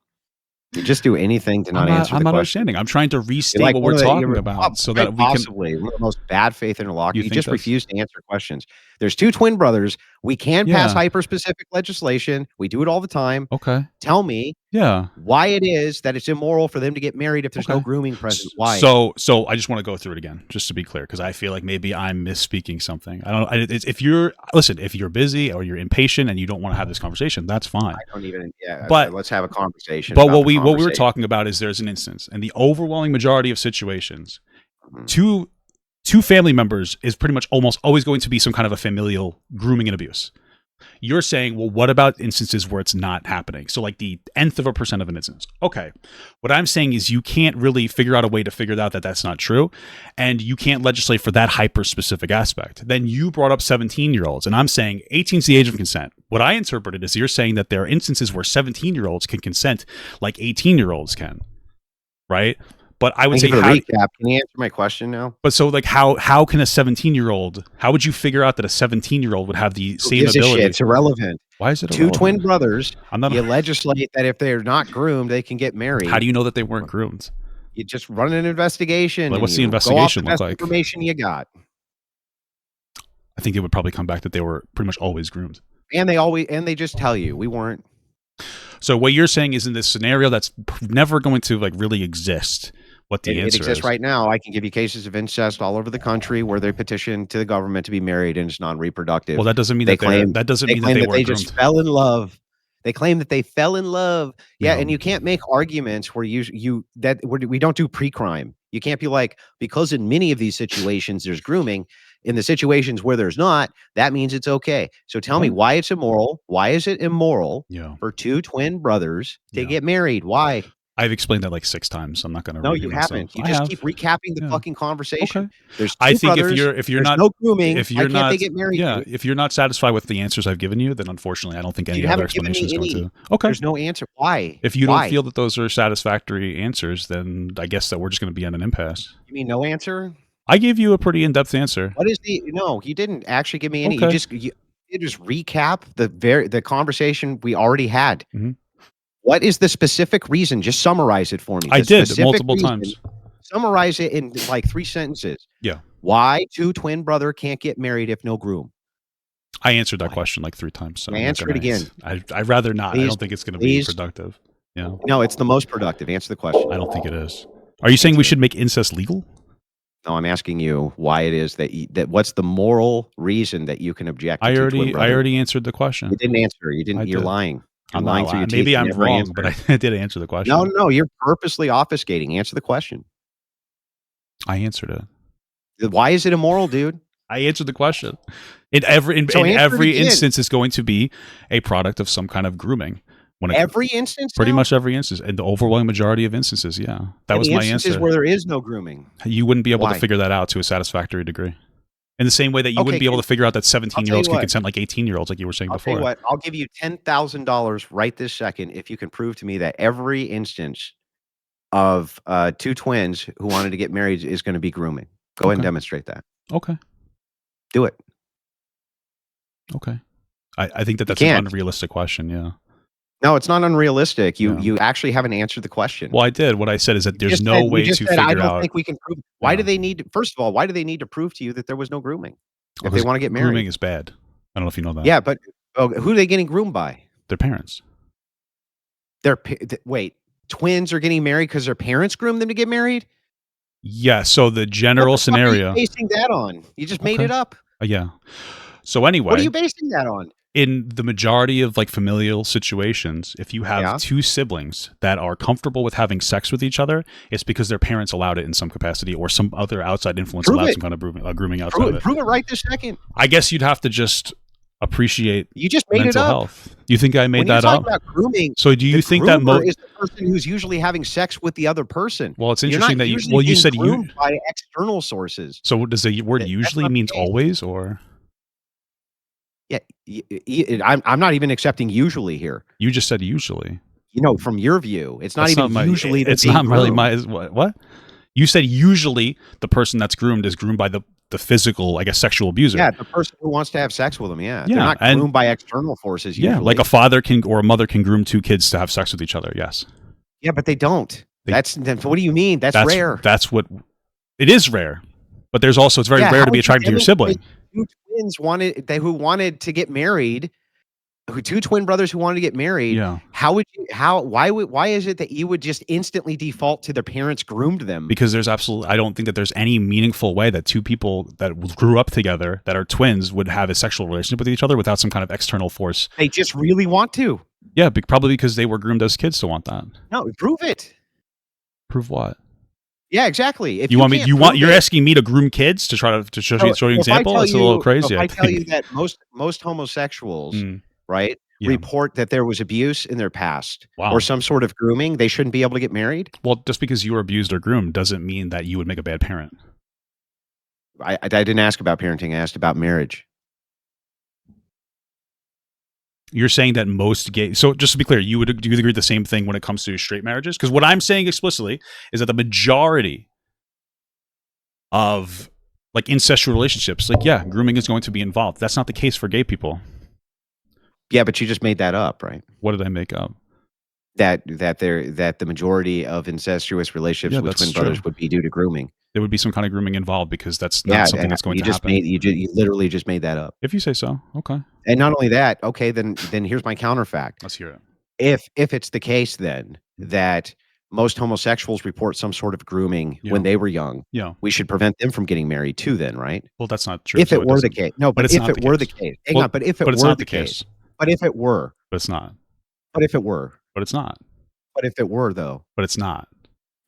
You just do anything to not answer the question. I'm not understanding. I'm trying to restate what we're talking about so that we can. Possibly one of the most bad faith interlocutors. You just refuse to answer questions. There's two twin brothers. We can pass hyper-specific legislation. We do it all the time. Okay. Tell me why it is that it's immoral for them to get married if there's no grooming present. Why? So I just want to go through it again, just to be clear, because I feel like maybe I'm misspeaking something. If you're busy or you're impatient and you don't want to have this conversation, that's fine. I don't even. Yeah. But let's have a conversation. But what we were talking about is there's an instance, and the overwhelming majority of situations, two family members is pretty much almost always going to be some kind of a familial grooming and abuse. You're saying, well, what about instances where it's not happening? So like the nth of a percent of an instance. Okay. What I'm saying is you can't really figure out a way to figure out that that's not true. And you can't legislate for that hyper-specific aspect. Then you brought up 17-year-olds. And I'm saying 18 is the age of consent. What I interpreted is you're saying that there are instances where 17-year-olds can consent like 18-year-olds can. Right? But I would say, recap. Can you answer my question now? But so, like, how can a 17-year-old? How would you figure out that a 17-year-old would have the same ability? It's irrelevant. Why is it two twin brothers? You legislate that if they're not groomed, they can get married. How do you know that they weren't groomed? You just run an investigation. Like, what's the investigation look like? Information you got. I think it would probably come back that they were pretty much always groomed. And they just tell you we weren't. So what you're saying is in this scenario that's never going to like really exist. What the answer is. It exists right now. I can give you cases of incest all over the country where they petition to the government to be married and it's non-reproductive. Well, that doesn't mean they just fell in love. They claim that they fell in love. Yeah, and you can't make arguments where we don't do pre-crime. You can't be like, because in many of these situations there's grooming. In the situations where there's not, that means it's okay. So tell me why it's immoral. Why is it immoral for two twin brothers to get married? Why? I've explained that like 6 times. I'm not gonna No, repeat you myself. haven't. You I just have. keep recapping the Yeah. fucking conversation. Okay. There's I 2 think brothers. if you're there's not no grooming. if you're Why can't not they get married? yeah, if you're not satisfied with the answers I've given you, then unfortunately I don't think any You other haven't given explanation is me going any. to. Okay. There's no answer. Why? If you Why? don't feel that those are satisfactory answers, then I guess that we're just going to be at an impasse. You mean no answer? I gave you a pretty in-depth answer. What is the No, you didn't actually give me any. Okay. You just recap the conversation we already had. Mhm. What is the specific reason? Just summarize it for me. I did multiple times. Summarize it in like 3 sentences. Yeah. Why 2 twin brother can't get married if no groom? I answered that question like 3 times. So answer it again. I'd rather not. Please, I don't think it's going to be productive. Yeah. No, it's the most productive. Answer the question. I don't think it is. Are you saying we should make incest legal? No, I'm asking you why it is that what's the moral reason that you can object to twin brothers? I already answered the question. You didn't answer. You didn't. You're lying. You're lying through your teeth. Maybe I'm wrong, but I did answer the question. No, you're purposely obfuscating. Answer the question. I answered it. Why is it immoral, dude? I answered the question. In every instance, it's going to be a product of some kind of grooming. Every instance? Pretty much every instance. And the overwhelming majority of instances, yeah. That was my answer. Instances where there is no grooming. You wouldn't be able to figure that out to a satisfactory degree. In the same way that you wouldn't be able to figure out that 17-year-olds can consent like 18-year-olds, like you were saying before. Tell you what, I'll give you $10,000 right this second if you can prove to me that every instance of 2 twins who wanted to get married is going to be grooming. Go ahead and demonstrate that. Okay. Do it. Okay. I think that's an unrealistic question, yeah. No, it's not unrealistic. You actually haven't answered the question. Well, I did. What I said is that there's no way to figure out. I don't think we can prove. Why do they need? First of all, why do they need to prove to you that there was no grooming if they want to get married? Grooming is bad. I don't know if you know that. Yeah, but who are they getting groomed by? Their parents. Wait, twins are getting married because their parents groomed them to get married? Yeah. So the general scenario. What are you basing that on? You just made it up. Yeah. So anyway, what are you basing that on? In the majority of like familial situations, if you have 2 siblings that are comfortable with having sex with each other, it's because their parents allowed it in some capacity or some other outside influence allowed some kind of grooming outside of it. Prove it right this second. I guess you'd have to just appreciate you just made mental it up. Health. You think I made that up? About grooming, so do you think that is the person who's usually having sex with the other person? Well, it's interesting that you said you by external sources. So does the word usually means always or? Yeah, I'm not even accepting usually here. You just said usually. From your view, it's not even usually. It's not really my what? You said usually the person that's groomed is groomed by the physical, I guess, sexual abuser. Yeah, the person who wants to have sex with them. Yeah, they're not groomed by external forces. Usually. Yeah, like a father or a mother can groom 2 kids to have sex with each other. Yes. Yeah, but they don't. What do you mean? That's rare. That's what it is rare. But there's also it's very rare to be attracted to your sibling. 2 twins who wanted to get married, 2 twin brothers who wanted to get married. Yeah. Why is it that you would just instantly default to their parents groomed them? Because I don't think that there's any meaningful way that 2 people that grew up together that are twins would have a sexual relationship with each other without some kind of external force. They just really want to. Yeah, probably because they were groomed as kids to want that. No, prove it. Prove what? Yeah, exactly. If you're asking me to groom kids to try to show you an example? It's a little crazy. If I tell you that most homosexuals, right, report that there was abuse in their past or some sort of grooming, they shouldn't be able to get married? Well, just because you were abused or groomed doesn't mean that you would make a bad parent. I didn't ask about parenting. I asked about marriage. You're saying that most gay. So just to be clear, do you agree the same thing when it comes to straight marriages? Because what I'm saying explicitly is that the majority of like incestual relationships, grooming is going to be involved. That's not the case for gay people. Yeah, but you just made that up, right? What did I make up? That the majority of incestuous relationships with twin brothers would be due to grooming. There would be some kind of grooming involved because that's not something that's going to happen. You literally just made that up. If you say so, okay. And not only that, okay, then here's my counterfact. Let's hear it. If it's the case then that most homosexuals report some sort of grooming when they were young, we should prevent them from getting married too then, right? Well, that's not true. If it were the case. No, but if it were the case. Hang on, but if it were the case. But if it were. But it's not. But if it were. But it's not. But if it were though. But it's not.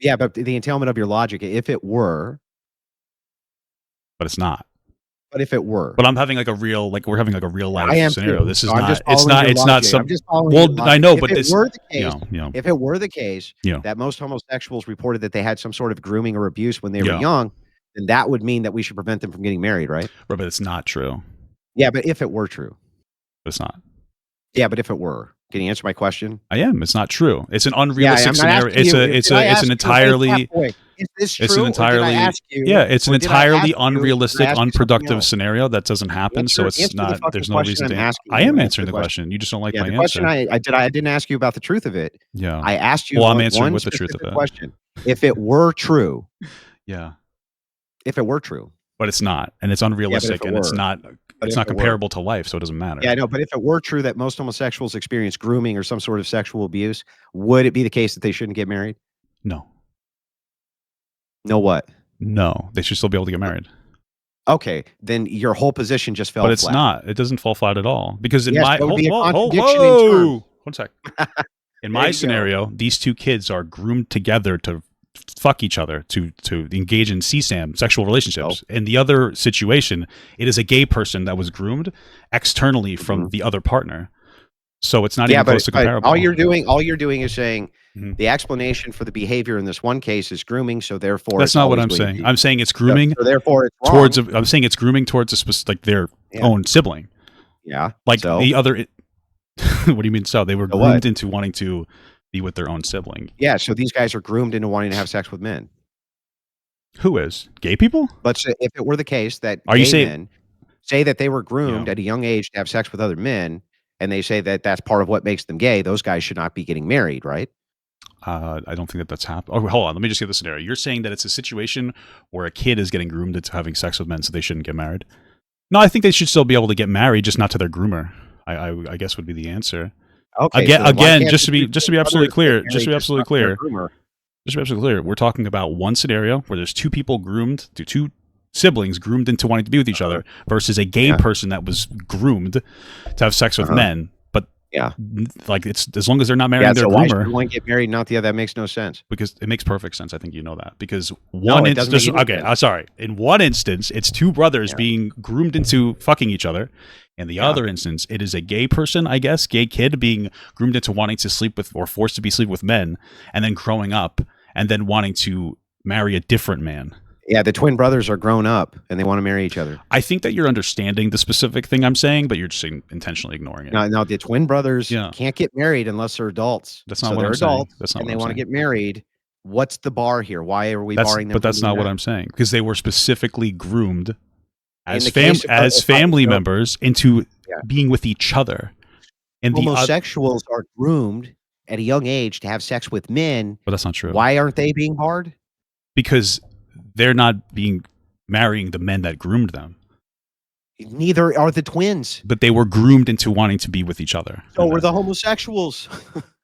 Yeah, but the entailment of your logic, if it were. But it's not. But if it were. But I'm having like a real, like we're having like a real life scenario. Too. This is so not. It's not. It's not some. Well, I know, but this. If it were the case that most homosexuals reported that they had some sort of grooming or abuse when they were young, then that would mean that we should prevent them from getting married, right? Right, but it's not true. Yeah, but if it were true, it's not. Yeah, but if it were, can you answer my question? I am. It's not true. It's an unrealistic scenario. It's an entirely. Is this true? It's an entirely. It's an entirely unrealistic, unproductive scenario that doesn't happen. So it's not. There's no reason to. I am answering the question. You just don't like my answer. I didn't ask you about the truth of it. Yeah. I asked you. Well, I'm answering with the truth of it. Question: if it were true. Yeah. If it were true. But it's not, and it's unrealistic, and it's not. It's not comparable to life, so it doesn't matter. Yeah, I know. But if it were true that most homosexuals experience grooming or some sort of sexual abuse, would it be the case that they shouldn't get married? No. No what? No, they should still be able to get married. Okay, then your whole position just fell flat. But it's not. It doesn't fall flat at all. Because in my whoa, one sec. In my scenario, these two kids are groomed together to fuck each other, to engage in CSAM, sexual relationships. In the other situation, it is a gay person that was groomed externally from the other partner. So it's not even close to comparable. All you're doing is saying the explanation for the behavior in this one case is grooming, so therefore that's not what I'm saying. I'm saying it's grooming. So therefore it's towards. I'm saying it's grooming towards a specific, like their own sibling. Yeah. Like the other. What do you mean? So they were groomed into wanting to be with their own sibling. Yeah. So these guys are groomed into wanting to have sex with men. Who is? Gay people? But if it were the case that men say that they were groomed at a young age to have sex with other men, and they say that that's part of what makes them gay, those guys should not be getting married, right? I don't think that's happened. Oh, hold on. Let me just get the scenario. You're saying that it's a situation where a kid is getting groomed into having sex with men, so they shouldn't get married? No, I think they should still be able to get married, just not to their groomer. I guess would be the answer. Okay. Again, just to be absolutely clear, we're talking about one scenario where there's two people groomed, two siblings groomed into wanting to be with each other, versus a gay person that was groomed to have sex with men. But like it's as long as they're not marrying their groomer. Why should one get married, not the other? That makes no sense. Because it makes perfect sense. I think you know that. Because one instance, sorry. In one instance, it's two brothers being groomed into fucking each other. In the other instance, it is a gay person, I guess, gay kid being groomed into wanting to sleep with or forced to be sleep with men, and then growing up and then wanting to marry a different man. Yeah, the twin brothers are grown up and they want to marry each other. I think that you're understanding the specific thing I'm saying, but you're just intentionally ignoring it. No, the twin brothers can't get married unless they're adults. That's not what I'm saying. That's not and they want to get married. What's the bar here? Why are we barring them? But that's not what I'm saying, because they were specifically groomed as family members into being with each other. And homosexuals are groomed at a young age to have sex with men. But that's not true. Why aren't they being barred? Because they're not marrying the men that groomed them. Neither are the twins. But they were groomed into wanting to be with each other. So were the homosexuals.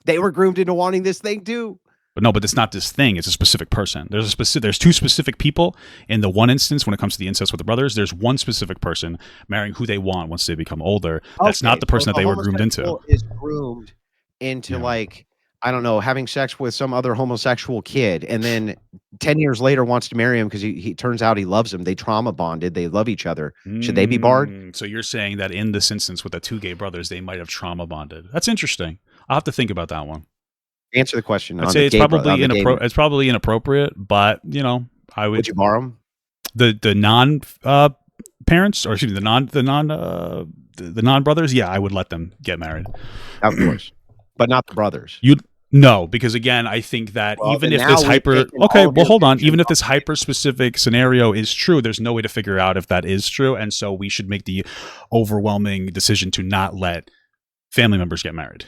They were groomed into wanting this thing too. But no, but it's not this thing. It's a specific person. There's two specific people in the one instance when it comes to the incest with the brothers. There's one specific person marrying who they want once they become older. That's not the person that they were groomed into. Is groomed into like, I don't know, having sex with some other homosexual kid, and then 10 years later wants to marry him because he turns out he loves him. They trauma bonded. They love each other. Should they be barred? So you're saying that in this instance with the two gay brothers, they might have trauma bonded. That's interesting. I'll have to think about that one. Answer the question. I'd say it's probably inappropriate, but would you bar them? The non parents, or excuse me, the non brothers? Yeah, I would let them get married. Of course, but not the brothers. No, because again, I think that even if this even if this hyper specific scenario is true, there's no way to figure out if that is true, and so we should make the overwhelming decision to not let family members get married.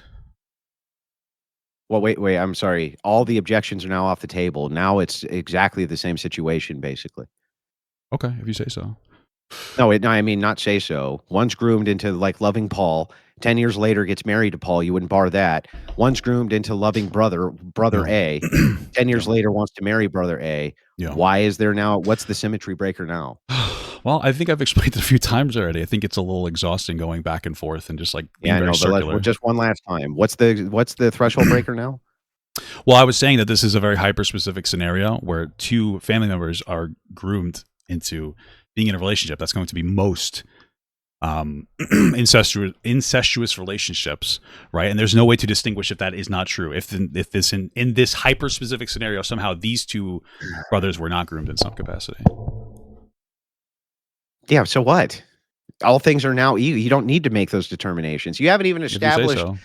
Well, wait, I'm sorry. All the objections are now off the table. Now it's exactly the same situation, basically. Okay, if you say so. No, I mean, not say so. One's groomed into like loving Paul. 10 years later gets married to Paul. You wouldn't bar that. One's groomed into loving brother A. 10 years later wants to marry brother A. Yeah. Why is there now? What's the symmetry breaker now? Well, I think I've explained it a few times already. I think it's a little exhausting going back and forth and just like being very circular. Just one last time. What's the threshold breaker now? Well, I was saying that this is a very hyper specific scenario where two family members are groomed into being in a relationship. That's going to be most incestuous relationships, right? And there's no way to distinguish if that is not true. If this in this hyper specific scenario, somehow these two brothers were not groomed in some capacity. Yeah. So what? All things are now you don't need to make those determinations. You haven't even If you say established. so.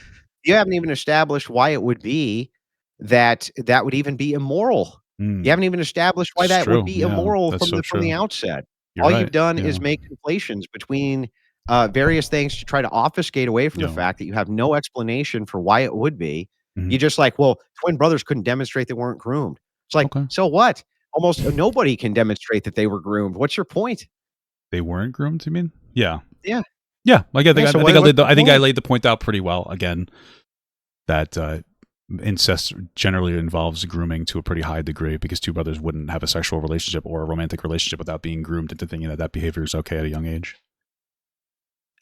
You haven't even established why it would be that would even be immoral. You haven't even established why It's that would true. be Yeah, immoral that's from so the true. outset. You're All right. you've done Yeah. is make conflations between various things to try to obfuscate away from the Yeah. fact that you have no explanation for why it would be. Mhm. You just like, well, twin brothers couldn't demonstrate they weren't groomed. It's like, Okay. so what? Almost nobody can demonstrate that they were groomed. What's your point? They weren't groomed, you mean? Yeah. Yeah. Yeah. Like, Yeah, so I think I what's laid the I think I point? laid the point out pretty well again that incest generally involves grooming to a pretty high degree because two brothers wouldn't have a sexual relationship or a romantic relationship without being groomed into thinking that that behavior is okay at a young age.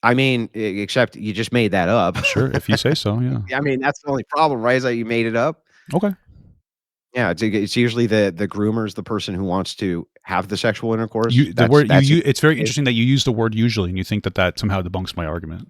I mean, except you just made that up. Sure, if you say so, yeah. I mean, that's the only problem, right? Is that you made it up. Okay. Yeah, it's usually the groomer's the person who wants to have the sexual intercourse. The word That's you it's very interesting that you use the word usually and you think that that somehow debunks my argument.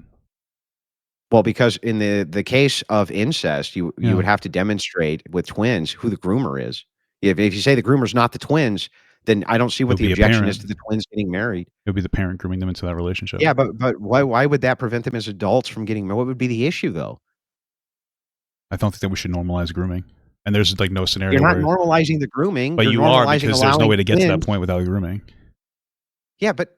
well, because in the case of incest, you Yeah. would have to demonstrate with twins who the groomer is. If you say the groomer's not the twins, then I don't see what It'll the be a objection is parent. to the twins getting married. It would be the parent grooming them into that relationship. Yeah, but why would that prevent them as adults from getting married? What would be the issue, though? I don't think that we should normalize grooming. And there's like no You're scenario not where normalizing the grooming, but you're you are normalizing because there's no allowing way to get to that twins. point without grooming. Yeah, but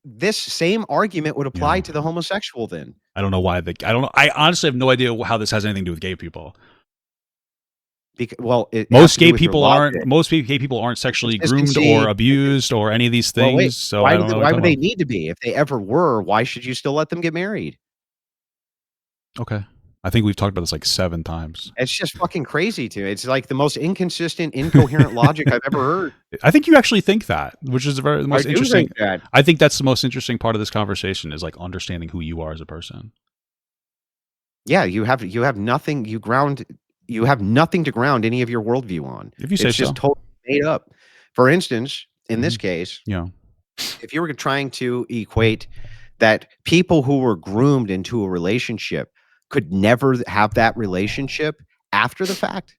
this same argument would apply Yeah. to the homosexual then. I don't know why I don't know. I honestly have no idea how this has anything to do with gay people. Well, it has Most to do gay with your people logic. aren't sexually groomed Consistency. or abused or any of these Well, wait, things. So I don't know what why you're would talking they about. need to be? If they ever were, why should you still let them get married? Okay. I think we've talked about this like 7 times. It's just fucking crazy to me. It's like the most inconsistent, incoherent logic I've ever heard. I think you actually think that, which is the I most do interesting. think that. I think that's the most interesting part of this conversation is like understanding who you are as a person. Yeah, you have nothing. You have nothing to ground any of your worldview on. If you say It's so. just totally made up. For instance, in this Mhm. case, Yeah. if you were trying to equate that people who were groomed into a relationship could never have that relationship after the fact.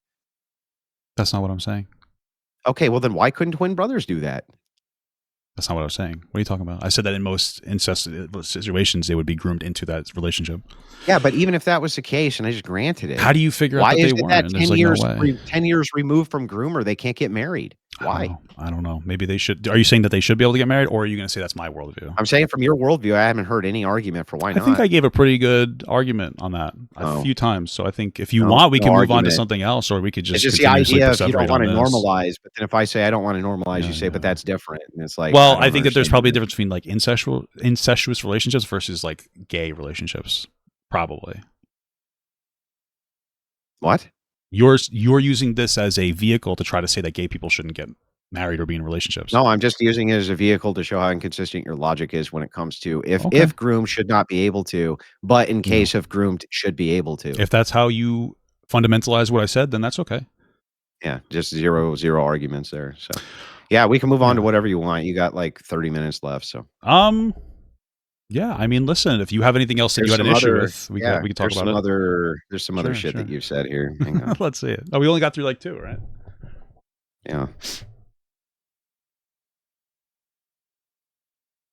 That's not what I'm saying. Okay, well then why couldn't twin brothers do that? That's not what I was saying. What are you talking about? I said that in most incest situations, they would be groomed into that relationship. Yeah, but even if that was the case and I just granted it, How do you figure out why that is they it that weren't? 10 There's like no years way. 10 years removed from groomer, they can't get married? I don't Why? know. I don't know. Maybe they should. Are you saying that they should be able to get married, or are you going to say that's my worldview? I'm saying from your worldview, I haven't heard any argument for why I think not. I gave a pretty good argument on that a Oh. few times. So I think if you No, want, we no can move on to argument. something else, or we could It's just just the continuously idea if you don't perseverate on wanna this. normalize, but then if I say I don't wanna normalize, you Yeah, say, "But yeah. that's different." And it's like, Well, I I don't think that there's understand probably a your difference between like incestuous relationships versus like gay relationships. Probably. What? You're using this as a vehicle to try to say that gay people shouldn't get married or be in relationships. No, I'm just using it as a vehicle to show how inconsistent your logic is when it comes to Okay. if groomed should not be able to, but in Yeah. case of groomed should be able to. If that's how you fundamentalize what I said, then that's okay. Yeah, just zero arguments there, so yeah, we can move on to Yeah. whatever you want. You got, like, 30 minutes left, so Yeah, I mean, listen, if you have anything else that you there's had an some issue other with, we can talk about it. there's some other Sure, shit sure. that you've said here. Hang on. Let's see it. Oh, we only got through like 2, right? Yeah.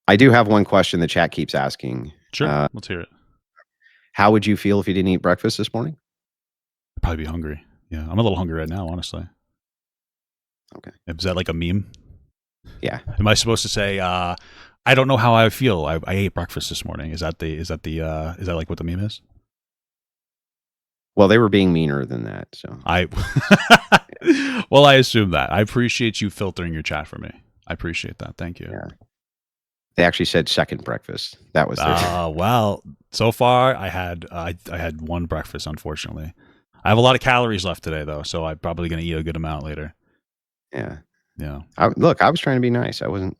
I do have one question the chat keeps asking. Sure. Let's hear it. How would you feel if you didn't eat breakfast this morning? I'd probably be hungry. Yeah, I'm a little hungry right now, honestly. Okay. Is that like a meme? Yeah. Am I supposed to say, I don't know how I feel. I ate breakfast this morning. Is that like what the meme is? Well, they were being meaner than that, so. Well, I assume that. I appreciate you filtering your chat for me. I appreciate that. Thank you. Yeah. They actually said second breakfast. That was their Well, so far I had one breakfast, unfortunately. I have a lot of calories left today though, so I'm probably going to eat a good amount later. Yeah. Yeah. Look, I was trying to be nice. I wasn't,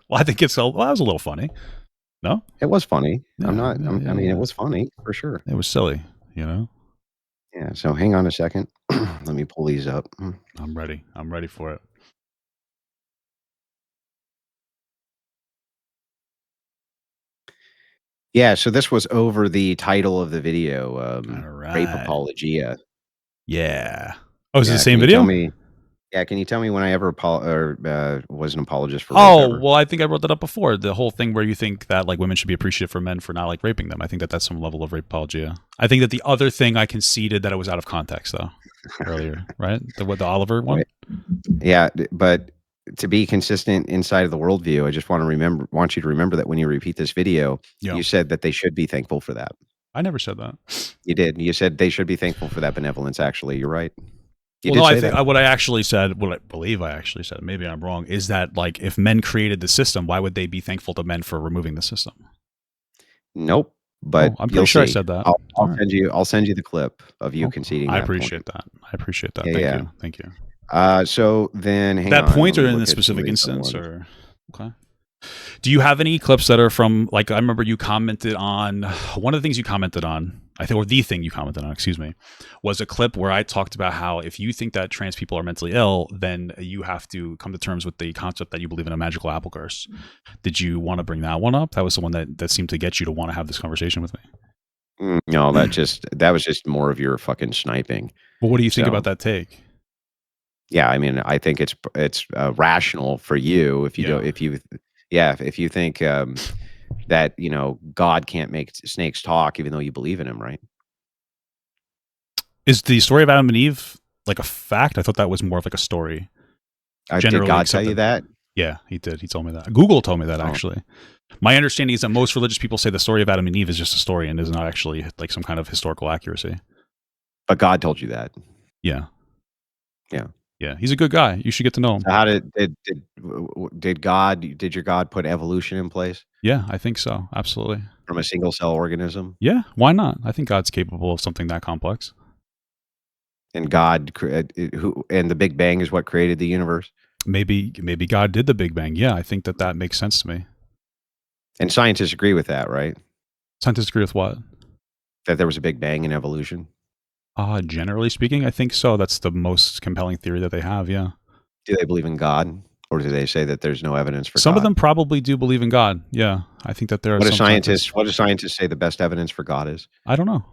Well, I think that was a little funny. No? It was funny. Yeah, I mean, yeah. it was funny for sure. It was silly, you know? Yeah, so hang on a second. Let me pull these up. I'm ready. I'm ready for it. Yeah, so this was over the title of the video, All Rape right. Apologia. Yeah. Oh, is it the Yeah, same can you tell video? me can you tell me when I ever was an apologist for rape Oh, ever? well, I think I brought that up before. The whole thing where you think that like women should be appreciative for men for not like raping them. I think that that's some level of rape apologia. I think that the other thing I conceded that it was out of context though earlier, right? The Oliver one. Right. Yeah, but to be consistent inside of the worldview, I just want you to remember that when you repeat this video, Yeah. you said that they should be thankful for that. I never said that. You did. You said they should be thankful for that benevolence. Actually, you're right. You Well, did no, I say think that. what I actually said, what I believe I actually said, maybe I'm wrong, is that like if men created the system, why would they be thankful to men for removing the system? Nope. Oh, But I'm pretty you'll sure I see. said that. I'll, All I'll right. send you. I'll send you the clip of you Oh, conceding I that point. appreciate that. I appreciate that. Yeah, Thank yeah. you. Thank you. So then, hang That on. point Let or me in look this at some of specific these other instance ones. or okay. Do you have any clips that are from like I remember you commented on one of the things you commented on, I think, or the thing you commented on, excuse me, was a clip where I talked about how if you think that trans people are mentally ill, then you have to come to terms with the concept that you believe in a magical apple curse. Did you want to bring that one up? That was the one that seemed to get you to want to have this conversation with me. No, that was just more of your fucking sniping. Well, what do you think So about that take? yeah, I mean, I think it's rational for you if you Yeah. don't if you think that God can't make snakes talk, even though you believe in him, right? Is the story of Adam and Eve like a fact? I thought that was more of like a story. Did Generally God tell you accepted. that? Yeah, he did. He told me that. Google told me that Oh, actually. My understanding is that most religious people say the story of Adam and Eve is just a story and is not actually like some kind of historical accuracy. but God told you that. Yeah. Yeah. Yeah. He's a good guy. You should get to know him. So how did your God put evolution in place Yeah, I think so. Absolutely. from a single cell organism? Yeah. Why not? I think God's capable of something that complex. And the Big Bang is what created the universe? Maybe God did the Big Bang. Yeah, I think that makes sense to me. And scientists agree with that, right? Scientists agree with what? That there was a Big Bang in evolution? Generally speaking, I think so. That's the most compelling theory that they have. Yeah. Do they believe in God, or do they say that there's no evidence for Some of God? them probably do believe in God. Yeah. I think that there are some scientists. What do scientists say the best evidence for God is? I don't know.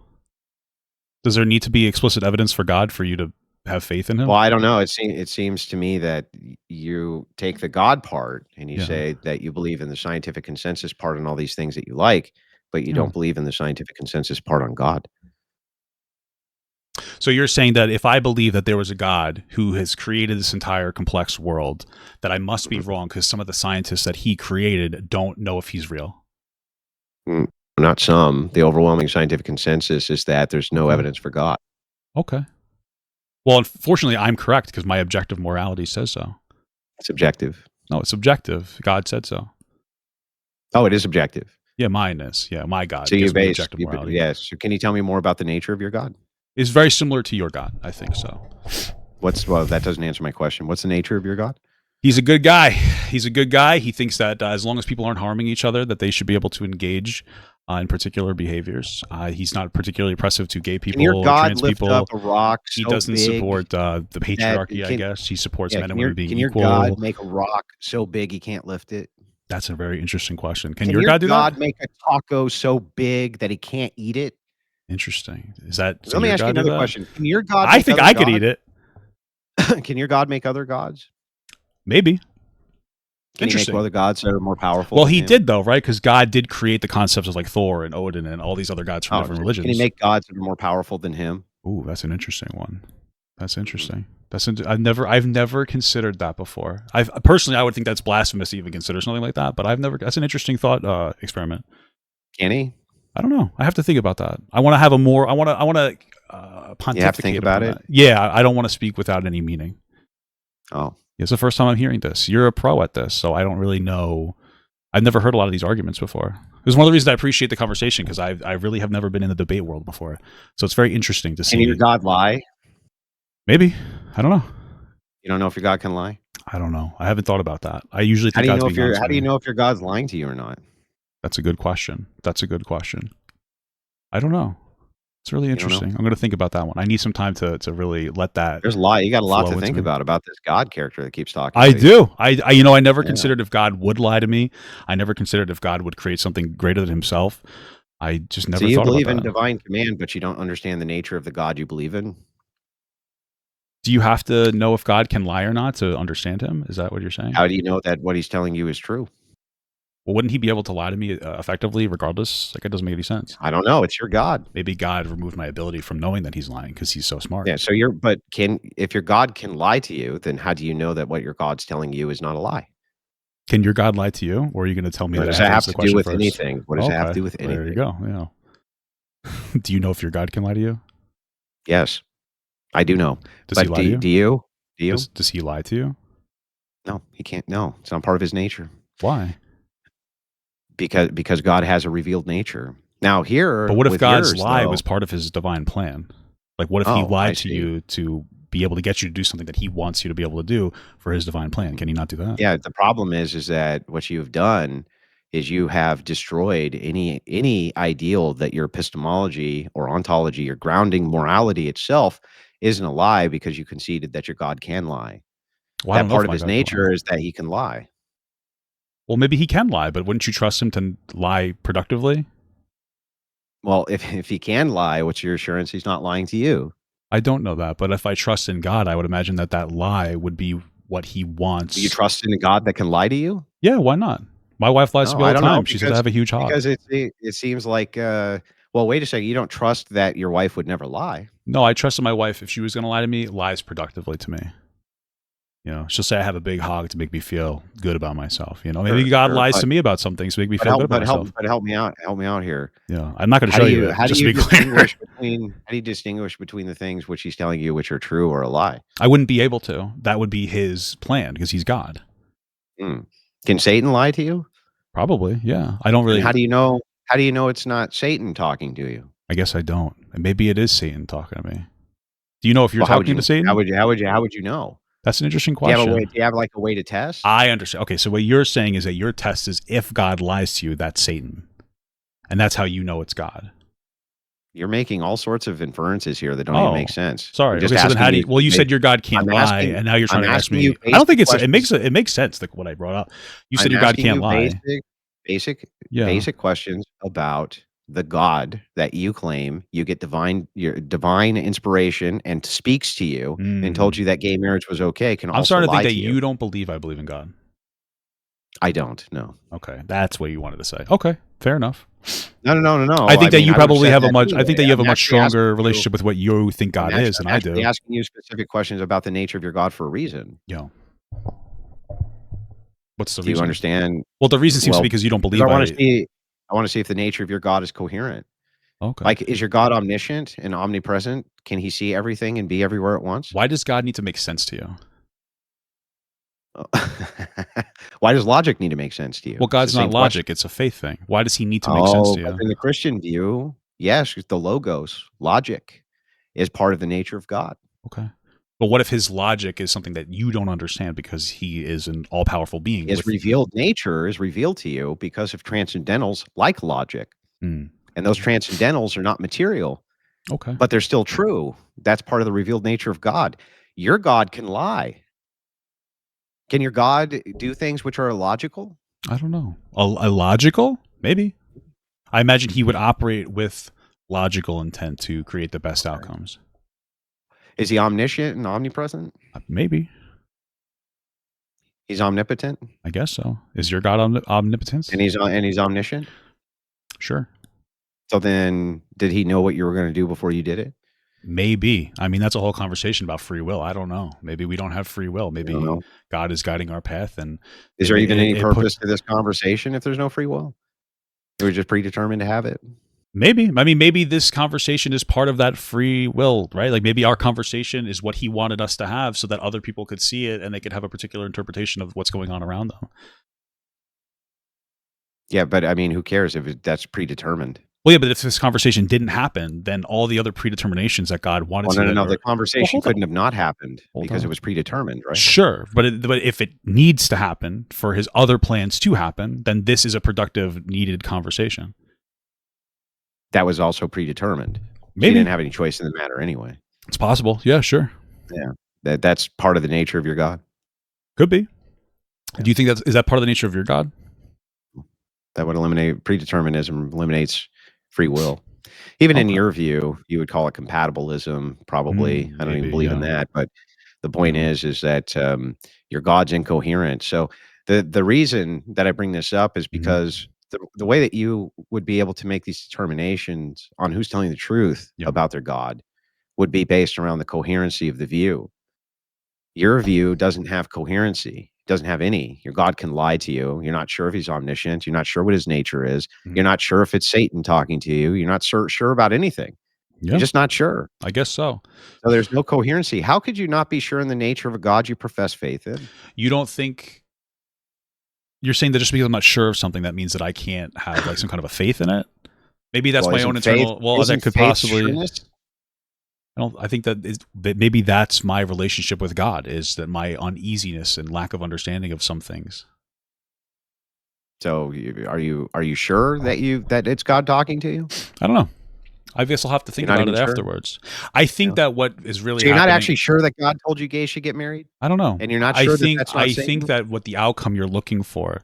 Does there need to be explicit evidence for God for you to have faith in him? Well, I don't know. It seems to me that you take the God part and you Yeah. say that you believe in the scientific consensus part and all these things that you like, but you Yeah. don't believe in the scientific consensus part on God. So you're saying that if I believe that there was a God who has created this entire complex world, that I must be wrong because some of the scientists that he created don't know if he's real. Mm, not some. The overwhelming scientific consensus is that there's no Okay. evidence for God. Okay. Well, unfortunately, I'm correct because my objective morality says so. It's objective. No, it's subjective. God said so. Oh, it is objective. Yeah, mine is. Yeah, my God So you gives me base, objective morality. yes. So can you tell me more about the nature of your God? It's very similar to your God. I think so. Well, that doesn't answer my question. What's the nature of your God? He's a good guy. He's a good guy. He thinks that as long as people aren't harming each other, that they should be able to engage in particular behaviors. He's not particularly oppressive to gay Can people your or God trans lift people. up a rock He so doesn't big support the patriarchy, I can guess. He supports yeah, men and women being can your equal. God make a rock so big he can't lift it? That's a very interesting question. Can Can your your God do God that? make a taco so big that he can't eat it? Interesting. Is that Let me your ask you God do another that? question. Can your God I make think other I could eat gods? it. Can your God make other gods? Maybe. Can he make Interesting. other gods that are more powerful Well, than he him? did though, right? Because God did create the concepts of like Thor and Odin and all these other gods from Oh, different can he religions. make gods that are more powerful than him? Ooh, that's an interesting one. That's Mhm. interesting. I've never considered that before. I've personally, I would think that's blasphemous to even consider something like that. But that's an interesting thought experiment. Can he? I don't know. I have to think about that. I want to have a more. I want to pontificate You have to think about upon it? that. Yeah, I don't want to speak without any meaning. Oh. It's the first time I'm hearing this. You're a pro at this, so I don't really know. I've never heard a lot of these arguments before. It was one of the reasons I appreciate the conversation because I really have never been in the debate world before. So it's very interesting to see. Can your God lie? Maybe. I don't know. You don't know if your God can lie? I don't know. I haven't thought about that. I usually How think do you God's know if being honest how with do you me. know if your God's lying to you or not? That's a good question. I don't know. It's really interesting. I'm going to think about that one. I need some time to really let that. There's a lot. You got a lot to think about this God character that keeps talking. I do. I never considered if God would lie to me. I never considered if God would create something greater than himself. I just never thought about that. So you believe in divine command, but you don't understand the nature of the God you believe in? Do you have to know if God can lie or not to understand him? Is that what you're saying? How do you know that what he's telling you is true? Well, wouldn't he be able to lie to me effectively regardless? Like, it doesn't make any sense. I don't know. It's your God. Maybe God removed my ability from knowing that he's lying because he's so smart. Yeah. So if your God can lie to you, then how do you know that what your God's telling you is not a lie? Can your God lie to you? Or are you going to tell me what that? Does that have to do with anything? What does it have to do with anything? There you go. Yeah. Do you know if your God can lie to you? Yes, I do know. Does he lie to you? Do you? Does he lie to you? No, he can't. No, it's not part of his nature. Why? Because God has a revealed nature. Now here, but what if God's lie was part of his divine plan? Like, what if he lied to you to be able to get you to do something that he wants you to be able to do for his divine plan? Can he not do that? Yeah. The problem is that what you've done is you have destroyed any ideal that your epistemology or ontology, your grounding morality itself, isn't a lie because you conceded that your God can lie. Well, that part of his nature is that he can lie. Well, maybe he can lie, but wouldn't you trust him to lie productively? Well, if he can lie, what's your assurance he's not lying to you? I don't know that, but if I trust in God, I would imagine that lie would be what he wants. Do you trust in a God that can lie to you? Yeah, why not? My wife lies to me all the time. She said I have a huge hog. Because it seems like, well, wait a second. You don't trust that your wife would never lie. No, I trusted my wife. If she was going to lie to me, lies productively to me. She'll say I have a big hog to make me feel good about myself. Maybe God lies to me about some things to make me feel good about myself. But help me out. Help me out here. Yeah, I'm not going to show you. How do you distinguish between the things which he's telling you which are true or a lie? I wouldn't be able to. That would be his plan because he's God. Can Satan lie to you? Probably. Yeah. I don't really. And how do you know? How do you know it's not Satan talking to you? I guess I don't. And maybe it is Satan talking to me. Do you know if you're talking to Satan? How would you know? That's an interesting question. Do you have like a way to test? I understand. Okay, so what you're saying is that your test is if God lies to you, that's Satan. And that's how you know it's God. You're making all sorts of inferences here that don't even make sense. Sorry. Okay, so then how do you, you said your God can't lie, and now you're trying to ask me. I don't think it makes sense, like what I brought up. You said your God can't lie. Basic questions about the God that you claim you get your divine inspiration and speaks to you and told you that gay marriage was okay. I'm starting to think that you don't believe I believe in God. I don't. No. Okay, that's what you wanted to say. Okay, fair enough. No. I think that you probably have a much. I think that you have a much stronger relationship with what you think God is than I do. I'm asking you specific questions about the nature of your God for a reason. Yeah. What's the reason? Do you understand? Well, the reason seems to be because you don't believe. I want to see if the nature of your God is coherent. Okay. Like, is your God omniscient and omnipresent? Can he see everything and be everywhere at once? Why does God need to make sense to you? Why does logic need to make sense to you? Well, God's not logic. It's a faith thing. Why does he need to make sense to you? In the Christian view, yes, the logos, logic, is part of the nature of God. Okay. But what if his logic is something that you don't understand because he is an all-powerful being? His revealed nature is revealed to you because of transcendentals like logic. And those transcendentals are not material. Okay. But they're still true. That's part of the revealed nature of God. Your God can lie. Can your God do things which are illogical? I don't know. Illogical? Maybe. I imagine he would operate with logical intent to create the best outcomes. Is he omniscient and omnipresent? Maybe. He's omnipotent? I guess so. Is your God omnipotent? And he's omniscient? Sure. So then, did he know what you were going to do before you did it? Maybe. I mean, that's a whole conversation about free will. I don't know. Maybe we don't have free will. Maybe God is guiding our path. And is there even any purpose to this conversation if there's no free will? We're just predetermined to have it? Maybe. I mean, maybe this conversation is part of that free will, right? Like maybe our conversation is what he wanted us to have so that other people could see it and they could have a particular interpretation of what's going on around them. Yeah, but I mean, who cares if that's predetermined? Well, yeah, but if this conversation didn't happen, then all the other predeterminations that God wanted to... No, the conversation couldn't have not happened because it was predetermined, right? Sure, but if it needs to happen for his other plans to happen, then this is a productive, needed conversation. That was also predetermined. She Maybe. didn't have any choice in the matter anyway. It's possible. Yeah, sure. Yeah. That's part of the nature of your God. Could be. Yeah. Do you think is that part of the nature of your God? That would eliminate predeterminism, eliminates free will. Even in Okay. your view, you would call it compatibilism, probably. I don't even Maybe, believe in yeah. that, but the point Yeah. is that, your God's incoherent. So, the reason that I bring this up is Mhm. because the way that you would be able to make these determinations on who's telling the truth Yeah. about their God would be based around the coherency of the view. Your view doesn't have coherency, doesn't have any. Your God can lie to you. You're not sure if he's omniscient. You're not sure what his nature is. You're Mhm. not sure if it's Satan talking to you. You're not sure about anything. You're Yeah, just not sure. I guess so. So there's no coherency. How could you not be sure in the nature of a God you profess faith in? You don't think you're saying that just because I'm not sure of something, that means that I can't have, like, some kind of a faith in it? Maybe that's Well, my own internal that isn't could faith possibly sureness? I think that maybe that's my relationship with God, is that my uneasiness and lack of understanding of some things. So are you sure that it's God talking to you? I don't know. I guess I'll have to You're think not about even it sure? afterwards. I think No. that what is really So you're not happening actually sure that God told you gays should get married? I don't know. And you're not sure that that's not I think Satan? that what the outcome you're looking for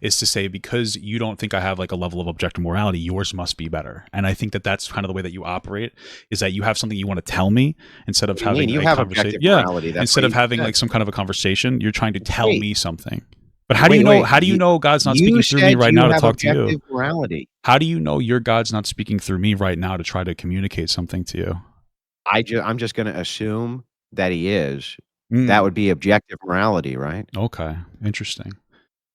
is to say, because you don't think I have, like, a level of objective morality, yours must be better. And I think that that's kind of the way that you operate, is that you have something you want to tell me instead of What do you mean? having You a have conversation. objective Yeah, morality. That's instead what of you just having, said. like, some kind of a conversation, you're trying to tell Wait. me something. But how do you know? Wait. How do you know God's not You speaking through me said right you now to have talk to you? objective morality. How do you know your God's not speaking through me right now to try to communicate something to you? I'm just gonna assume that he is. That Mm, would be objective morality, right? okay, interesting.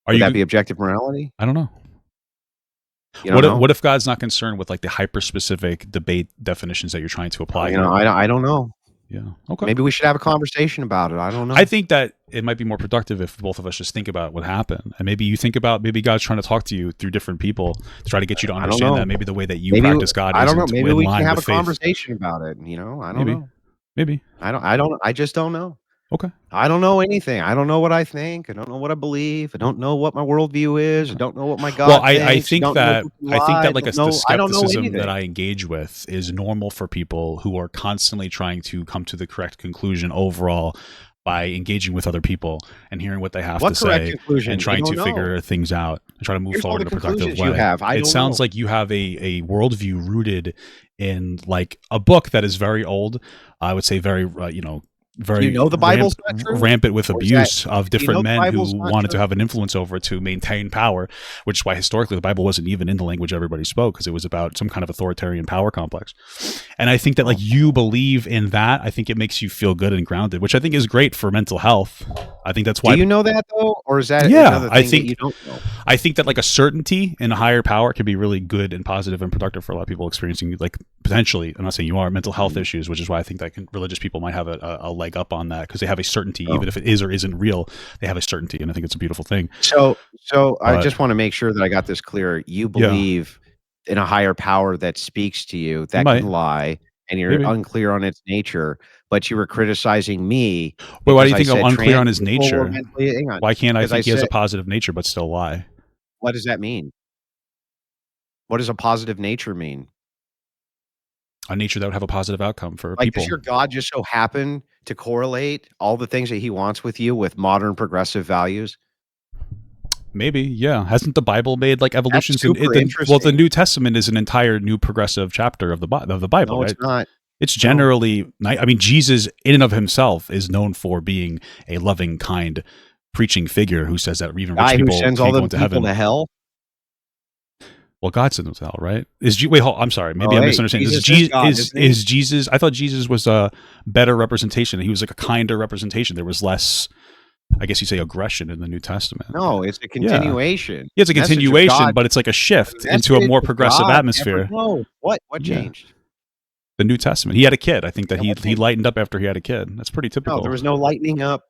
Are Would you? that be objective morality? I don't know. You don't know? What if God's not concerned with, like, the hyper specific debate definitions that you're trying to apply here? I don't know. Yeah. Okay. Maybe we should have a conversation about it. I don't I know. think that it might be more productive if both of us just think about what happened, and maybe you think about, maybe God's trying to talk to you through different people to try to get you to I don't understand know. that maybe the way that you Maybe practice God I don't know. isn't Maybe in we can line have with a faith. conversation about it, I don't Maybe. know. Maybe. I just don't know. Okay. I don't know anything. I don't know what I think. I don't know what I believe. I don't know what my worldview is. I Okay. don't know what my Well, God thinks. I think that, I like, don't the know I don't know skepticism that anything. I engage with is normal for people who are constantly trying to come to the correct conclusion overall by engaging with other people and hearing what they have to What correct say and conclusion? We trying don't to know. figure things out and try to move Here's all forward the in a productive conclusions you way. have. I It don't sounds know. like you have a worldview rooted in, like, a book that is very old. I would say very, Do you very know the Bible's not true? rampant with Or is that abuse of do you know different the men Bible's who not wanted to true? have an influence over it to maintain power, which is why historically the Bible wasn't even in the language everybody spoke, because it was about some kind of authoritarian power complex. And I think that, like, Oh. you believe in that. I think it makes you feel good and grounded, which I think is great for mental health. I think that's Do why. you know that though? Or is that Yeah, another thing that you don't know? I think that, like, a certainty in a higher power can be really good and positive and productive for a lot of people experiencing, like, potentially, I'm not saying you are, mental health Mm. issues, which is why I think that religious people might have a leg up on that, because they have a certainty, Oh. even if it is or isn't real, they have a certainty, and I think it's a beautiful thing. So I But just wanna make sure that I got this clear. You yeah, believe in a higher power that speaks to you it that can might, lie, and you're maybe. unclear on its nature, but you were criticizing me Wait, why do because you I think I'm said unclear trans on his people were nature? mentally hang on, Why can't I because I think he has a said positive nature but still lie? what does that mean? What does a positive nature mean? A nature that would have a positive outcome for Like, does people. your God just so happen to correlate all the things that he wants with you with modern progressive values? Maybe, yeah. Hasn't the Bible made, like, That's evolutions in super the interesting. New Testament is an entire new progressive chapter of the Bible, No, it's right? not. It's No. generally I mean, Jesus in and of himself is known for being a loving, kind, preaching figure who says that even rich Guy who people sends all can't go them into people heaven. to hell? Well, God sent him to hell, right? Wait, I'm sorry. Maybe Oh, I'm hey, misunderstanding. Jesus is God, isn't he? Is Jesus? I thought Jesus was a better representation. He was, like, a kinder representation. There was less, I guess you say, aggression in the New Testament. No, it's a Yeah. continuation. Yeah, it's a The message of continuation, God but it's like a the shift into a message more of progressive God never atmosphere. no. What Yeah. changed? The New Testament. He had a kid. I think that Yeah, what he changed? lightened up after he had a kid. That's pretty No, there typical. was no lightening up.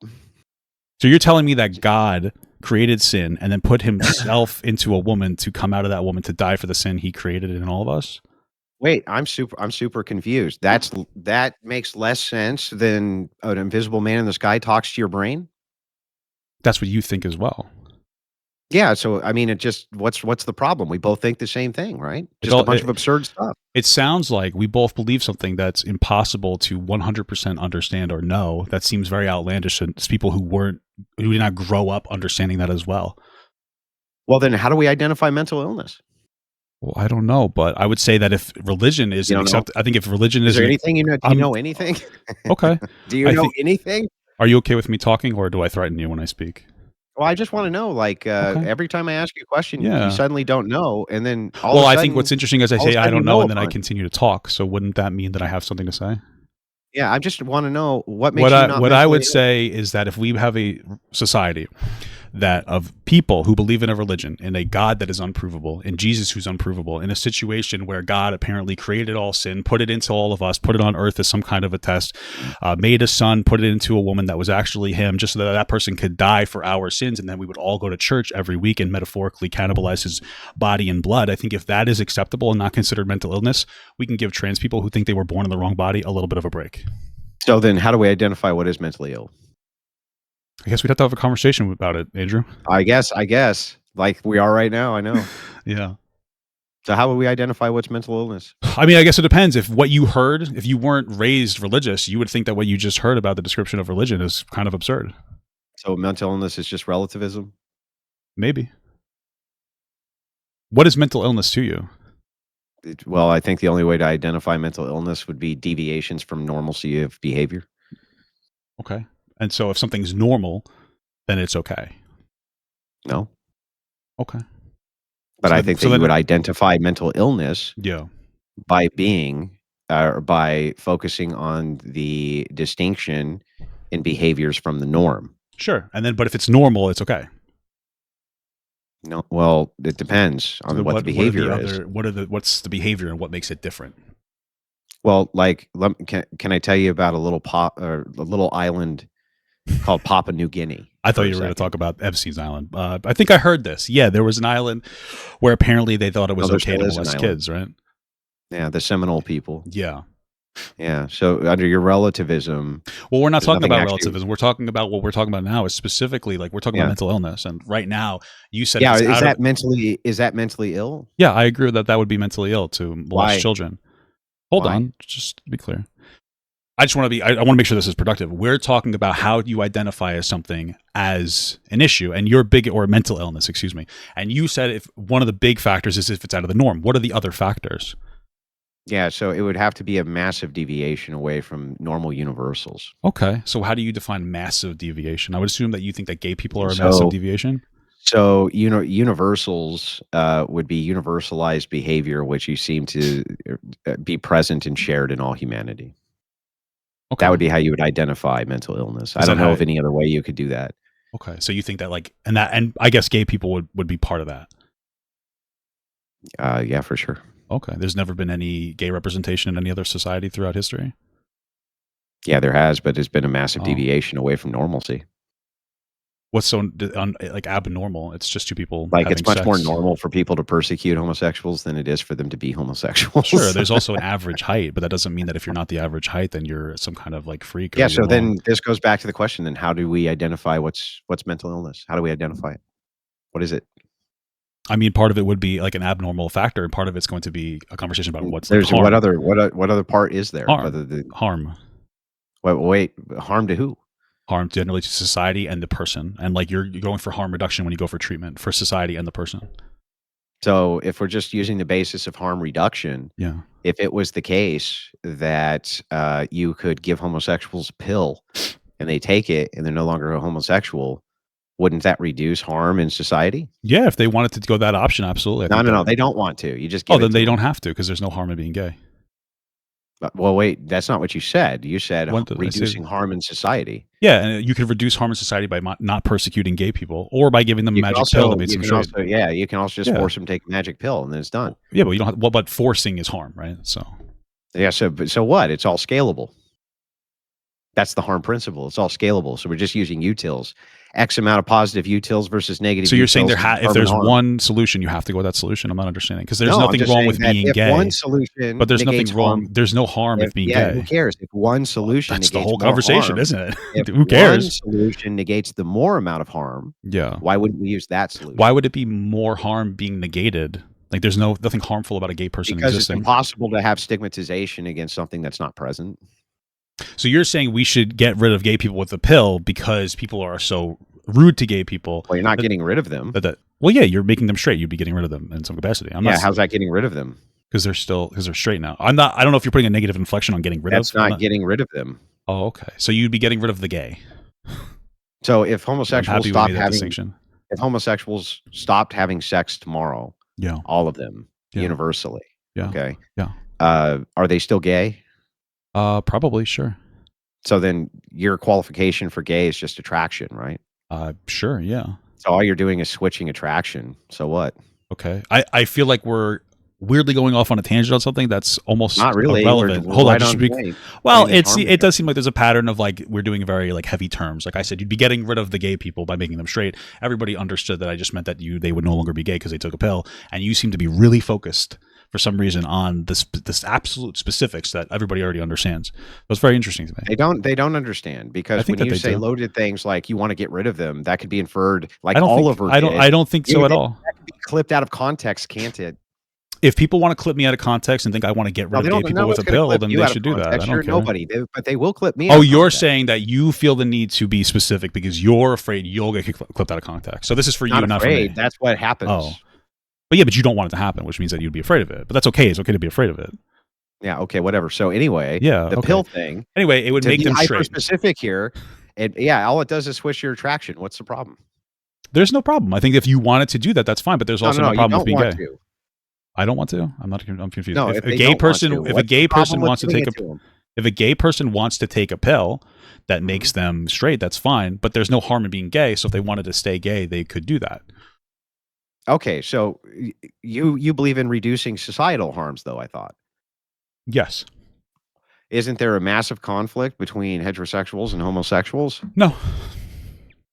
So you're telling me that God created sin and then put himself into a woman to come out of that woman to die for the sin he created in all of us? Wait, I'm super confused. That makes less sense than an invisible man in the sky talks to your brain? That's what you think as well. Yeah, so, I mean, it just what's the problem? We both think the same thing, right? It Just a all bunch of absurd stuff. it sounds like we both believe something that's impossible to 100% understand or know. That seems very outlandish, and it's people who did not grow up understanding that as well. Well, then how do we identify mental illness? Well, I don't know, but I would say that if religion You isn't don't know? accept I think if religion Is there isn't anything you know? Do you I'm know anything? okay. Do you I know think anything? Are you okay with me talking, or do I threaten you when I speak? Well, I just wanna know, like, Okay. every time I ask you a question, you Yeah. suddenly don't know, and then Well, I think what's interesting is I all of say a I sudden you don't know, know a and then I bunch. continue to talk. So wouldn't that mean that I have something to say? Yeah, I just wanna know what makes you not What I mentally would ill? say is that if we have a society that of people who believe in a religion, in a God that is unprovable, in Jesus who's unprovable, in a situation where God apparently created all sin, put it into all of us, put it on earth as some kind of a test, made a son, put it into a woman that was actually him, just so that that person could die for our sins, and then we would all go to church every week and metaphorically cannibalize his body and blood. I think if that is acceptable and not considered mental illness, we can give trans people who think they were born in the wrong body a little bit of a break. So then how do we identify what is mentally ill? I guess we'd have to have a conversation about it, Andrew. I guess, like we are right now, I know. Yeah. So how would we identify what's mental illness? I mean, I guess it depends. If what you heard, if you weren't raised religious, you would think that what you just heard about the description of religion is kind of absurd. So mental illness is just relativism? Maybe. What is mental illness to you? Well, I think the only way to identify mental illness would be deviations from normalcy of behavior. Okay. And so if something's normal, then it's okay. No? Okay. But So I then, think so that you then would identify mental illness yeah. by being or by focusing on the distinction in behaviors from the norm. Sure. And then, but if it's normal, it's okay. No, well, it depends So on then what the what are the behavior is. other, what's the behavior and what makes it different? Well, like, can I tell you about a little a little island called Papua New Guinea I thought for a you were going to second? talk about Epstein's Island. I think I heard this. Yeah, there was an island where apparently they thought it No, was there okay still to is an molest island. kids, right? Yeah, the Seminole people. Yeah. Yeah, so under your relativism, Well, we're not there's talking nothing about actually. relativism. We're talking about what we're talking about now is specifically like we're talking about Yeah. mental illness. And right now, you said if Yeah, it's out of is that mentally ill? yeah, I agree with that. That would be mentally ill to molest Why? children. Hold Why? on, just to be clear. I just want to be. I want to make sure this is productive. We're talking about how you identify as something as an issue, and your big or mental illness, excuse me. And you said if one of the big factors is if it's out of the norm. What are the other factors? Yeah, so it would have to be a massive deviation away from normal universals. Okay, so how do you define massive deviation? I would assume that you think that gay people are a massive So deviation. so, universals, would be universalized behavior, which you seem to, be present and shared in all humanity. That Okay, would be how you would identify mental illness. I is that don't know how? of any other way you could do that. Okay, so you think that like and I guess gay people would be part of that. Yeah, for sure. Okay, there's never been any gay representation in any other society throughout history. Yeah, there has, but it's been a massive Oh, deviation away from normalcy. what's so like abnormal? It's just two people Like, having it's much more sex. normal for people to persecute homosexuals than it is for them to be Sure, homosexuals. there's also an average height, but that doesn't mean that if you're not the average height, then you're some kind of like freak or Yeah, you're so wrong. then this goes back to the question, then how do we identify what's mental illness? How do we identify it? What is it? I mean, part of it would be like an abnormal factor, and part of it's going to be a conversation about what's like There's what harm, other what other part is there harm, other than harm, wait, harm to who? harm generally to society and the person. And like you're going for harm reduction when you go for treatment for society and the person. So if we're just using the basis of harm reduction, Yeah. if it was the case that, you could give homosexuals a pill and they take it and they're no longer a homosexual, wouldn't that reduce harm in society? Yeah, if they wanted to go that option, absolutely. I No, think no, that no, they don't want to. You just oh, give then it to they don't them. have to because there's no harm in being gay. Well, wait, that's not what you said. You said When did I say? reducing harm in society. Yeah, and you could reduce harm in society by not persecuting gay people, or by giving them a magic pill that makes them straight. You can also just Yeah, force them to take a magic pill and then it's done. yeah, but you don't. Well, but forcing is harm, right? So Yeah, so what? It's all scalable. That's the harm principle. It's all scalable. So we're just using utils. X amount of positive utils versus negative. So you're saying utils if there's one solution, you have to go with that solution. I'm not understanding, because there's No, I'm nothing just wrong saying with that being if gay. one solution But there's nothing negates wrong. harm, There's no harm with being yeah, gay. who cares? If one solution That's negates the whole more conversation, harm, isn't it? if Who cares? one solution negates the more amount of harm, Yeah. why wouldn't we use that solution? Why would it be more harm being negated? Like, there's nothing harmful about a gay person Because existing. it's impossible to have stigmatization against something that's not present. So you're saying we should get rid of gay people with the pill because people are so rude to gay people? Well, you're not getting rid of them. Well, yeah, you're making them straight. You'd be getting rid of them in some capacity. How's that getting rid of them? Because they're straight now. I don't know if you're putting a negative inflection on getting rid of. That's not getting rid of them. Oh, okay. So you'd be getting rid of the gay. So if homosexuals stopped having sex tomorrow, all of them universally, okay, are they still gay? Probably, sure. So then your qualification for gay is just attraction, right? Sure, yeah. So all you're doing is switching attraction. So what? Okay. I feel like we're weirdly going off on a tangent on something that's almost not really irrelevant. Hold on. It does seem like there's a pattern of like we're doing very like heavy terms. Like I said, you'd be getting rid of the gay people by making them straight. Everybody understood that I just meant that they would no longer be gay because they took a pill, and you seem to be really focused for some reason on this absolute specifics that everybody already understands. It was very interesting to me. They don't understand, because when you say loaded things like you want to get rid of them, that could be inferred like Oliver. I don't think so at all. That could be clipped out of context, can't it? If people want to clip me out of context and think I want to get rid of gay people with a pill, then they should do that. I don't care. Nobody, but they will clip me. Oh, you're saying that you feel the need to be specific because you're afraid you'll get clipped out of context. So this is for you, not for me. That's what happens. Oh, but yeah, but you don't want it to happen, which means that you'd be afraid of it. But that's okay. It's okay to be afraid of it. Yeah. Okay. Whatever. So anyway, the pill thing. Anyway, it would make them straight. Specific here. All it does is switch your attraction. What's the problem? There's no problem. I think if you wanted to do that, that's fine. But there's also no problem with being gay. I don't want to. I'm confused. No, if a gay person wants to take a pill that makes them straight, that's fine. But there's no harm in being gay. So if they wanted to stay gay, they could do that. Okay, so you believe in reducing societal harms, though, I thought. Yes. Isn't there a massive conflict between heterosexuals and homosexuals? No.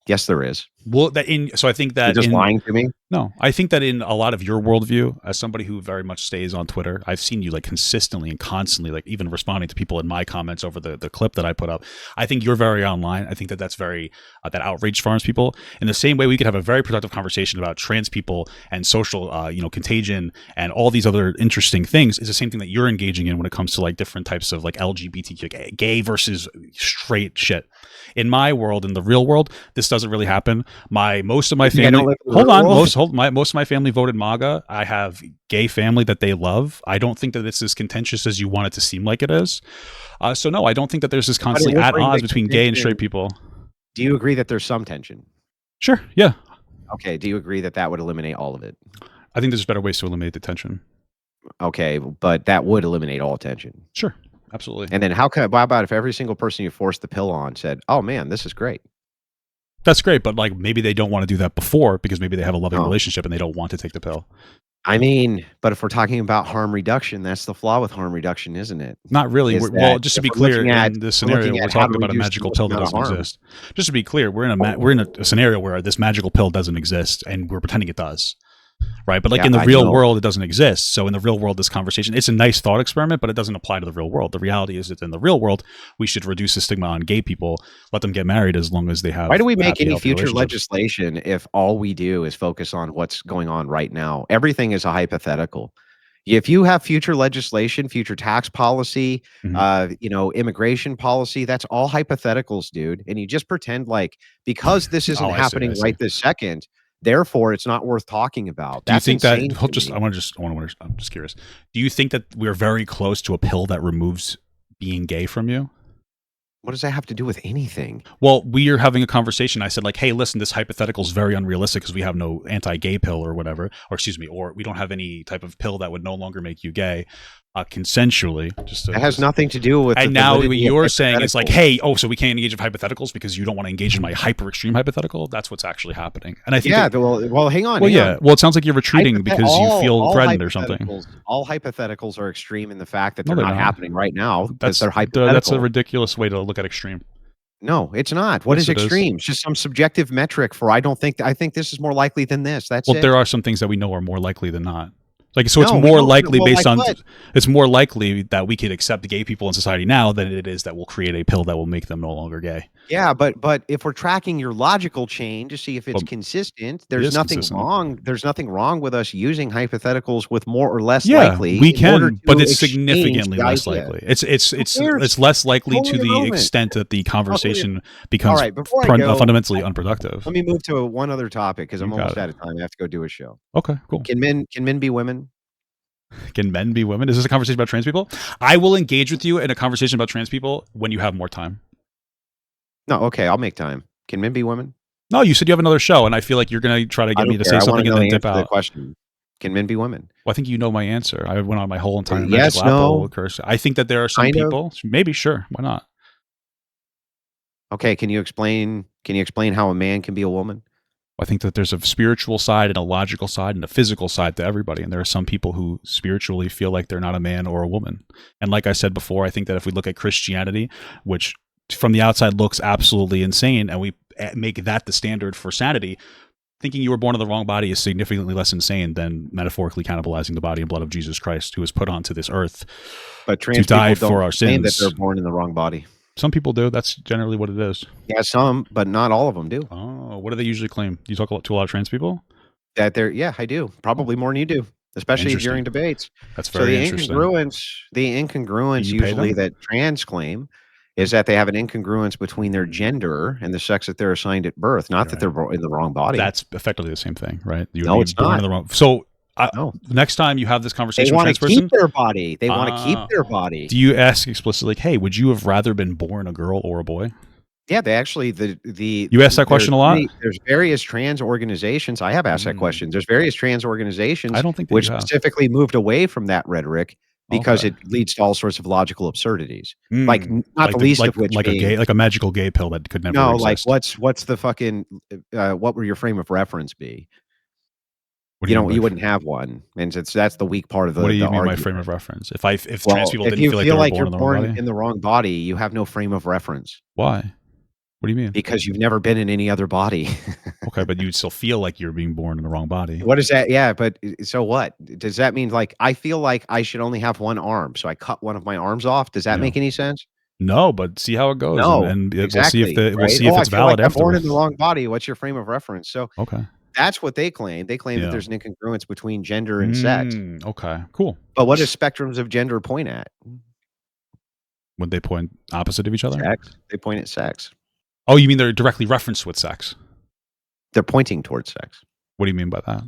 Yes, there is. Well, so I think that you're just lying to me. No, I think that in a lot of your worldview, as somebody who very much stays on Twitter, I've seen you like consistently and constantly, like even responding to people in my comments over the clip that I put up. I think you're very online. I think that's very that outrage farms people. In the same way, we could have a very productive conversation about trans people and social, contagion and all these other interesting things. Is the same thing that you're engaging in when it comes to like different types of like LGBTQ, gay versus straight shit. In my world, in the real world, this doesn't really happen. Most of my family most of my family voted MAGA. I have gay family that they love. I don't think that it's as contentious as you want it to seem like it is. So no, I don't think that there's this constantly at odds between gay and straight people. Do you agree that there's some tension? Sure. Yeah. Okay. Do you agree that would eliminate all of it? I think there's better ways to eliminate the tension. Okay, but that would eliminate all tension. Sure. Absolutely. And then how about if every single person you forced the pill on said, "Oh man, this is great." That's great, but like maybe they don't want to do that before because maybe they have a loving relationship and they don't want to take the pill. I mean, but if we're talking about harm reduction, that's the flaw with harm reduction, isn't it? Not really. Well, just to be clear, in this scenario, we're talking about a magical pill that doesn't exist. Just to be clear, we're in a scenario where this magical pill doesn't exist, and we're pretending it does. Right. But like in the real world, it doesn't exist. So in the real world, this conversation, it's a nice thought experiment, but it doesn't apply to the real world. The reality is that in the real world, we should reduce the stigma on gay people, let them get married as long as they have. Why do we make any future legislation if all we do is focus on what's going on right now? Everything is a hypothetical. If you have future legislation, future tax policy, immigration policy, that's all hypotheticals, dude. And you just pretend like because this isn't happening right this second, therefore, it's not worth talking about. Do you think that? I'm just curious. Do you think that we're very close to a pill that removes being gay from you? What does that have to do with anything? Well, we are having a conversation. I said, like, hey, listen, this hypothetical is very unrealistic because we have no anti-gay pill or whatever, or we don't have any type of pill that would no longer make you gay. Consensually, it has nothing to do with. And now what you're saying is like, hey, so we can't engage in hypotheticals because you don't want to engage in my hyper extreme hypothetical. That's what's actually happening. And I think, well, hang on. Well, it sounds like you're retreating because you feel threatened or something. All hypotheticals are extreme in the fact that they're not happening right now because they're hypothetical. That's a ridiculous way to look at extreme. No, it's not. What Yes, is it is. extreme? It's just some subjective metric for I think this is more likely than this. That's Well, it. there are some things that we know are more likely than not. Like, so it's No, we more don't. likely Well, based like on what? it's more likely that we could accept gay people in society now than it is that we'll create a pill that will make them no longer gay. Yeah, but if we're tracking your logical chain to see if it's But consistent, it there's is nothing consistent. wrong. There's nothing wrong with us using hypotheticals with more or less Yeah, likely we in order can, but to it's exchange significantly the less idea. likely. It's Who cares? it's less likely to Totally the irrelevant. extent that the Totally. conversation All becomes right, before I go, fundamentally unproductive. let me move to one other topic because You I'm got almost it. out of time. I have to go do a show. Okay, cool. Can men be women? Can men be women? Is this a conversation about trans people? I will engage with you in a conversation about trans people when you have more time. No, okay, I'll make time. Can men be women? No, you said you have another show, and I feel like you're going to try to I get me don't to care. say I wanna something and know then the dip answer to the out. question. Can men be women? Well, I think you know my answer. I went on my whole entire Yes, magical Apple no, curse. I think that there are some kind of? people, maybe, sure, why not? Okay, can you explain how a man can be a woman? I think that there's a spiritual side and a logical side and a physical side to everybody. And there are some people who spiritually feel like they're not a man or a woman. And like I said before, I think that if we look at Christianity, which from the outside looks absolutely insane, and we make that the standard for sanity, thinking you were born in the wrong body is significantly less insane than metaphorically cannibalizing the body and blood of Jesus Christ, who was put onto this earth But to trans die people for don't our claim that they're sins. born in the wrong body. Some people do. That's generally what it is. Yeah, some, but not all of them do. Oh, what do they usually claim? You talk to a lot of trans people? That they're yeah, I do. Oh, Probably more than you do, especially during interesting. debates. That's So very interesting. the Do incongruence you pay usually them? that trans claim Hmm. is that they have an incongruence between their Mm, gender and the sex that they're assigned at birth, not that right. they're in the wrong body. That's effectively the same thing, right? You would No, be it's born in not. the wrong. So, No. next time you have this They conversation with a wanna trans keep person, their body. They wanna keep uh, their body. do you ask explicitly, like, "Hey, would you have rather been born a girl or a boy?" Yeah, they actually You ask that question a lot. there's various trans organizations I have asked that Mm, question. There's various trans I organizations don't think that which you have. specifically moved away from that rhetoric because Okay. it leads to all sorts of logical absurdities. Like, Mm, not the least of which like a being like a magical gay pill that could never no, like, exist. what's the fucking what would your frame of reference be? What do you mean You by wouldn't have one, and since that's the weak part of what do the you mean by frame argument. of reference? If trans Well, people if didn't you feel like they feel were like born you're in the wrong born body, in the wrong body, you have no frame of reference why? What do you mean? because you've never been in any other body. Okay, but you'd still feel like you're being born in the wrong body. What is that? Yeah, but so what? Does that mean, like, I feel like I should only have one arm, so I cut one of my arms off? Does that Yeah. make any sense? No, but see how it goes, No, and exactly, we'll right? see "Oh, if I it's feel like valid I'm born in the afterwards. wrong body. What's your frame of reference?" So, Okay. that's what they claim. They claim that Yeah. there's an incongruence between gender and sex. Okay. Cool. But what does spectrums of gender point at? Would they point opposite of each other? Sex. They point at sex. Oh, you mean they're directly referenced with sex? They're pointing towards sex. What do you mean by that?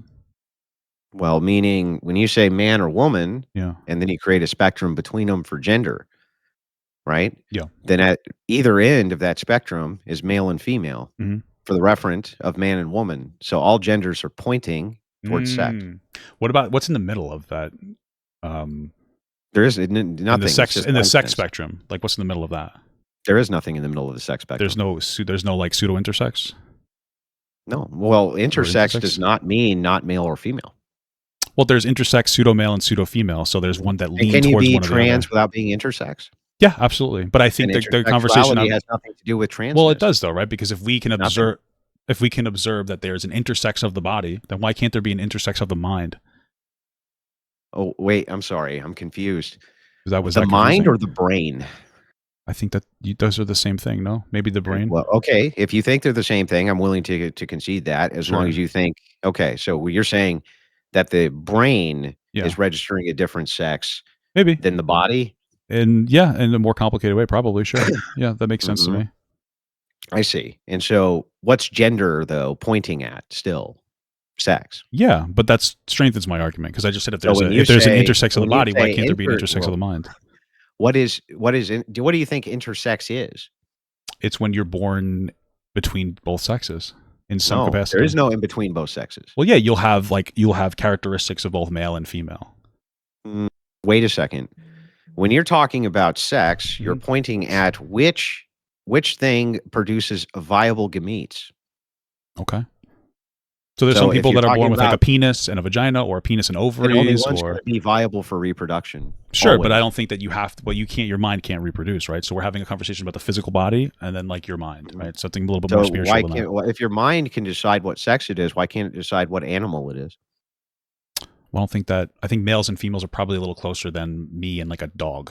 Well, meaning when you say man or woman, Yeah. and then you create a spectrum between them for gender, right? Yeah. Then at either end of that spectrum is male and female Mhm. for the referent of man and woman. So all genders are pointing towards sex. What about what's in the middle of that? Um, There is in nothing. It's just the sex emptiness. spectrum, like what's in the middle of that? There is nothing in the middle of the sex spectrum. There's no like pseudo intersex No. Well, or intersex does intersex. not mean not male or female. Well, there's intersex, pseudo male, and pseudo female. So there's one that And lean can you towards be one or the other. trans without being intersex? Yeah, absolutely. But I And think the conversation intersexuality has nothing to do with well, it transness. does though, right? Because Nothing. if we can observe that there's an intersex of the body, then why can't there be an intersex of the mind? Oh, wait, I'm sorry. I'm confused. Was The that mind confusing? or the brain? I think that those are the same thing. No, maybe the brain. Well, okay, if you think they're the same thing, I'm willing to concede that as long Sure. as you think okay, so you're saying that the brain Yeah. is registering a different sex Maybe. than the body? And yeah, in a more complicated way, probably. Sure. Yeah, that makes sense to Mhm. me. I see. And so what's gender, though, pointing at still? Sex. Yeah, but that's strengthens my argument because I just said So if there's an intersex of the body, why can't there be an intersex of the mind? what do you think intersex is? It's when you're born between both sexes in some No, there capacity. is no in between both sexes. Well, yeah, you'll have characteristics of both male and female. Mm, wait a second. When you're talking about sex, you're Mhm. pointing at which thing produces viable gametes. Okay. So there's some people that are born with like a penis and a vagina, or a penis and ovaries, only one's going to be viable for reproduction. Sure, always. But I don't think that you have to. Well, you can't. Your mind can't reproduce, right? So we're having a conversation about the physical body, and then like your mind, right? Something a little bit more spiritual. Why can't, well, if your mind can decide what sex it is, why can't it decide what animal it is? Well, I don't think that. I think males and females are probably a little closer than me and like a dog.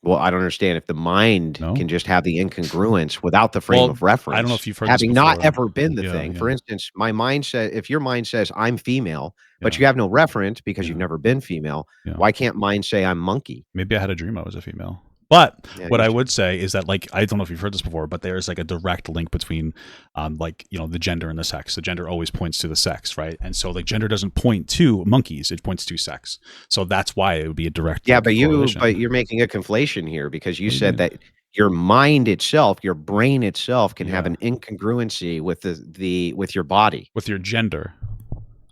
Well, I don't understand if the mind can just have the incongruence without the frame of reference. I don't know if you've heard having this not ever been the thing. For instance, my mind says, if your mind says I'm female, but you have no reference because you've never been female, why can't mine say I'm monkey? Maybe I had a dream I was a female. But what I would say is that, like, I don't know if you've heard this before, but there's like a direct link between, like, you know, the gender and the sex. The gender always points to the sex, right? And so, like, gender doesn't point to monkeys; it points to sex. So that's why it would be a direct. Yeah, but you're making a conflation here, because you said that your mind itself, your brain itself, can have an incongruency with with your body, with your gender.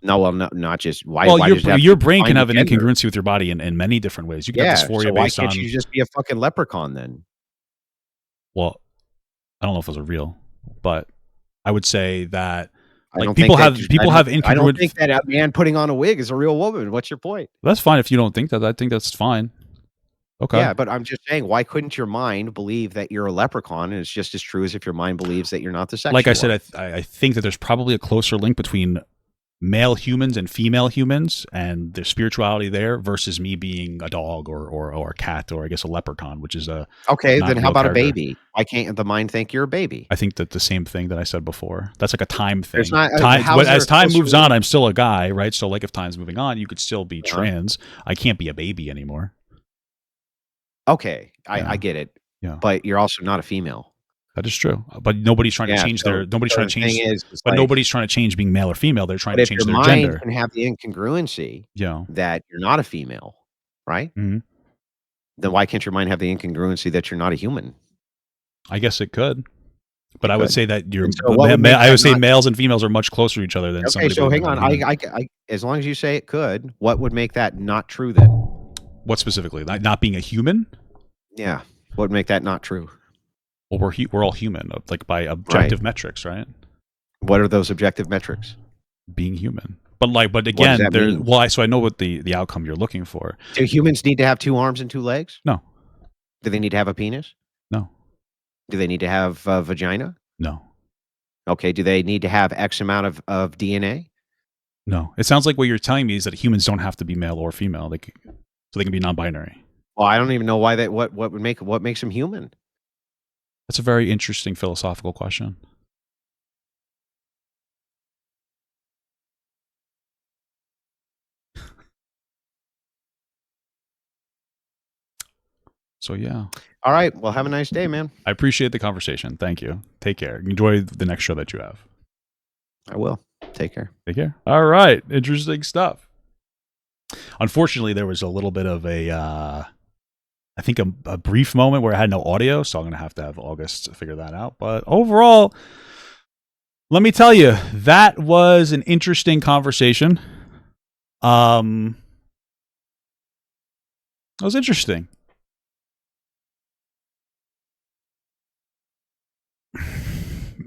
No, well, not just why. Well, your brain can have an incongruency with your body in many different ways. You can have dysphoria based on. Why can't you just be a fucking leprechaun then? Well, I don't know if those are real, but I would say that like people have incongruent. I don't think that a man putting on a wig is a real woman. What's your point? That's fine if you don't think that. I think that's fine. Okay. Yeah, but I'm just saying, why couldn't your mind believe that you're a leprechaun, and it's just as true as if your mind believes that you're not the sex? Like I said, I think that there's probably a closer link between male humans and female humans and their spirituality there versus me being a dog or a cat, or I guess a leprechaun, which is a then how about a baby? Why can't the mind think you're a baby? I think that the same thing that I said before. That's like a time thing. As time moves on, I'm still a guy, right? So like if time's moving on, you could still be trans. I can't be a baby anymore. Okay, I get it. Yeah, but you're also not a female. That is true, but nobody's trying to change nobody's trying to change. Nobody's trying to change being male or female. They're trying to change their gender. If your mind can have the incongruency, that you're not a female, right? Mm-hmm. Then why can't your mind have the incongruency that you're not a human? I guess it could, but I would say that I would say males and females are much closer to each other than. Okay, so hang on. I as long as you say it could, what would make that not true then? What specifically? Not being a human? Yeah, what would make that not true? Well, we're all human, like by objective metrics, right? What are those objective metrics? Being human, but again, so I know what the outcome you're looking for. Do humans need to have 2 arms and 2 legs? No. Do they need to have a penis? No. Do they need to have a vagina? No. Okay. Do they need to have X amount of DNA? No. It sounds like what you're telling me is that humans don't have to be male or female, so they can be non-binary. Well, I don't even know why what makes them human. That's a very interesting philosophical question. So, yeah. All right. Well, have a nice day, man. I appreciate the conversation. Thank you. Take care. Enjoy the next show that you have. I will. Take care. Take care. All right. Interesting stuff. Unfortunately, there was a little bit of I think a brief moment where I had no audio, so I'm going to have August figure that out. But overall, let me tell you, that was an interesting conversation. That was interesting.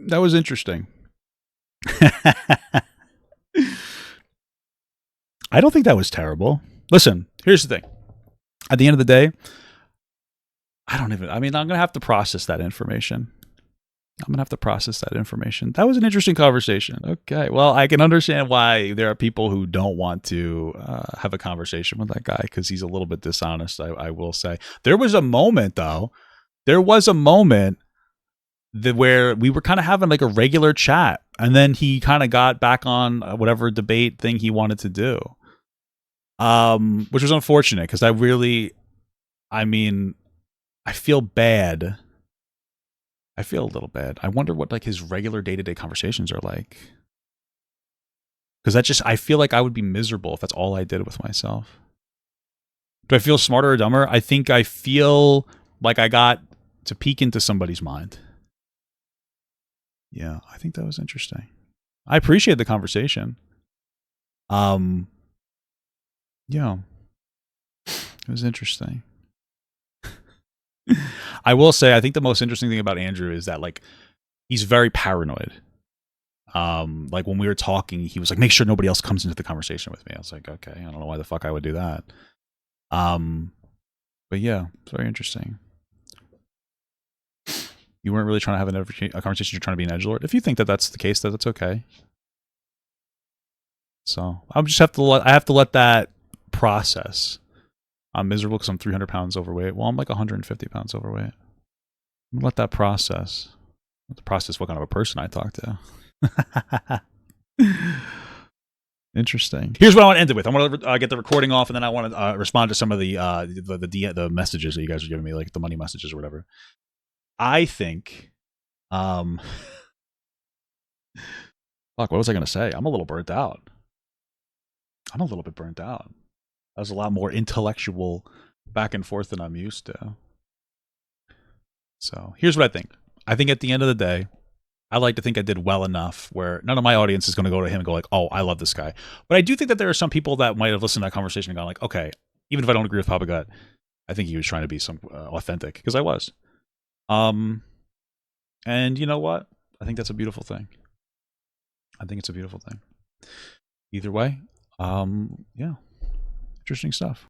That was interesting. I don't think that was terrible. Listen, here's the thing. At the end of the day, I'm going to have to process that information. That was an interesting conversation. Okay. Well, I can understand why there are people who don't want to have a conversation with that guy, because he's a little bit dishonest, I will say. There was a moment, though. Where we were kind of having like a regular chat, and then he kind of got back on whatever debate thing he wanted to do. Which was unfortunate, because I feel bad. I feel a little bad. I wonder what like his regular day-to-day conversations are like. Because I feel like I would be miserable if that's all I did with myself. Do I feel smarter or dumber? I think I feel like I got to peek into somebody's mind. Yeah, I think that was interesting. I appreciate the conversation. Yeah, it was interesting. I will say, I think the most interesting thing about Andrew is that, like, he's very paranoid. Like when we were talking, he was like, make sure nobody else comes into the conversation with me. I was like, okay, I don't know why the fuck I would do that. But yeah, it's very interesting. You weren't really trying to have a conversation. You're trying to be an edgelord. If you think that that's the case, that's okay. So I have to let that process. I'm miserable because I'm 300 pounds overweight. Well, I'm like 150 pounds overweight. I'm gonna let that process. Let the process what kind of a person I talk to. Interesting. Here's what I want to end it with. I want to get the recording off, and then I want to respond to some of the messages that you guys are giving me, like the money messages or whatever. I think, fuck, what was I going to say? I'm a little burnt out. I'm a little bit burnt out. That was a lot more intellectual back and forth than I'm used to. So here's what I think. I think at the end of the day, I like to think I did well enough where none of my audience is going to go to him and go like, oh, I love this guy. But I do think that there are some people that might have listened to that conversation and gone like, okay, even if I don't agree with Papa Gut, I think he was trying to be some authentic, because I was. And you know what? I think that's a beautiful thing. I think it's a beautiful thing. Either way, yeah, interesting stuff.